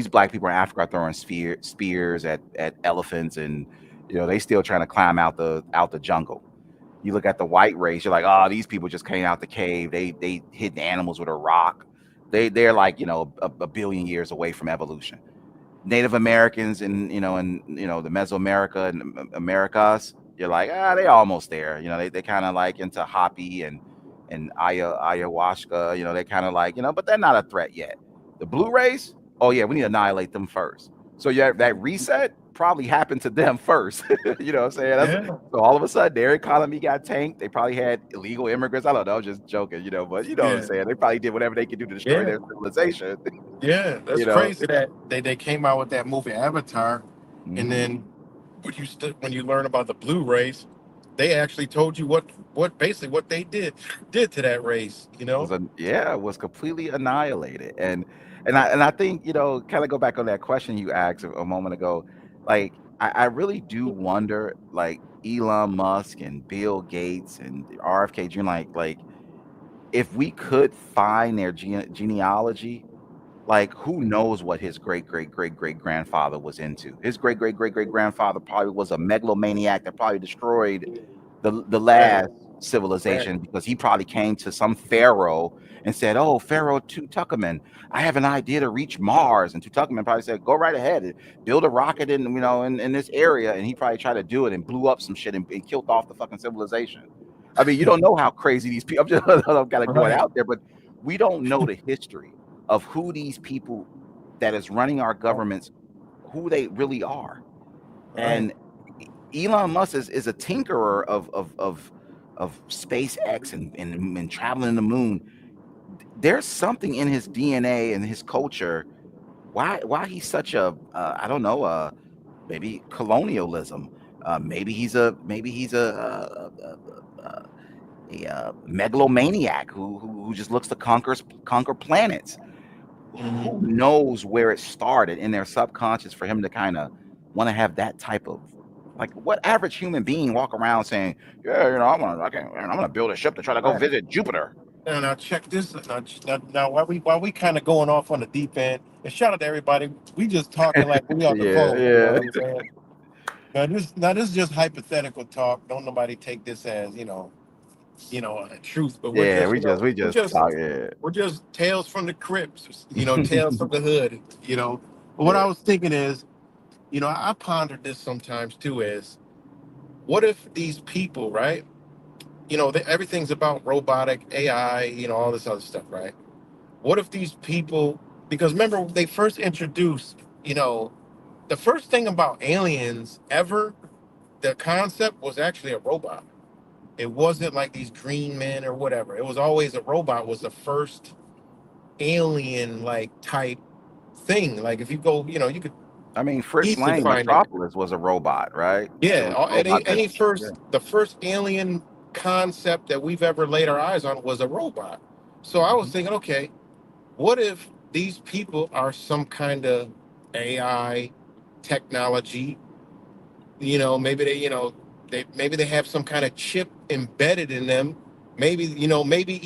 Speaker 3: black people in Africa are throwing spears at elephants, and they still trying to climb out the jungle. You look at the white race, you're like, oh, these people just came out the cave. They hit the animals with a rock. They're like a billion years away from evolution. Native Americans and the Mesoamerica and Americas, you're like, they almost there. They kind of like into hoppy and ayahuasca. They kind of like, but they're not a threat yet. The blue race, oh yeah, we need to annihilate them first. So yeah, that reset probably happened to them first. You know what I'm saying?
Speaker 2: Yeah.
Speaker 3: So all of a sudden their economy got tanked. They probably had illegal immigrants. I don't know, just joking, but you know what I'm
Speaker 2: Yeah.
Speaker 3: saying. They probably did whatever they could do to destroy
Speaker 2: Yeah.
Speaker 3: their civilization.
Speaker 2: Yeah. That's
Speaker 3: you know.
Speaker 2: crazy that they came out with that movie Avatar, and
Speaker 3: hmm
Speaker 2: then when you learn about the blue race, they actually told you what basically what they did to that race.
Speaker 3: was completely annihilated. And I think kind of go back on that question you asked a moment ago. Like I really do wonder, like Elon Musk and Bill Gates and RFK Jr. Like if we could find their genealogy, like who knows what his great great great great grandfather was into. His great great great great grandfather probably was a megalomaniac that probably destroyed the
Speaker 2: Right.
Speaker 3: last
Speaker 2: Right.
Speaker 3: civilization, because he probably came to some pharaoh and said, "Oh, Pharaoh Tutankhamun, I have an idea to reach Mars." And Tutankhamun probably said, "Go right ahead, and build a rocket in this area." And he probably tried to do it and blew up some shit and killed off the fucking civilization. I mean, you don't know how crazy these people. I'm just I'm kind of going
Speaker 2: Right.
Speaker 3: out there, but we don't know the history of who these people that is running our governments, who they really are.
Speaker 2: Right.
Speaker 3: And Elon Musk is a tinkerer of SpaceX and traveling the moon. There's something in his DNA and his culture. Why he's such a I don't know, maybe colonialism. Maybe he's a megalomaniac who just looks to conquer planets. Who
Speaker 2: Hmm.
Speaker 3: knows where it started in their subconscious for him to kind of want to have that type of, like, what average human being walk around saying, yeah, I'm gonna build a ship to try to go
Speaker 2: Right.
Speaker 3: visit Jupiter.
Speaker 2: Now check this. Now while we kind of going off on the deep end, and shout out to everybody. We just talking like we on the
Speaker 3: Yeah,
Speaker 2: phone. You know
Speaker 3: yeah,
Speaker 2: what I'm saying? Now this is just hypothetical talk. Don't nobody take this as truth. But we're
Speaker 3: yeah.
Speaker 2: just
Speaker 3: We
Speaker 2: you know
Speaker 3: just we
Speaker 2: we're
Speaker 3: just
Speaker 2: just
Speaker 3: talk. Yeah,
Speaker 2: we're just tales from the crypts. Tales from the hood. But what
Speaker 3: yeah.
Speaker 2: I was thinking is, I pondered this sometimes too. Is what if these people, right? Everything's about robotic AI. All this other stuff, right? What if these people, because remember they first introduced, the first thing about aliens ever, the concept was actually a robot. It wasn't like these green men or whatever. It was always a robot was the first alien like type thing. Like if you go, you could
Speaker 3: I mean, Fritz
Speaker 2: easily
Speaker 3: Lang,
Speaker 2: find it.
Speaker 3: Metropolis was a robot, right? It
Speaker 2: Yeah,
Speaker 3: was a robot that.
Speaker 2: any
Speaker 3: Yeah.
Speaker 2: first the first alien concept that we've ever laid our eyes on was a robot. So I was
Speaker 3: Mhm.
Speaker 2: thinking, okay, what if these people are some kind of AI technology? Maybe they have some kind of chip embedded in them. Maybe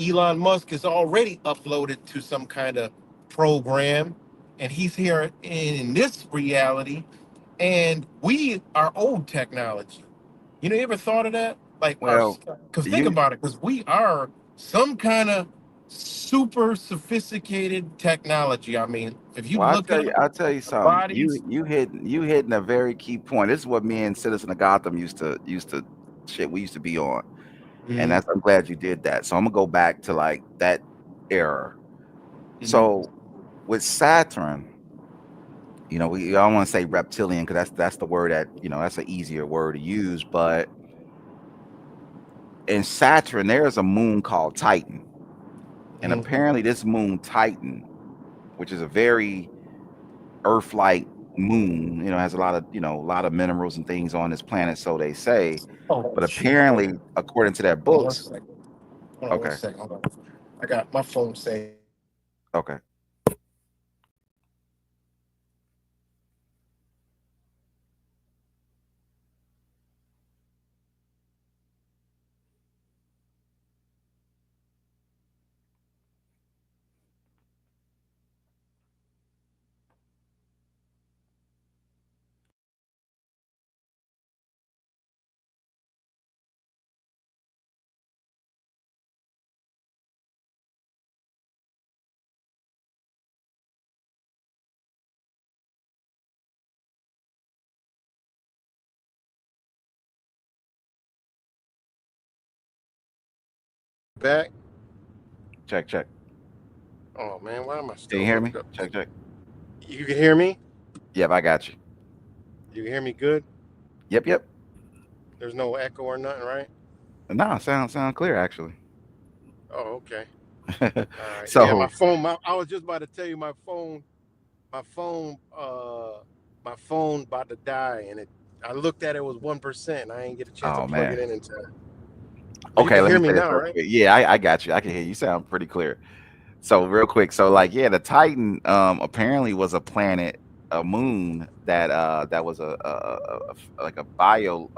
Speaker 2: Elon Musk is already uploaded to some kind of program, and he's here in this reality, and we are old technology. You ever thought of that? Like our,
Speaker 3: Well,
Speaker 2: because think
Speaker 3: you.
Speaker 2: about it, because we are some kind of super sophisticated technology. I mean, if you
Speaker 3: Well,
Speaker 2: look at
Speaker 3: I'll tell you
Speaker 2: our
Speaker 3: something. You
Speaker 2: bodies.
Speaker 3: you hit you hitting a very key point. This is what me and Citizen of Gotham used to shit we used to be on. And
Speaker 2: Mhm,
Speaker 3: that's I'm glad you did that. So I'm gonna go back to like that era.
Speaker 2: mhm,
Speaker 3: So with Saturn, I don't want to say reptilian because that's the word that that's an easier word to use. But in Saturn, there's a moon called Titan, and
Speaker 2: Hmm.
Speaker 3: apparently this moon Titan, which is a very Earth-like moon, has a lot of minerals and things on this planet, so they say.
Speaker 2: Oh
Speaker 3: But
Speaker 2: shit! Hold
Speaker 3: apparently,
Speaker 2: on.
Speaker 3: according to their
Speaker 2: Hold on one
Speaker 3: books,
Speaker 2: second. Hold on one
Speaker 3: okay,
Speaker 2: second. Hold on. I got my phone saying.
Speaker 3: okay,
Speaker 2: Back.
Speaker 3: check, check.
Speaker 2: Oh man, why am I
Speaker 3: Can you
Speaker 2: still
Speaker 3: hear
Speaker 2: hooked
Speaker 3: me?
Speaker 2: up?
Speaker 3: Check, check.
Speaker 2: You can hear me?
Speaker 3: Yep, I got you.
Speaker 2: You can hear me good?
Speaker 3: Yep, yep.
Speaker 2: There's no echo or nothing, right?
Speaker 3: No, sound clear actually.
Speaker 2: Oh, okay. All right. Yeah, my
Speaker 3: So,
Speaker 2: phone. I was just about to tell you my phone. My phone. My phone about to die, and it. I looked at it was 1%. I ain't get a chance to
Speaker 3: oh
Speaker 2: plug it
Speaker 3: man.
Speaker 2: in time. But you
Speaker 3: Okay,
Speaker 2: can
Speaker 3: let
Speaker 2: hear
Speaker 3: me
Speaker 2: me
Speaker 3: say this
Speaker 2: now,
Speaker 3: real
Speaker 2: right?
Speaker 3: quick. Yeah, I got you. I can hear you. You sound pretty clear. So real quick, so like yeah, the Titan apparently was a planet, a moon that was like a bio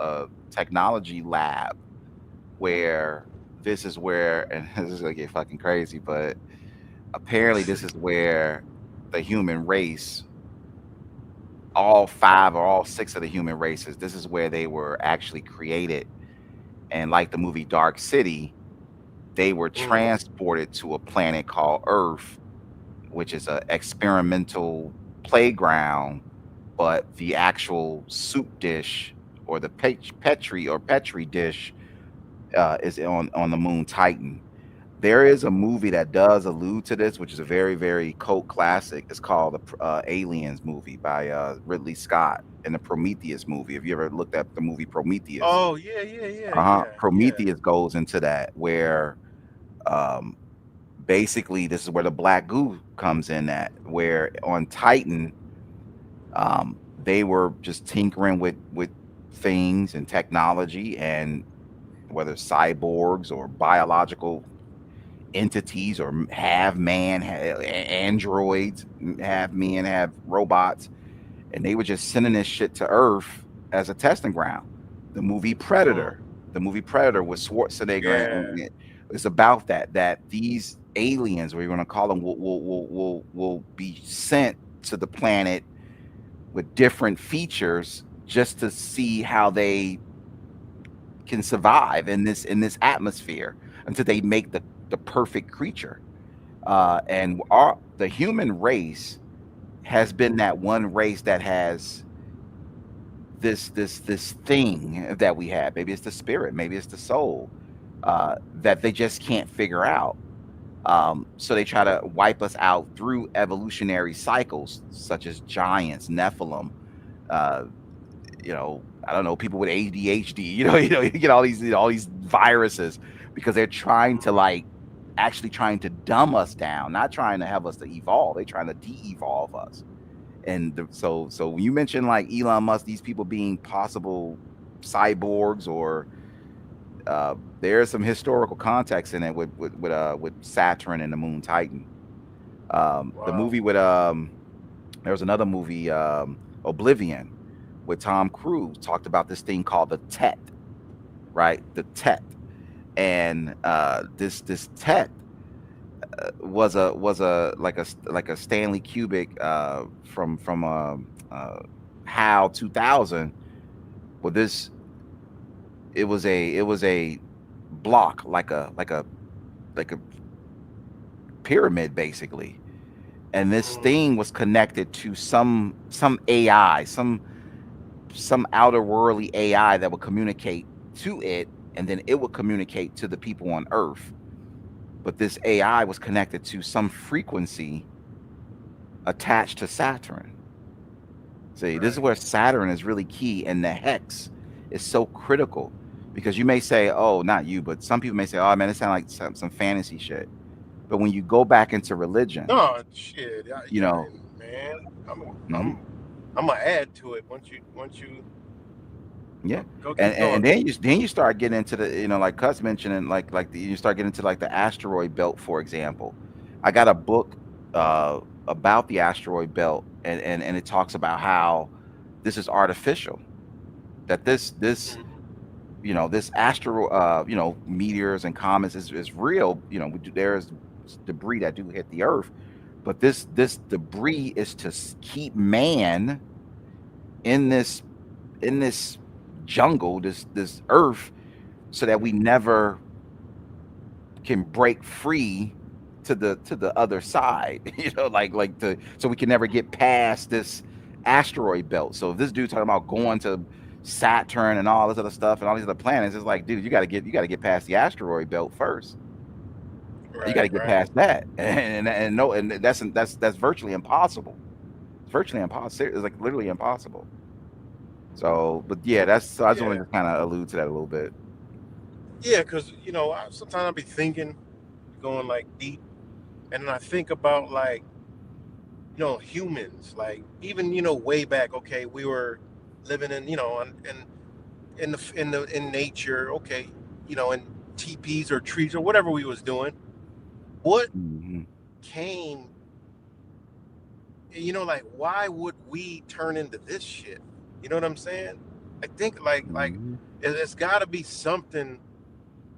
Speaker 3: technology lab where this is where and this is gonna get fucking crazy, but apparently this is where the human race, all five or all six of the human races, this is where they were actually created. And like the movie Dark City, they were
Speaker 2: Mm.
Speaker 3: transported to a planet called Earth, which is a experimental playground, but the actual soup dish or the petri dish is on the moon Titan. There is a movie that does allude to this, which is a very very cult classic. It's called the Aliens movie by Ridley Scott, and the Prometheus movie. Have you ever looked at the movie Prometheus?
Speaker 2: Oh yeah, yeah, yeah, yeah, yeah.
Speaker 3: Prometheus goes into that where um, basically this is where the black goo comes in at, where on Titan they were just tinkering with things and technology, and whether cyborgs or biological entities or have man androids, have men, have robots, and they were just sending this shit to Earth as a testing ground. The movie
Speaker 2: Mm.
Speaker 3: Predator, the movie Predator with Schwarzenegger,
Speaker 2: Yeah.
Speaker 3: it's about that these aliens, we're going to call them, will be sent to the planet with different features just to see how they can survive in this atmosphere until they make the perfect creature. And the human race has been that one race that has this thing that we have. Maybe it's the spirit, maybe it's the soul, that they just can't figure out. So they try to wipe us out through evolutionary cycles, such as giants, Nephilim. Uh, I don't know, people with ADHD. You get all these viruses because they're trying to actually trying to dumb us down, not trying to have us to evolve. They're trying to de-evolve us. And so when you mention like Elon Musk, these people being possible cyborgs, or there's some historical context in it with Saturn and the moon Titan. The
Speaker 2: Wow.
Speaker 3: movie with there was another movie, Oblivion, with Tom Cruise, talked about this thing called the Tet, right? The Tet. And this Tet was a like a Stanley Kubrick from HAL 2000. Well, this it was a block, like a pyramid basically, and this
Speaker 2: Mm.
Speaker 3: thing was connected to some AI, some outer worldly AI that would communicate to it, and then it would communicate to the people on Earth. But this AI was connected to some frequency attached to Saturn. See, this is
Speaker 2: Right.
Speaker 3: where Saturn is really key, and the hex is so critical because you may say, "Oh, not you," but some people may say, "Oh man, it sounds like some fantasy shit." But when you go back into religion,
Speaker 2: No, shit.
Speaker 3: you
Speaker 2: Yeah,
Speaker 3: know,
Speaker 2: and man, I'm
Speaker 3: mhm,
Speaker 2: I'm I'm gonna add to it once you
Speaker 3: yeah,
Speaker 2: go
Speaker 3: and,
Speaker 2: keep
Speaker 3: and
Speaker 2: going.
Speaker 3: then you start getting into the, like Cuss mentioning, you start getting into like the asteroid belt, for example. I got a book uh about the asteroid belt, and it talks about how this is artificial, that this
Speaker 2: Mhm.
Speaker 3: this asteroid, meteors and comets is real. There's debris that do hit the earth, but this debris is to keep man in this jungle, this earth, so that we never can break free to the other side. So we can never get past this asteroid belt. So if this dude talking about going to Saturn and all this other stuff and all these other planets, it's like, dude, you got to get past the asteroid belt first. You got to
Speaker 2: Right,
Speaker 3: get
Speaker 2: right.
Speaker 3: past that, and no, and that's virtually impossible. It's virtually impossible. It's like literally impossible. So, but yeah, I just want
Speaker 2: Yeah,
Speaker 3: to just kind of allude to that a little bit.
Speaker 2: yeah. Because sometimes I'll be thinking, going like deep, and then I think about like humans, like even way back. Okay, we were living in in nature. Okay, in teepees or trees or whatever we was doing. What
Speaker 3: Hmm.
Speaker 2: came? Like why would we turn into this shit? You know what I'm saying? I think like
Speaker 3: Hmm.
Speaker 2: it's got to be something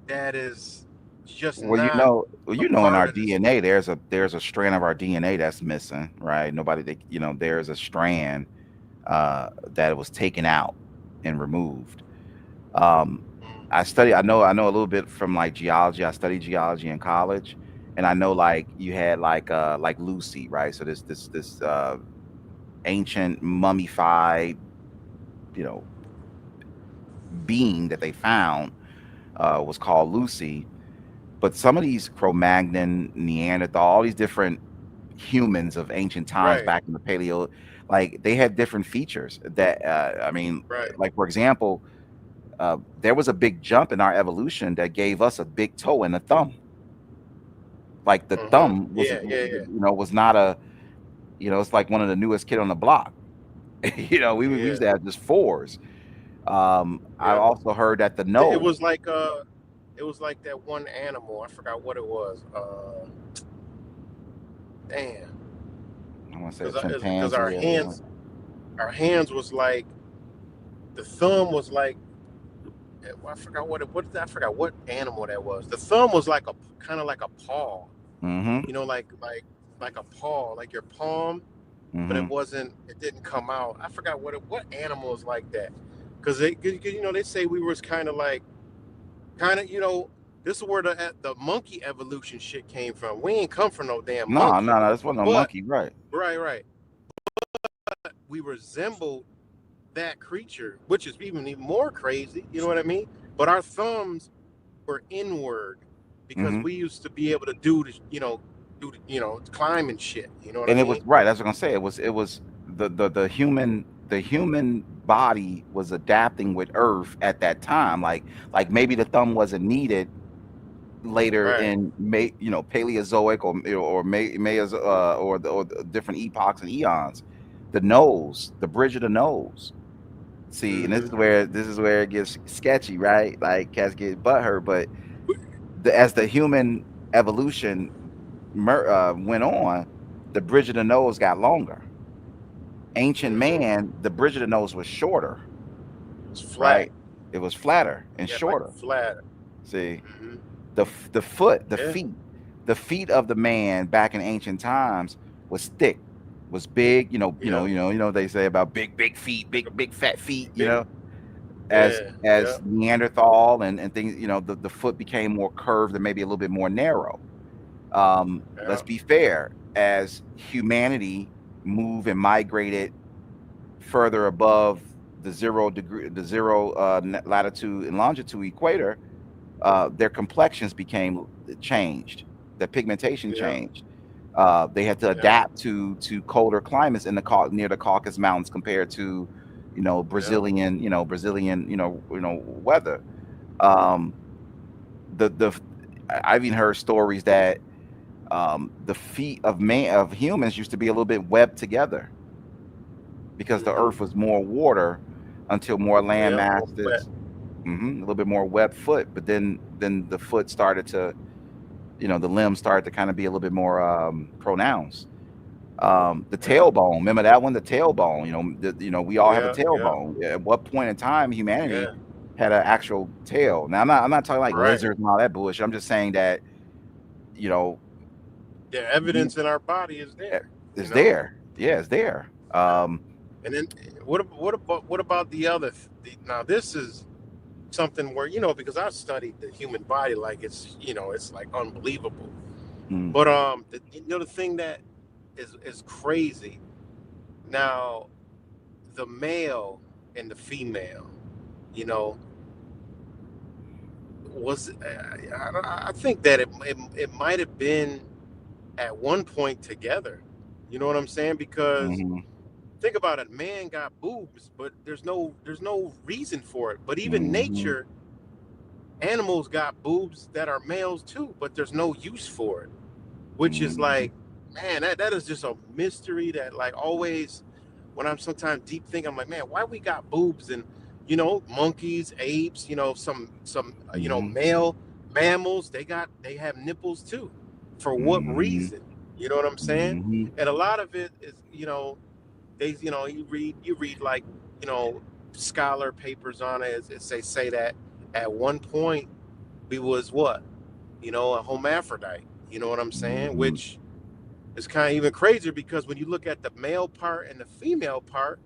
Speaker 2: that is just
Speaker 3: Well,
Speaker 2: not a
Speaker 3: in
Speaker 2: part
Speaker 3: our
Speaker 2: of this.
Speaker 3: DNA, there's a strand of our DNA that's missing, right? There's a strand that was taken out and removed. Um, I know a little bit from like geology. I studied geology in college, and I know like you had like Lucy, right? So this ancient mummified, you know, being that they found was called Lucy. But some of these Cro-Magnon, Neanderthal, all these different humans of ancient times
Speaker 2: Right,
Speaker 3: back in the paleo, like they had different features that I mean,
Speaker 2: right.
Speaker 3: like for example, there was a big jump in our evolution that gave us a big toe and a thumb. Like the thumb was,
Speaker 2: Yeah, yeah, yeah,
Speaker 3: was not a, it's like one of the newest kid on the block. We
Speaker 2: yeah,
Speaker 3: used to have just fours. I
Speaker 2: yeah.
Speaker 3: also heard that the
Speaker 2: It
Speaker 3: nose,
Speaker 2: was like that one animal. I forgot what it was. Damn,
Speaker 3: I want to say a
Speaker 2: because
Speaker 3: chimpanzee or something.
Speaker 2: our hands was like the thumb was like I forgot I forgot what animal that was. The thumb was like a kind of like a paw.
Speaker 3: Mm-hmm.
Speaker 2: Like a paw, like your palm, but
Speaker 3: Mm-hmm.
Speaker 2: it didn't come out. I forgot what animal is like that. Because they say we was kind of this is where the monkey evolution shit came from. We ain't come from no damn
Speaker 3: No,
Speaker 2: monkey,
Speaker 3: no, no, this wasn't a
Speaker 2: but
Speaker 3: monkey, right?
Speaker 2: right, we resembled that creature, which is even more crazy. You know what I mean? But our thumbs were inward because
Speaker 3: Mm-hmm.
Speaker 2: we used to be able to do the climb and shit. You know what I
Speaker 3: And it was
Speaker 2: mean?
Speaker 3: right. That's what I'm gonna say. It was the human body was adapting with Earth at that time. Like maybe the thumb wasn't needed later
Speaker 2: Right.
Speaker 3: in Paleozoic or the different epochs and eons. The nose, the bridge of the nose. See, and this is
Speaker 2: Mm-hmm.
Speaker 3: where it gets sketchy, right? Like cats get butthurt, but as the human evolution went on, the bridge of the nose got longer. Ancient
Speaker 2: Mm-hmm.
Speaker 3: man, the bridge of the nose was shorter,
Speaker 2: It's flat.
Speaker 3: right? It was flatter and
Speaker 2: Yeah, like
Speaker 3: shorter.
Speaker 2: flat.
Speaker 3: See,
Speaker 2: Mm-hmm.
Speaker 3: the foot,
Speaker 2: Yeah.
Speaker 3: the feet of the man back in ancient times was thick, was big.
Speaker 2: Yep.
Speaker 3: They say about big feet,
Speaker 2: Like a
Speaker 3: big fat feet.
Speaker 2: big.
Speaker 3: As
Speaker 2: Yeah.
Speaker 3: as
Speaker 2: Yep.
Speaker 3: Neanderthal and things, the foot became more curved and maybe a little bit more narrow. Let's
Speaker 2: Yeah.
Speaker 3: be fair, as humanity moved and migrated further above the zero latitude and longitude equator, their complexions became changed, their pigmentation
Speaker 2: Yeah.
Speaker 3: changed. They had to
Speaker 2: Yeah.
Speaker 3: adapt to colder climates in the near the Caucasus Mountains compared to,
Speaker 2: Yeah.
Speaker 3: Brazilian, weather. Um, the I've even heard stories that the feet of humans used to be a little bit webbed together because the earth
Speaker 2: Mm-hmm.
Speaker 3: was more water until more land
Speaker 2: Yeah. More wet.
Speaker 3: masses. A little bit more webbed foot, but then the foot started to, the limbs started to kind of be a little bit more pronounced. The
Speaker 2: Yeah.
Speaker 3: tailbone, remember that one, the tailbone. We all have a
Speaker 2: Yeah. Yeah.
Speaker 3: tailbone. At what point in time humanity
Speaker 2: Yeah.
Speaker 3: had an actual tail? Now I'm not talking like
Speaker 2: Right.
Speaker 3: lizards and all that bullshit. I'm just saying that you know
Speaker 2: The
Speaker 3: we
Speaker 2: evidence in our body is
Speaker 3: eh,
Speaker 2: there. You
Speaker 3: it's
Speaker 2: know.
Speaker 3: there. Yeah, it's there.
Speaker 2: Yeah. And then what about the other? Now this is something where because I've studied the human body like it's like unbelievable.
Speaker 3: Mm,
Speaker 2: But the thing that is crazy now, the male and the female, you know, was I think that it might have been at one point together. You know what I'm saying? Because
Speaker 3: mhm,
Speaker 2: think about it, man got boobs, but there's no reason for it. But even
Speaker 3: mhm,
Speaker 2: nature, animals got boobs that are males too, but there's no use for it. Which is
Speaker 3: mhm,
Speaker 2: like, man, that is just a mystery that like always when I'm sometimes deep thinking, I'm like, man, why we got boobs and monkeys, apes, some
Speaker 3: mhm,
Speaker 2: male mammals, they have nipples too. For what
Speaker 3: mhm,
Speaker 2: reason? You know what I'm saying?
Speaker 3: mhm,
Speaker 2: And a lot of it is, they you read like, you know, scholar papers on it. They say that at one point we was what? A hermaphrodite. You know what I'm saying?
Speaker 3: mhm,
Speaker 2: Which is kind of even crazier because when you look at the male part and the female part,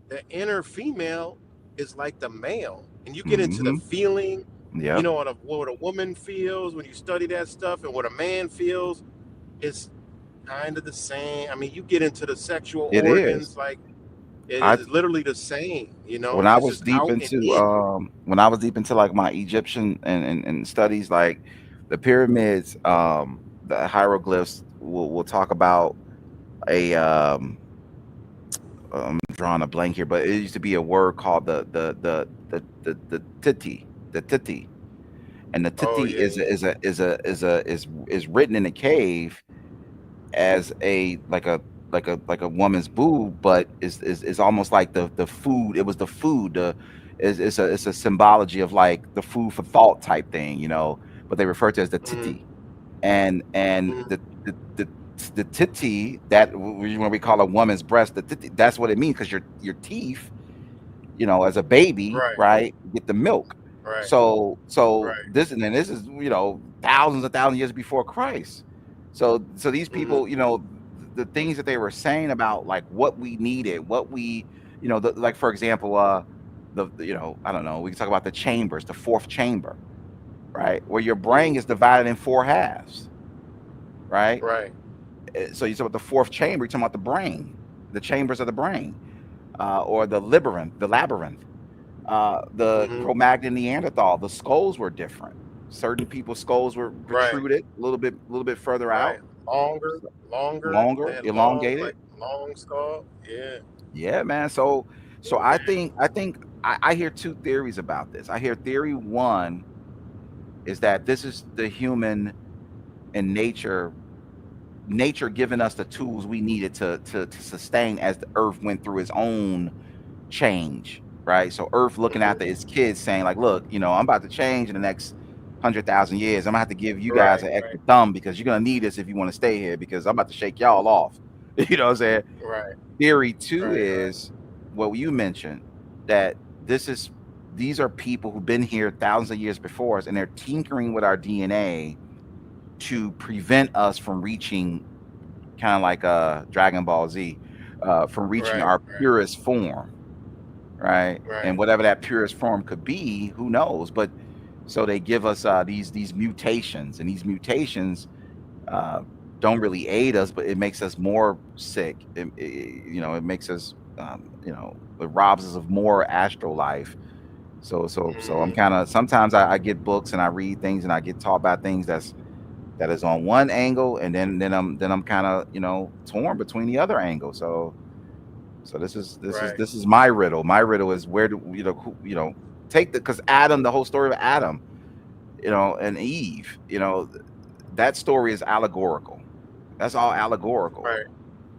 Speaker 2: the inner female is like the male. And you get into the
Speaker 3: mhm.
Speaker 2: feeling,
Speaker 3: Yep,
Speaker 2: of what a woman feels when you study that stuff and what a man feels is kind of the same. I mean, you get into the sexual
Speaker 3: it is.
Speaker 2: organs, like it
Speaker 3: I
Speaker 2: is literally the same,
Speaker 3: when I
Speaker 2: it's
Speaker 3: was
Speaker 2: just
Speaker 3: deep
Speaker 2: out and
Speaker 3: into
Speaker 2: in.
Speaker 3: like my Egyptian and studies, like the pyramids, the hieroglyphs will talk about a I'm drawing a blank here, but it used to be a word called the titi, the titi, and the
Speaker 2: Oh
Speaker 3: titi
Speaker 2: yeah, yeah.
Speaker 3: is written in a cave as a like a woman's boob, but is almost like the food. It was the food. It's a symbology of like the food for thought type thing, But they refer to it as the
Speaker 2: Mm,
Speaker 3: titi, and
Speaker 2: mm,
Speaker 3: the titi when we call a woman's breast, the titi, that's what it means because your teeth, as a baby,
Speaker 2: right,
Speaker 3: right, get the milk.
Speaker 2: right,
Speaker 3: So
Speaker 2: right.
Speaker 3: this is thousands and thousands of years before Christ. So these
Speaker 2: Mm,
Speaker 3: people, the things that they were saying about like what we needed, what we, like for example, I don't know, we can talk about the chambers, the fourth chamber, right, where your brain
Speaker 2: mm,
Speaker 3: is divided in four halves, right?
Speaker 2: right.
Speaker 3: So you talk about the fourth chamber, you're talking about the brain, the chambers of the brain, or the labyrinth. The
Speaker 2: Mm,
Speaker 3: Cro-Magnon Neanderthal, the skulls were different. Certain people's skulls were
Speaker 2: right,
Speaker 3: protruded a little bit further
Speaker 2: right.
Speaker 3: out,
Speaker 2: Longer,
Speaker 3: so
Speaker 2: longer. They
Speaker 3: longer,
Speaker 2: had long,
Speaker 3: elongated.
Speaker 2: like long skull. Yeah.
Speaker 3: Yeah, man. So
Speaker 2: Oh
Speaker 3: I hear two theories about this. I hear theory one is that this is the human and nature giving us the tools we needed to sustain as the earth went through its own change, right? So earth looking
Speaker 2: man.
Speaker 3: after its kids saying like, look, I'm about to change in the next 100,000 years. I'm gonna have to give you guys
Speaker 2: Right,
Speaker 3: an
Speaker 2: right,
Speaker 3: extra thumb because you're gonna need this if you want to stay here because I'm about to shake y'all off. You know what I'm saying?
Speaker 2: right,
Speaker 3: Theory two
Speaker 2: right, right.
Speaker 3: is what you mentioned, that these are people who've been here thousands of years before us and they're tinkering with our DNA to prevent us from reaching, kind of like Dragon Ball Z, from reaching
Speaker 2: Right,
Speaker 3: our
Speaker 2: right,
Speaker 3: purest form, right?
Speaker 2: right.
Speaker 3: And whatever that purest form could be, who knows? But so they give us these mutations, and these mutations uh, don't really aid us, but it makes us more sick. It makes us, it robs us of more astral life. So I'm
Speaker 2: Mm,
Speaker 3: kind of, sometimes I get books and I read things and I get taught about things that is on one angle, and then I'm kind of torn between the other angle. So
Speaker 2: Right.
Speaker 3: this is my riddle. My riddle is where do take the because Adam, the whole story of Adam, and Eve, that story is allegorical. That's all allegorical.
Speaker 2: Right.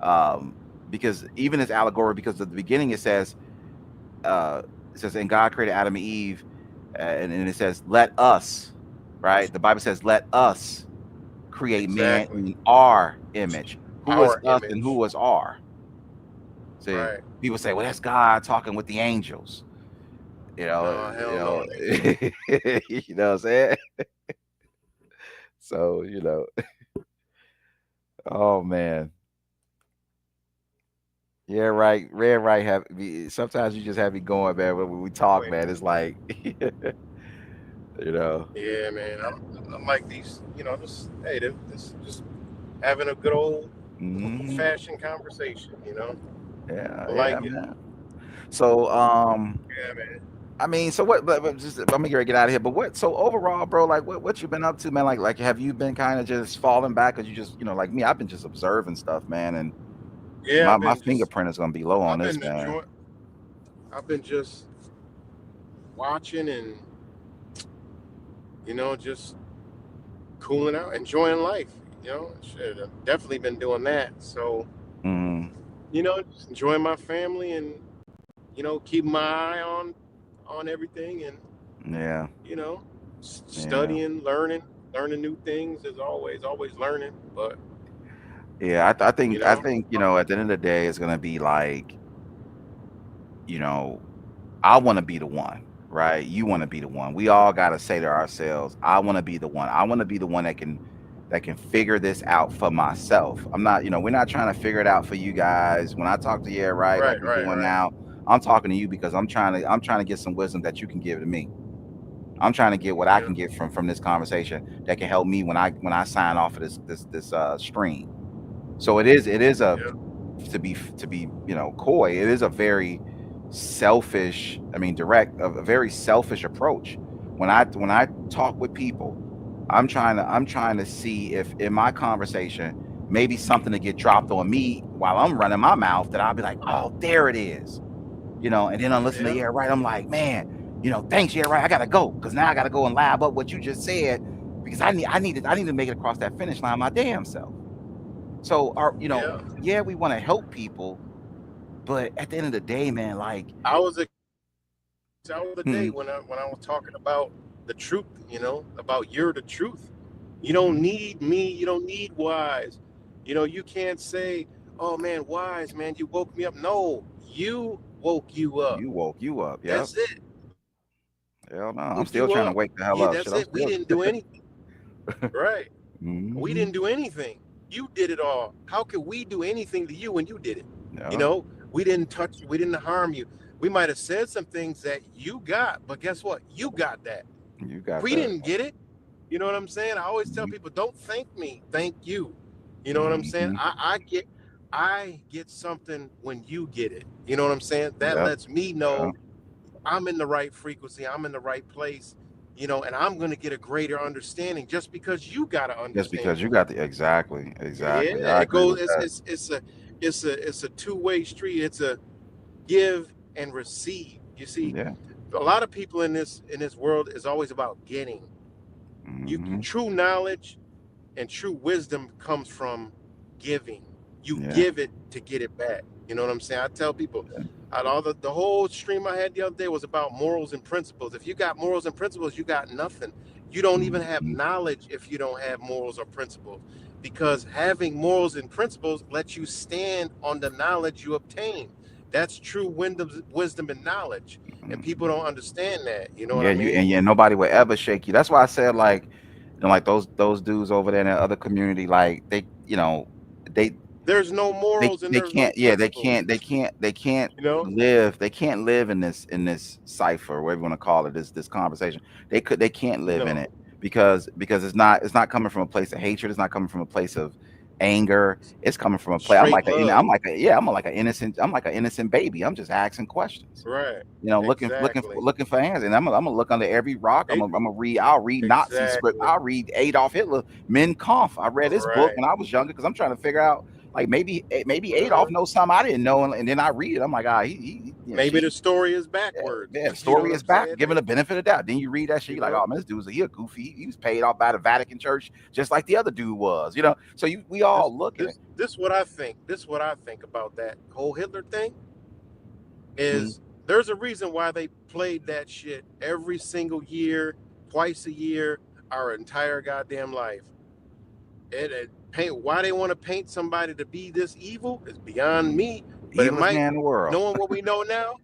Speaker 3: Um, because even it's allegory because at the beginning it says, and God created Adam and Eve, and it says, let us, right? The Bible says, let us create man
Speaker 2: Exactly.
Speaker 3: in our image. Who was
Speaker 2: Our
Speaker 3: us and who
Speaker 2: image.
Speaker 3: was our? See,
Speaker 2: Right.
Speaker 3: people say, well, that's God talking with the angels. You know,
Speaker 2: No,
Speaker 3: you
Speaker 2: hell no,
Speaker 3: know,
Speaker 2: it ain't.
Speaker 3: you know what I'm saying? So, oh man. Yeah, right. Red, right. Sometimes you just have me going, man. When we talk,
Speaker 2: Wait.
Speaker 3: man, it's like, you know.
Speaker 2: Yeah, man. I'm like these. Just hey, this just having a good old
Speaker 3: Hmm.
Speaker 2: fashioned conversation.
Speaker 3: Yeah,
Speaker 2: I
Speaker 3: yeah,
Speaker 2: like it.
Speaker 3: man. So,
Speaker 2: Yeah, man.
Speaker 3: I mean, so what? But just I'm gonna get out of here. But what? So overall, bro, like, what you been up to, man? Like, have you been kind of just falling back, or you just, like me? I've been just observing stuff, man, and
Speaker 2: Yeah,
Speaker 3: my fingerprint is gonna be low on
Speaker 2: I've
Speaker 3: this,
Speaker 2: been
Speaker 3: man.
Speaker 2: enjoying. I've been just watching and just cooling out, enjoying life. Shit, I've definitely been doing that. So
Speaker 3: Mm,
Speaker 2: just enjoying my family and keeping my eye on everything and
Speaker 3: yeah,
Speaker 2: you know
Speaker 3: yeah,
Speaker 2: studying, learning new things as always learning. But
Speaker 3: yeah. I
Speaker 2: you
Speaker 3: think at the end of the day, it's gonna be like, you know, I want to be the one, right? You want to be the one. We all got to say to ourselves, I want to be the one. I want to be the one that can figure this out for myself. I'm not, we're not trying to figure it out for you guys. When I talk to you, right, like
Speaker 2: right,
Speaker 3: we're
Speaker 2: right,
Speaker 3: doing
Speaker 2: right.
Speaker 3: now, I'm talking to you because I'm trying to get some wisdom that you can give to me. I'm trying to get what I
Speaker 2: Yeah,
Speaker 3: can get from this conversation that can help me when I sign off of this stream. So it is a
Speaker 2: yeah,
Speaker 3: to be coy. It is a very selfish, I mean direct, a very selfish approach. When I talk with people, I'm trying to see if in my conversation maybe something to get dropped on me while I'm running my mouth that I'll be like, oh, there it is. And then I listen to
Speaker 2: yeah,
Speaker 3: Yeah Right. I'm like, man, thanks, Yeah Right. I gotta go because now I gotta go and lab up what you just said because I need to make it across that finish line my damn self. So
Speaker 2: yeah.
Speaker 3: yeah, we want to help people, but at the end of the day, man, like,
Speaker 2: I was a I was the day
Speaker 3: mhm,
Speaker 2: when I was talking about the truth. About you're the truth. You don't
Speaker 3: mhm,
Speaker 2: need me. You don't need wise. You can't say, "Oh man, wise man, you woke me up." No, you woke you up.
Speaker 3: you woke you up. Yep.
Speaker 2: That's it.
Speaker 3: Hell no. I'm
Speaker 2: Woke
Speaker 3: still
Speaker 2: you
Speaker 3: trying to
Speaker 2: up.
Speaker 3: wake the hell
Speaker 2: Yeah,
Speaker 3: up. Shit,
Speaker 2: that's
Speaker 3: I'm
Speaker 2: it. We
Speaker 3: still.
Speaker 2: didn't do anything. Right. We
Speaker 3: Hmm.
Speaker 2: didn't do anything. You did it all. How could we do anything to you when you did it? You
Speaker 3: Yeah,
Speaker 2: know, we didn't touch you. We didn't harm you. We might have said some things that you got, but guess what? You got that.
Speaker 3: you got
Speaker 2: We
Speaker 3: that.
Speaker 2: didn't get it. You know what I'm saying? I always tell
Speaker 3: Mhm,
Speaker 2: people, don't thank me, thank you. You know what I'm saying?
Speaker 3: mhm.
Speaker 2: I get something when you get it. You know what I'm saying? That
Speaker 3: Yep.
Speaker 2: lets me
Speaker 3: Yeah.
Speaker 2: know I'm in the right frequency, I'm in the right place, and I'm gonna get a greater understanding just because you got an
Speaker 3: Just because
Speaker 2: understanding.
Speaker 3: you got the
Speaker 2: Yeah,
Speaker 3: exactly. I
Speaker 2: it
Speaker 3: agree
Speaker 2: goes.
Speaker 3: with
Speaker 2: It's
Speaker 3: that.
Speaker 2: it's it's a two-way street. It's a give and receive. You see,
Speaker 3: Yeah.
Speaker 2: a lot of people in this world is always about getting. You
Speaker 3: Hmm.
Speaker 2: true knowledge and true wisdom comes from giving. You
Speaker 3: Yeah.
Speaker 2: give it to get it back. You know what I'm saying? I tell people, all the whole stream I had the other day was about morals and principles. If you got morals and principles, you got nothing. You don't even have
Speaker 3: Hmm.
Speaker 2: knowledge if you don't have morals or principles, because having morals and principles lets you stand on the knowledge you obtain. That's true wisdom and knowledge, and people don't understand that. You know what
Speaker 3: Yeah,
Speaker 2: I
Speaker 3: you
Speaker 2: mean?
Speaker 3: and yeah, nobody would ever shake you. That's why I said, like, like those dudes over there in the other community, like they
Speaker 2: There's no morals and
Speaker 3: they
Speaker 2: there's no
Speaker 3: can't, yeah,
Speaker 2: principles.
Speaker 3: they can't live in this cipher, whatever you want to call it, this conversation. They can't live in
Speaker 2: No.
Speaker 3: it because it's not coming from a place of hatred. It's not coming from a place of anger. It's coming from a place. I'm
Speaker 1: Straight
Speaker 3: like a, I'm
Speaker 1: love.
Speaker 3: like a, yeah, I'm like an innocent. I'm like an innocent baby. I'm just asking questions.
Speaker 1: Right.
Speaker 3: You know,
Speaker 1: Exactly.
Speaker 3: looking for answers. And I'm gonna look under every rock.
Speaker 1: They
Speaker 3: I'm gonna read. I'll read Nazi script.
Speaker 1: exactly.
Speaker 3: I'll read Adolf Hitler, Mein Kampf. I read his book
Speaker 1: Right.
Speaker 3: when I was younger because I'm trying to figure out like maybe
Speaker 1: Uh-huh.
Speaker 3: Adolf knows something I didn't know, and then I read it. I'm like, he you know,
Speaker 1: Maybe the
Speaker 3: she
Speaker 1: story is
Speaker 3: yeah,
Speaker 1: backwards.
Speaker 3: yeah, the
Speaker 1: You know
Speaker 3: story
Speaker 1: what
Speaker 3: is
Speaker 1: I'm
Speaker 3: back,
Speaker 1: saying?
Speaker 3: given the benefit of the doubt. Then you read that shit,
Speaker 1: You
Speaker 3: you're like,
Speaker 1: know?
Speaker 3: oh man, this dude was he a goofy. He was paid off by the Vatican Church just like the other dude was, you know. So we
Speaker 1: This
Speaker 3: all looking at.
Speaker 1: this what I think. This what I think about that whole Hitler thing
Speaker 3: Mhm.
Speaker 1: is there's a reason why they played that shit every single year, twice a year, our entire goddamn life. It paint why they want to paint somebody to be this evil is beyond me. But it
Speaker 3: Evilest
Speaker 1: might,
Speaker 3: man in the world.
Speaker 1: knowing what we know now,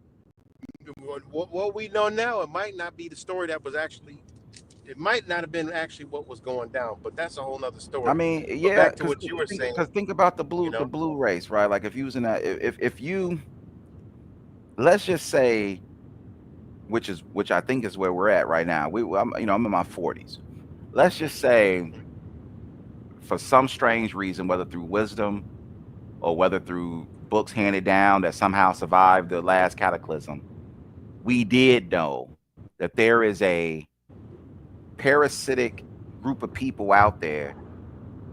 Speaker 1: what we know now, it might not be the story that was actually. It might not have been actually what was going down, but that's a whole nother
Speaker 3: I
Speaker 1: story.
Speaker 3: mean,
Speaker 1: But
Speaker 3: yeah,
Speaker 1: back to
Speaker 3: because
Speaker 1: what you were saying,
Speaker 3: think about
Speaker 1: you
Speaker 3: the
Speaker 1: know.
Speaker 3: blue race, right? Like if you was in that, if you let's just say, which I think is where we're at right now. I'm in my 40s. Let's just say, for some strange reason, whether through wisdom or whether through books handed down that somehow survived the last cataclysm, we did know that there is a parasitic group of people out there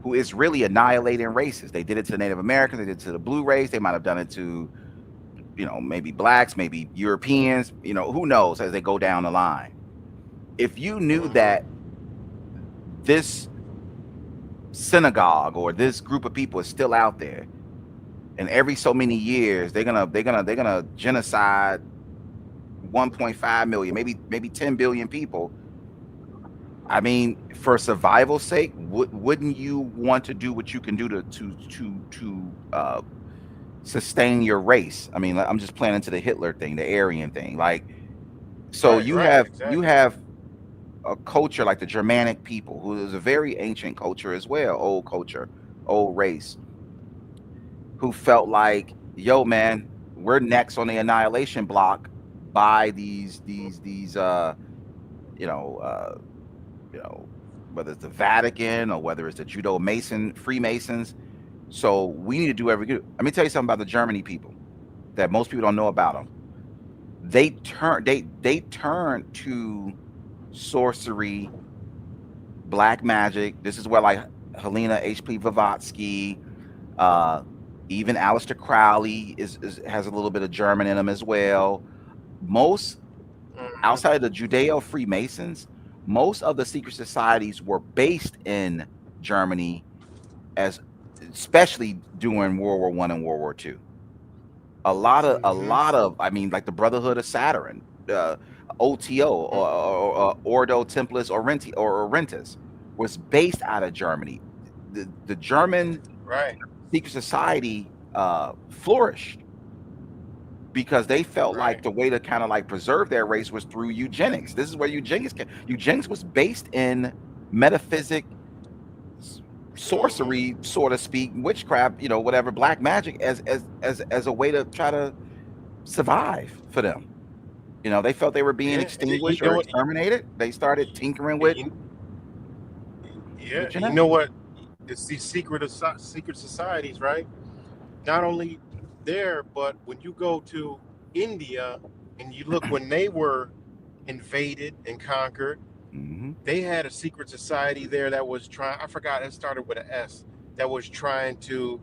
Speaker 3: who is really annihilating races. They did it to the Native Americans, they did it to the blue race, they might have done it to, maybe blacks, maybe Europeans, who knows as they go down the line. If you knew
Speaker 1: Mm-hmm.
Speaker 3: that this synagogue or this group of people is still out there, and every so many years they're gonna genocide 1.5 million, maybe 10 billion people. I mean, for survival's sake, wouldn't you want to do what you can do to sustain your race? I mean, I'm just playing into the Hitler thing, the Aryan thing. Like, so
Speaker 1: Right,
Speaker 3: you
Speaker 1: right,
Speaker 3: have you
Speaker 1: exactly.
Speaker 3: have a culture like the Germanic people, who is a very ancient culture as well, old culture, old race, who felt like, yo, man, we're next on the annihilation block by you know, uh, you know, whether it's the Vatican or whether it's the Judo Mason Freemasons. So we need to do every good. Let me tell you something about the Germany people that most people don't know about them. They turn to sorcery, black magic. This is where like Helena H.P. Blavatsky, uh, even Aleister Crowley has a little bit of German in him as well. Most
Speaker 1: Mm-hmm.
Speaker 3: outside of the Judeo Freemasons, most of the secret societies were based in Germany, as especially during World War I and World War II.
Speaker 1: Mm-hmm.
Speaker 3: I mean, like the Brotherhood of Saturn, uh, OTO, or Ordo Templis Orientis, was based out of Germany. The German
Speaker 1: Right,
Speaker 3: secret society flourished because they felt
Speaker 1: right.
Speaker 3: like the way to kind of like preserve their race was through eugenics. This is where eugenics came. Eugenics was based in metaphysic,
Speaker 1: Mm-hmm.
Speaker 3: sorcery, so to speak, witchcraft, whatever, black magic, as a way to try to survive for them. They felt they were being
Speaker 1: Yeah, and you
Speaker 3: extinguished
Speaker 1: know
Speaker 3: or
Speaker 1: what?
Speaker 3: exterminated. They started tinkering with
Speaker 1: You, yeah,
Speaker 3: with
Speaker 1: you know
Speaker 3: genetics.
Speaker 1: what? It's these secret societies, right? Not only there, but when you go to India and you look when they were invaded and conquered,
Speaker 3: Hmm.
Speaker 1: they had a secret society there that was trying. I forgot it started with an S. That was trying to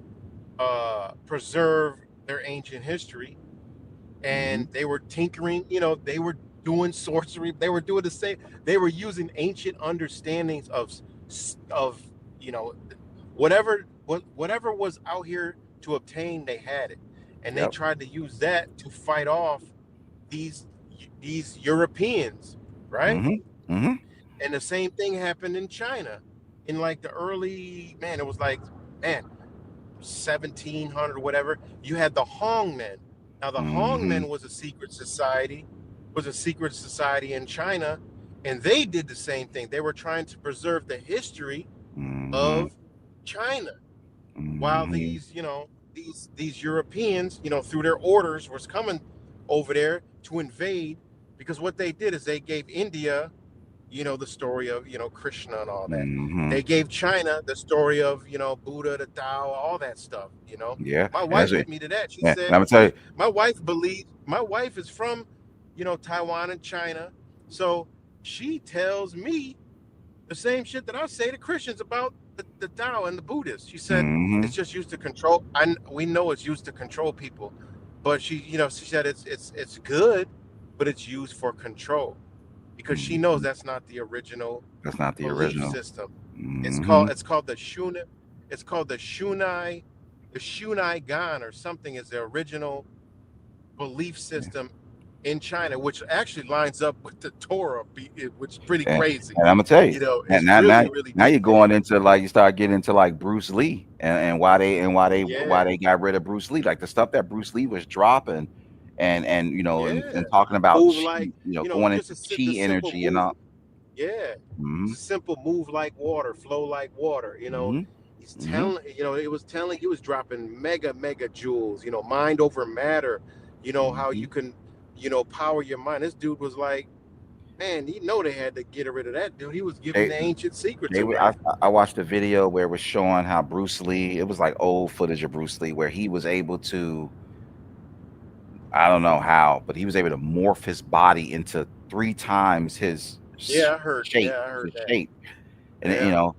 Speaker 1: preserve their ancient history,
Speaker 3: Hmm.
Speaker 1: and they were tinkering. They were doing sorcery. They were doing the same. They were using ancient understandings of you know whatever was out here to obtain. They had it, and they
Speaker 3: Yep.
Speaker 1: tried to use that to fight off these these Europeans, right?
Speaker 3: Hmm. Hmm.
Speaker 1: And the same thing happened in China in like the early, man, it was like, man, 1700 or whatever. You had the Hongmen. Now the
Speaker 3: Hmm.
Speaker 1: Hongmen was a secret society in China, and they did the same thing. They were trying to preserve the history
Speaker 3: Hmm.
Speaker 1: of China, while
Speaker 3: Hmm.
Speaker 1: these Europeans, through their orders, was coming over there to invade, because what they did is they gave India,
Speaker 2: the story of Krishna and all that.
Speaker 3: Hmm.
Speaker 2: They gave China the story of Buddha, the Tao, all that stuff.
Speaker 3: Yeah,
Speaker 2: My
Speaker 3: and that's
Speaker 2: wife
Speaker 3: it.
Speaker 2: hit me to that. She
Speaker 3: Yeah, and
Speaker 2: said
Speaker 3: I'm gonna tell you.
Speaker 2: my wife is from Taiwan and China, so she tells me the same shit that I say to Christians about the Tao and the Buddhists. She said
Speaker 3: Hmm.
Speaker 2: it's just used to control. We know it's used to control people, but she said it's good, but it's used for control because she knows
Speaker 3: Hmm.
Speaker 2: that's not the original
Speaker 3: That's not the
Speaker 2: belief
Speaker 3: original.
Speaker 2: system. It's
Speaker 3: Hmm.
Speaker 2: called it's called the Shuna, it's called the Shunai Gan or something is the original belief
Speaker 3: Yeah.
Speaker 2: system in China, which actually lines up with the Torah, which is pretty
Speaker 3: And,
Speaker 2: crazy.
Speaker 3: and I'm gonna tell you,
Speaker 2: It's
Speaker 3: now, now,
Speaker 2: really, really
Speaker 3: now
Speaker 2: deep.
Speaker 3: you're going into like you start getting into like Bruce Lee and why
Speaker 2: Yeah,
Speaker 3: they got rid of Bruce Lee, like the stuff that Bruce Lee was dropping, and
Speaker 2: yeah.
Speaker 3: and talking about
Speaker 2: Move
Speaker 3: chi,
Speaker 2: like,
Speaker 3: going
Speaker 2: just
Speaker 3: into
Speaker 2: the
Speaker 3: chi
Speaker 2: simple
Speaker 3: energy and
Speaker 2: move.
Speaker 3: all.
Speaker 2: Yeah,
Speaker 3: Hmm.
Speaker 2: it's a simple move like water, flow like water.
Speaker 3: Hmm.
Speaker 2: He's
Speaker 3: Hmm.
Speaker 2: telling, it was telling, he was dropping mega jewels. Mind over matter. How
Speaker 3: Hmm.
Speaker 2: you can, power your mind. This dude was like, man, they had to get rid of that dude. He was giving
Speaker 3: They
Speaker 2: the ancient secrets
Speaker 3: they were,
Speaker 2: away.
Speaker 3: I watched a video where it was showing how Bruce Lee. It was like old footage of Bruce Lee where he was able to, I don't know how, but he was able to morph his body into three times his
Speaker 2: Yeah, I heard.
Speaker 3: shape,
Speaker 2: Yeah, I heard
Speaker 3: his
Speaker 2: that.
Speaker 3: shape, and
Speaker 2: Yeah.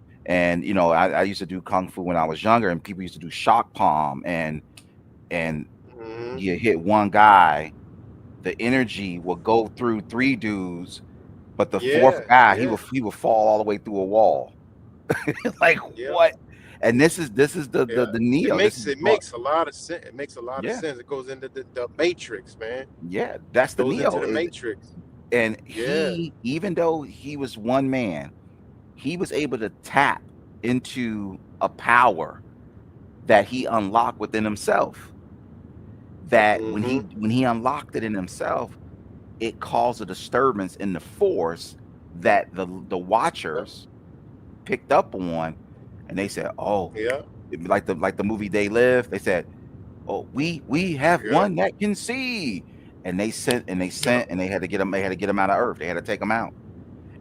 Speaker 3: I used to do kung fu when I was younger, and people used to do shock palm, and
Speaker 2: Hmm.
Speaker 3: you hit one guy, the energy will go through three dudes, but the fourth
Speaker 2: Yeah.
Speaker 3: guy
Speaker 2: Yeah.
Speaker 3: he will fall all the way through a wall. Like
Speaker 2: Yeah.
Speaker 3: what? And this is
Speaker 2: Yeah.
Speaker 3: the Neo. This is
Speaker 2: It
Speaker 3: what,
Speaker 2: makes a lot of sense. It makes a lot of
Speaker 3: yeah,
Speaker 2: sense. It goes into the matrix, man.
Speaker 3: yeah. That's the
Speaker 2: Goes into
Speaker 3: Neo.
Speaker 2: the matrix.
Speaker 3: And
Speaker 2: Yeah.
Speaker 3: he, even though he was one man, he was able to tap into a power that he unlocked within himself. That
Speaker 2: Hmm.
Speaker 3: when he unlocked it in himself, it caused a disturbance in the force that the
Speaker 2: Yep.
Speaker 3: watchers picked up on, and they said, "Oh,
Speaker 2: Yeah.
Speaker 3: like the movie They Live." They said, "Oh, we have
Speaker 2: Yep.
Speaker 3: one that can see," and they
Speaker 2: Yep.
Speaker 3: sent and they had to get him. They had to get him out of Earth. They had to take him out.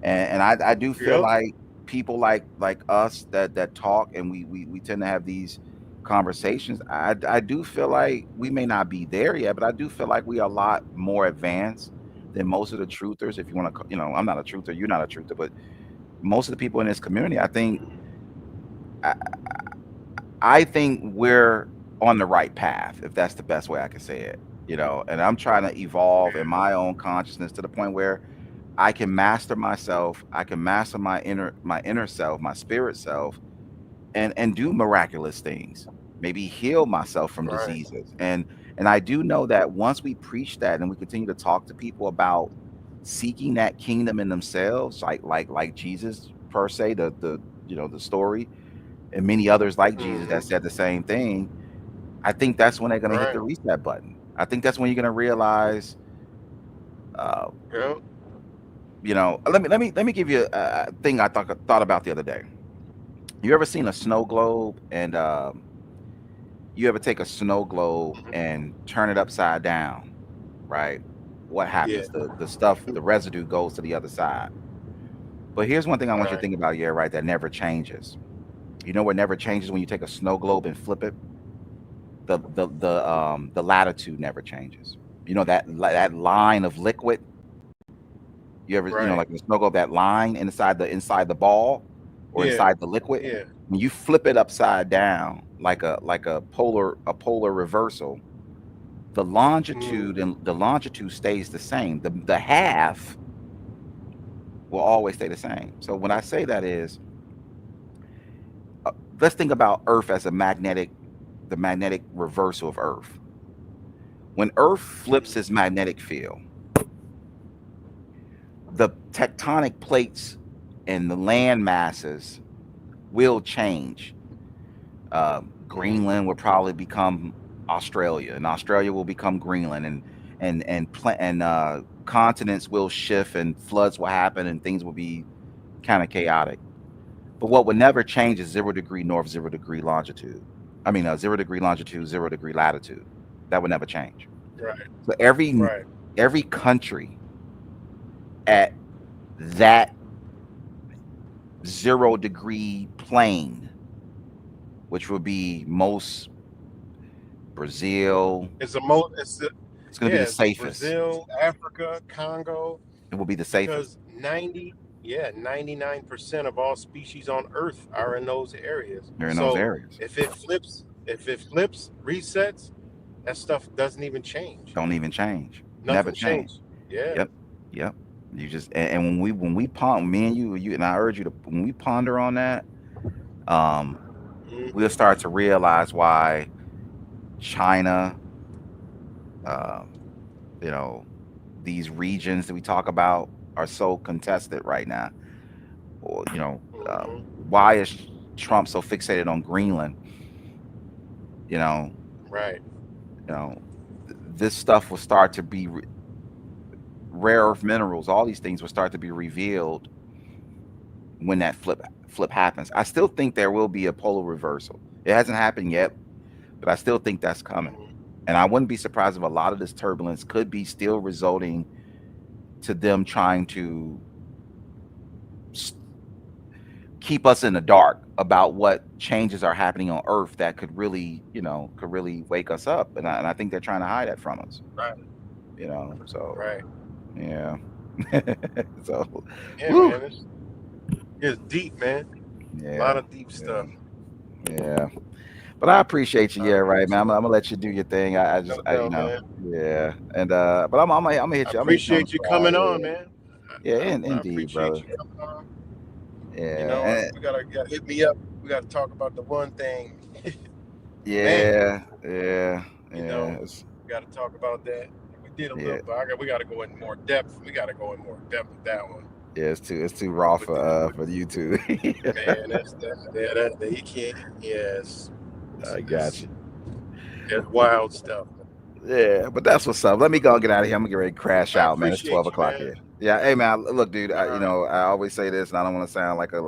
Speaker 3: And I do feel
Speaker 2: Yep.
Speaker 3: like people like us that talk and we tend to have these conversations. I do feel like we may not be there yet, but I do feel like we are a lot more advanced than most of the truthers. If you want to, I'm not a truther, you're not a truther, but most of the people in this community, I, I think we're on the right path, if that's the best way I can say it. And I'm trying to evolve in my own consciousness to the point where I can master myself. I can master my inner self, my spirit self, and do miraculous things. Maybe heal myself from
Speaker 2: Right.
Speaker 3: diseases. And I do know that once we preach that and we continue to talk to people about seeking that kingdom in themselves, like Jesus per se, the story, and many others like Jesus that
Speaker 2: Hmm.
Speaker 3: said the same thing. I think that's when they're gonna hit
Speaker 2: Right.
Speaker 3: the reset button. I think that's when you're gonna realize uh,
Speaker 2: Yep.
Speaker 3: let me give you a thing I thought about the other day. You ever seen a snow globe and you ever take a snow globe
Speaker 2: Mhm.
Speaker 3: and turn it upside down, right? What
Speaker 2: Yeah.
Speaker 3: happens? The stuff, the residue goes to the other side. But here's one thing I want you to
Speaker 2: Right.
Speaker 3: think about, yeah, right, that never changes. You know what never changes when you take a snow globe and flip it? The latitude never changes. You know that line of liquid. You ever,
Speaker 2: Right.
Speaker 3: like the snow globe, that line inside the ball or
Speaker 2: Yeah.
Speaker 3: inside the liquid,
Speaker 2: Yeah.
Speaker 3: when you flip it upside down like a polar reversal,
Speaker 2: Mm.
Speaker 3: the longitude stays the same. The half will always stay the same. So when I say that is, let's think about Earth as the magnetic reversal of Earth. When Earth flips its magnetic field, the tectonic plates and the land masses will change.
Speaker 2: Mm.
Speaker 3: Greenland will probably become Australia, and Australia will become Greenland, and continents will shift, and floods will happen, and things will be kind of chaotic. But what would never change is 0 degree north, 0 degree longitude. I mean, 0 degree longitude, 0 degree latitude. That would never change.
Speaker 2: Right.
Speaker 3: So every
Speaker 2: Right.
Speaker 3: every country at that 0-degree plane, which would be most Brazil.
Speaker 2: It's a mo. It's a,
Speaker 3: It's going to be
Speaker 2: yeah.
Speaker 3: the
Speaker 2: It's
Speaker 3: safest.
Speaker 2: Brazil, Africa, Congo,
Speaker 3: It will be the safest.
Speaker 2: because 99% of all species on Earth are in those areas.
Speaker 3: They're in those
Speaker 2: So
Speaker 3: areas.
Speaker 2: if it flips, resets, that stuff doesn't even change.
Speaker 3: Don't even change. Never
Speaker 2: Nothing
Speaker 3: change.
Speaker 2: changed. Yeah.
Speaker 3: Yep. Yep. You just and when we ponder, me and you and I urge you to, when we ponder on that, um, we'll
Speaker 2: Hmm.
Speaker 3: start to realize why China, um, you know, these regions that we talk about are so contested right now. Or
Speaker 2: Hmm.
Speaker 3: why is Trump so fixated on Greenland? You know,
Speaker 2: Right.
Speaker 3: this stuff will start to be rare earth minerals. All these things will start to be revealed when that flip happens. I still think there will be a polar reversal. It hasn't happened yet, but I still think that's coming.
Speaker 2: Hmm.
Speaker 3: And I wouldn't be surprised if a lot of this turbulence could be still resulting to them trying to keep us in the dark about what changes are happening on Earth that could really, wake us up. And I think they're trying to hide that from us.
Speaker 2: Right.
Speaker 3: So
Speaker 2: Right.
Speaker 3: yeah. So,
Speaker 2: Yeah,
Speaker 3: woo,
Speaker 2: man. It's deep, man. A
Speaker 3: yeah,
Speaker 2: lot of deep
Speaker 3: yeah,
Speaker 2: stuff.
Speaker 3: yeah. But I appreciate you.
Speaker 2: A
Speaker 3: Yeah,
Speaker 2: lot of
Speaker 3: right,
Speaker 2: deep
Speaker 3: man. I'm
Speaker 2: stuff.
Speaker 3: gonna let you do your thing. I just,
Speaker 2: No doubt, man.
Speaker 3: yeah. And but I'm gonna
Speaker 2: I
Speaker 3: hit you. I'm gonna hit you on the
Speaker 2: appreciate you coming on,
Speaker 3: side.
Speaker 2: man.
Speaker 3: Yeah, yeah.
Speaker 2: I
Speaker 3: Indeed,
Speaker 2: appreciate
Speaker 3: brother.
Speaker 2: you coming on. You
Speaker 3: Yeah,
Speaker 2: know, we gotta hit me up. We gotta talk about the one thing, man.
Speaker 3: yeah, yeah,
Speaker 2: You
Speaker 3: yeah.
Speaker 2: know, we gotta talk about that. We did a
Speaker 3: Yeah,
Speaker 2: little, but we gotta go in more depth. We gotta go in more depth with that one.
Speaker 3: yeah. It's too raw
Speaker 2: With the
Speaker 3: for you too.
Speaker 2: man, that he can't. Yes,
Speaker 3: I got
Speaker 2: it's
Speaker 3: you.
Speaker 2: it's wild stuff.
Speaker 3: Yeah, but that's what's up. Let me go and get out of here. I'm gonna get ready to crash
Speaker 2: I
Speaker 3: out, man. It's 12
Speaker 2: appreciate you,
Speaker 3: o'clock
Speaker 2: man.
Speaker 3: here. Yeah, hey man, look, dude.
Speaker 2: All right,
Speaker 3: I always say this, and I don't want to sound like a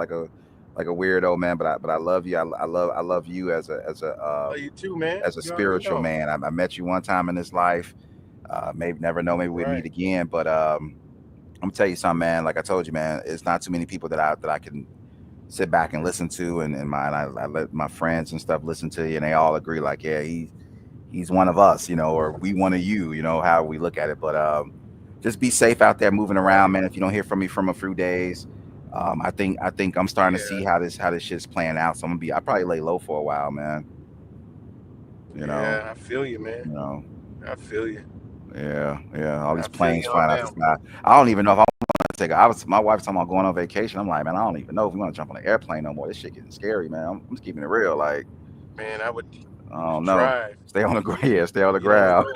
Speaker 3: weirdo, man. But I love you. I love you
Speaker 2: love you too, man.
Speaker 3: as a
Speaker 2: You already
Speaker 3: spiritual
Speaker 2: know.
Speaker 3: man. I met you one time in this life. Maybe never know. Maybe we'll meet
Speaker 2: Right.
Speaker 3: again. But I'm gonna tell you something, man. Like I told you, man, it's not too many people that I can sit back and listen to, and I let my friends and stuff listen to you, and they all agree, like, yeah, he's one of us, or we one of you, how we look at it. But just be safe out there moving around,
Speaker 2: Right.
Speaker 3: man. If you don't hear from me from a few days, I think I'm starting to see
Speaker 2: Yeah.
Speaker 3: how this shit's playing out. So I probably lay low for a while, man. You know,
Speaker 2: Yeah. I feel you, man.
Speaker 3: you know,
Speaker 2: I feel you.
Speaker 3: yeah. All these
Speaker 2: I feel
Speaker 3: planes
Speaker 2: you on
Speaker 3: flying out the
Speaker 2: that one.
Speaker 3: sky. I don't even know if I want to take. My wife's talking about going on vacation. I'm like, man, I don't even know if we want to jump on an airplane no more. This shit getting scary, man. I'm just keeping it real. Like,
Speaker 2: Man, I would
Speaker 3: I don't know.
Speaker 2: drive.
Speaker 3: Stay on the ground. Yeah, stay on the
Speaker 2: You don't
Speaker 3: ground.
Speaker 2: know.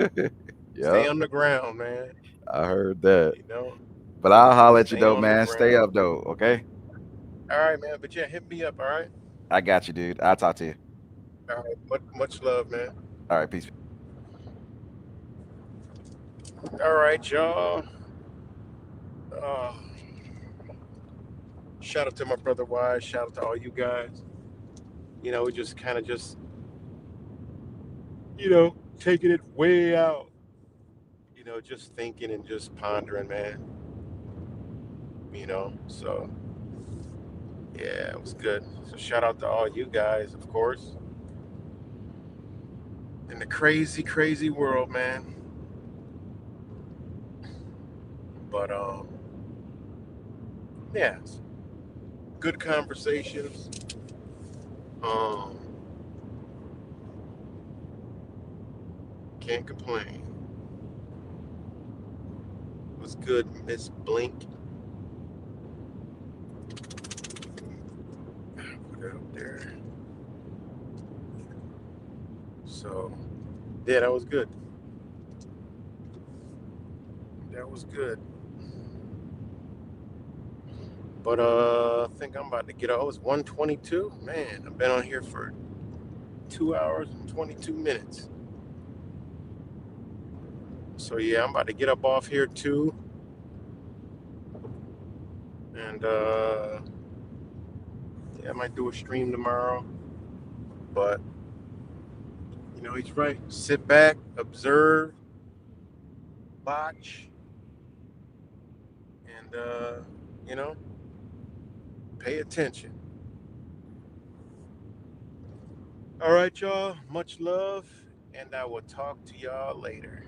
Speaker 2: Stay
Speaker 3: Yep,
Speaker 2: on the ground, man.
Speaker 3: I heard that.
Speaker 2: You know,
Speaker 3: But I'll holler at you
Speaker 2: stay
Speaker 3: though,
Speaker 2: on the
Speaker 3: man. Stay
Speaker 2: ground.
Speaker 3: up though, okay?
Speaker 2: All right, man. But yeah, hit me up. All right.
Speaker 3: I got you, dude. I'll talk to you.
Speaker 2: All right. Much love, man.
Speaker 3: All right, peace.
Speaker 2: All right, y'all. Uh, shout out to my brother Wise. Shout out to all you guys. We just kind of just taking it way out. Just thinking and just pondering, man. So yeah, it was good. So shout out to all you guys, of course, in the crazy, crazy world, man. But yeah, it's good conversations. Um, can't complain. It was good, Miss Blink. Put it up there. So yeah, that was good. That was good. But I think I'm about to get off. It's 1:22. Man, I've been on here for 2 hours and 22 minutes. So yeah, I'm about to get up off here too. And yeah, I might do a stream tomorrow. But he's right. Sit back, observe, watch, and you know, Pay attention. All right, y'all. Much love, and I will talk to y'all later.